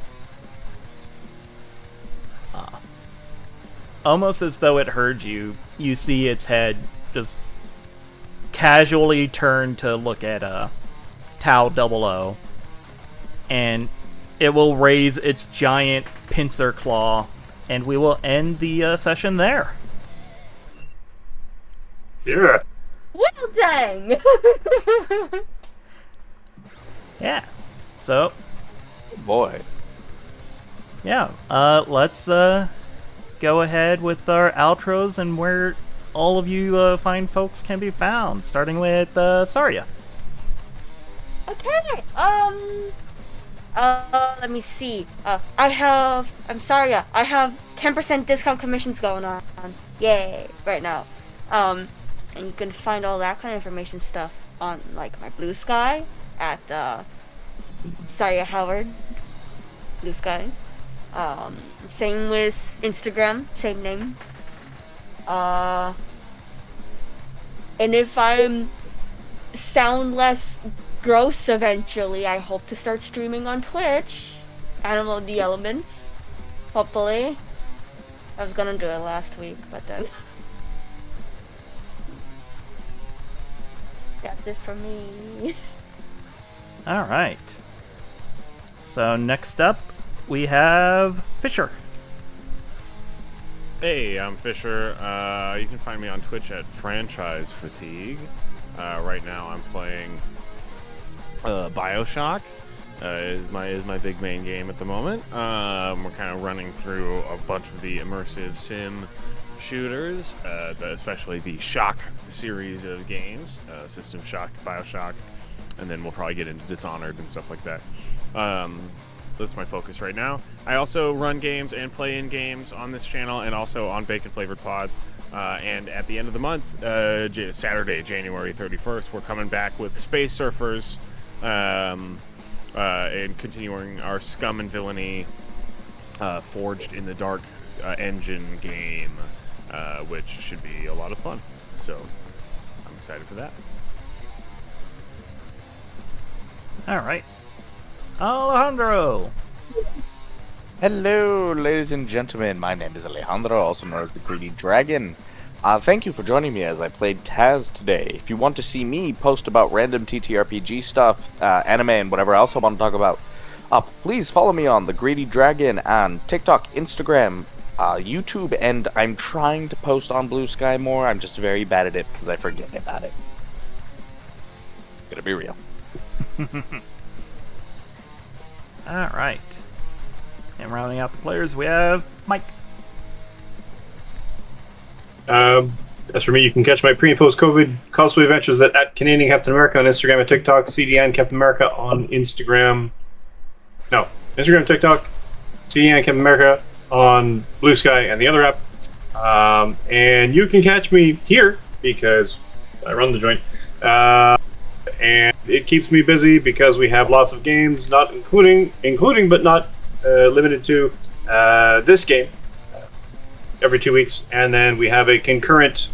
Almost as though it heard you, you see its head just casually turn to look at Tau 00, and it will raise its giant pincer claw, and we will end the session there. Yeah. Well Dang. Yeah. So, Boy. yeah. Let's go ahead with our outros and where all of you fine folks can be found, starting with Saria. Okay. Let me see. I have 10% discount commissions going on. Yay, right now. And you can find all that kind of information stuff on, like, my Blue Sky at, Saria Howard. Blue Sky. Same with Instagram, same name. And if I sound less gross eventually, I hope to start streaming on Twitch. Animal the Elements. Hopefully. I was gonna do it last week, but then... That's it for me. Alright. So, next up, we have Fisher. Hey, I'm Fisher. You can find me on Twitch at Franchise Fatigue. Right now, I'm playing BioShock. Is my big main game at the moment. We're kind of running through a bunch of the immersive sim shooters, especially the Shock series of games, System Shock, BioShock, and then we'll probably get into Dishonored and stuff like that. That's my focus right now. I also run games and play in games on this channel and also on Bacon Flavored Pods. And at the end of the month, Saturday, January 31st, we're coming back with Space Surfers and continuing our Scum and Villainy Forged in the Dark engine game, which should be a lot of fun. So I'm excited for that. All right. Alejandro. Hello, ladies and gentlemen. My name is Alejandro, also known as the Greedy Dragon. Thank you for joining me as I played Taz today. If you want to see me post about random TTRPG stuff, anime, and whatever else I want to talk about, please follow me on the Greedy Dragon on TikTok, Instagram, YouTube, and I'm trying to post on Blue Sky more. I'm just very bad at it because I forget about it. Gonna be real. All right. And rounding out the players, we have Mike. As for me, you can catch my pre and post COVID cosplay adventures at Canadian Captain America on Instagram and TikTok, CDN Captain America on Instagram. No, Instagram, TikTok, CDN Captain America on Blue Sky and the other app. And you can catch me here because I run the joint. And it keeps me busy because we have lots of games, not including but not limited to this game every 2 weeks, and then we have a concurrent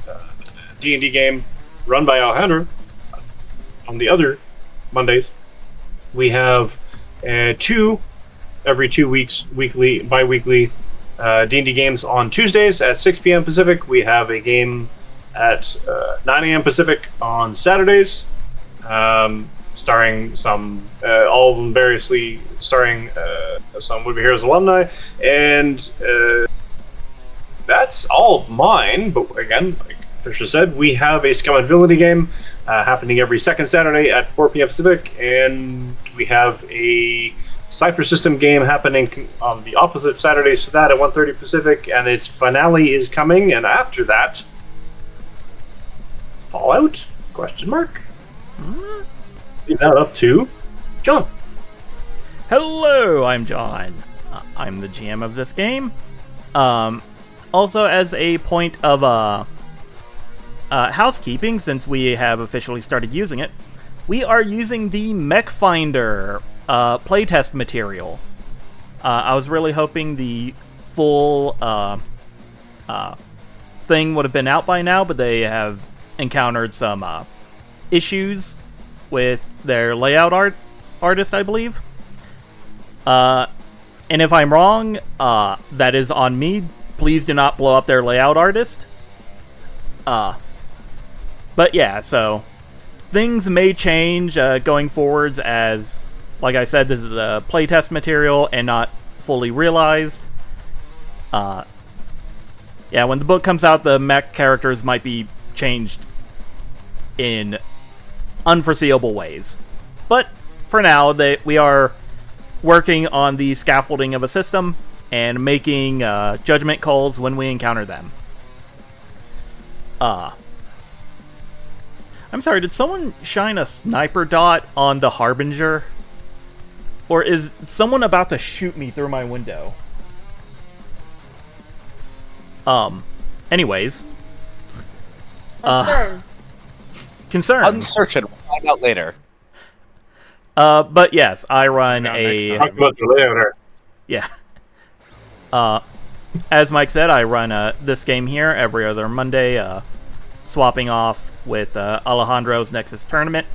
D&D game run by Alejandro on the other Mondays. We have two every 2 weeks, bi-weekly D&D games on Tuesdays at 6 p.m. Pacific. We have a game at 9 a.m. Pacific on Saturdays. Starring some, all of them variously starring some Would Be Heroes alumni, and that's all of mine. But again, like Fisher said, we have a Scum and Villainy game happening every second Saturday at 4 p.m. Pacific, and we have a Cypher System game happening on the opposite Saturdays to that at 1:30 Pacific, and its finale is coming, and after that, Fallout? Question mark? Leave that up to John. Hello, I'm John. I'm the GM of this game. Also, as a point of housekeeping, since we have officially started using it, we are using the Mech Finder playtest material. I was really hoping the full thing would have been out by now, but they have encountered some issues with their layout artist, I believe. And if I'm wrong, that is on me. Please do not blow up their layout artist. But yeah, so things may change going forwards as, like I said, this is the playtest material and not fully realized. Yeah, when the book comes out, the mech characters might be changed in unforeseeable ways. But for now, we are working on the scaffolding of a system and making judgment calls when we encounter them. I'm sorry, did someone shine a sniper dot on the Harbinger? Or is someone about to shoot me through my window? Anyways. Concern. Concern. Uncertain. We'll find out later. But yes, I run a... Talk about the layout. Yeah. As Mike said, I run this game here every other Monday, swapping off with Alejandro's Nexus tournament.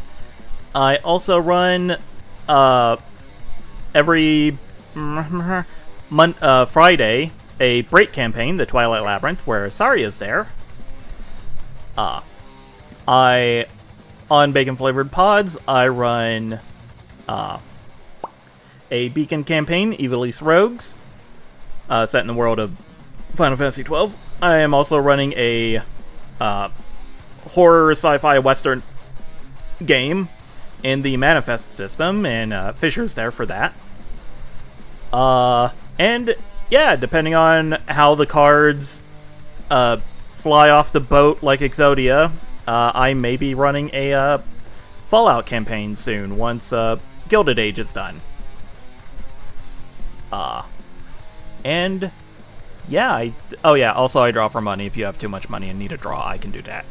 I also run every Friday a break campaign, the Twilight Labyrinth, where Saria's there. On Bacon Flavored Pods, I run a Beacon campaign, Evilise Rogues, set in the world of Final Fantasy XII. I am also running a horror sci-fi western game in the Manifest system, and Fisher's there for that. And yeah, depending on how the cards fly off the boat like Exodia, I may be running a Fallout campaign soon once Gilded Age is done. And yeah, also I draw for money. If you have too much money and need a draw, I can do that.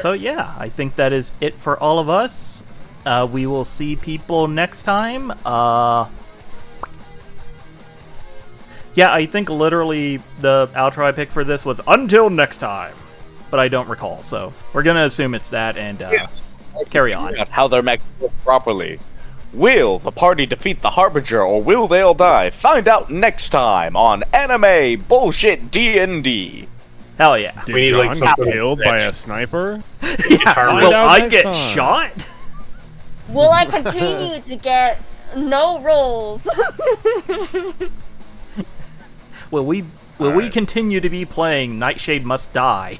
So yeah, I think that is it for all of us. We will see people next time. Yeah, I think literally the outro I picked for this was "Until next time," but I don't recall, so we're gonna assume it's that and carry on. How they're mech properly. Will the party defeat the Harbinger, or will they all die? Find out next time on Anime Bullshit D&D. Hell yeah! Did We need, John like, some get sort of- killed by a sniper? Yeah, Find will out I next get time. shot? Will I continue to get no rolls? Will we continue to be playing Nightshade Must Die?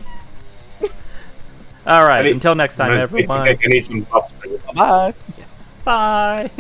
All right, until next time, I everyone. think I need some buffs. Bye. Bye.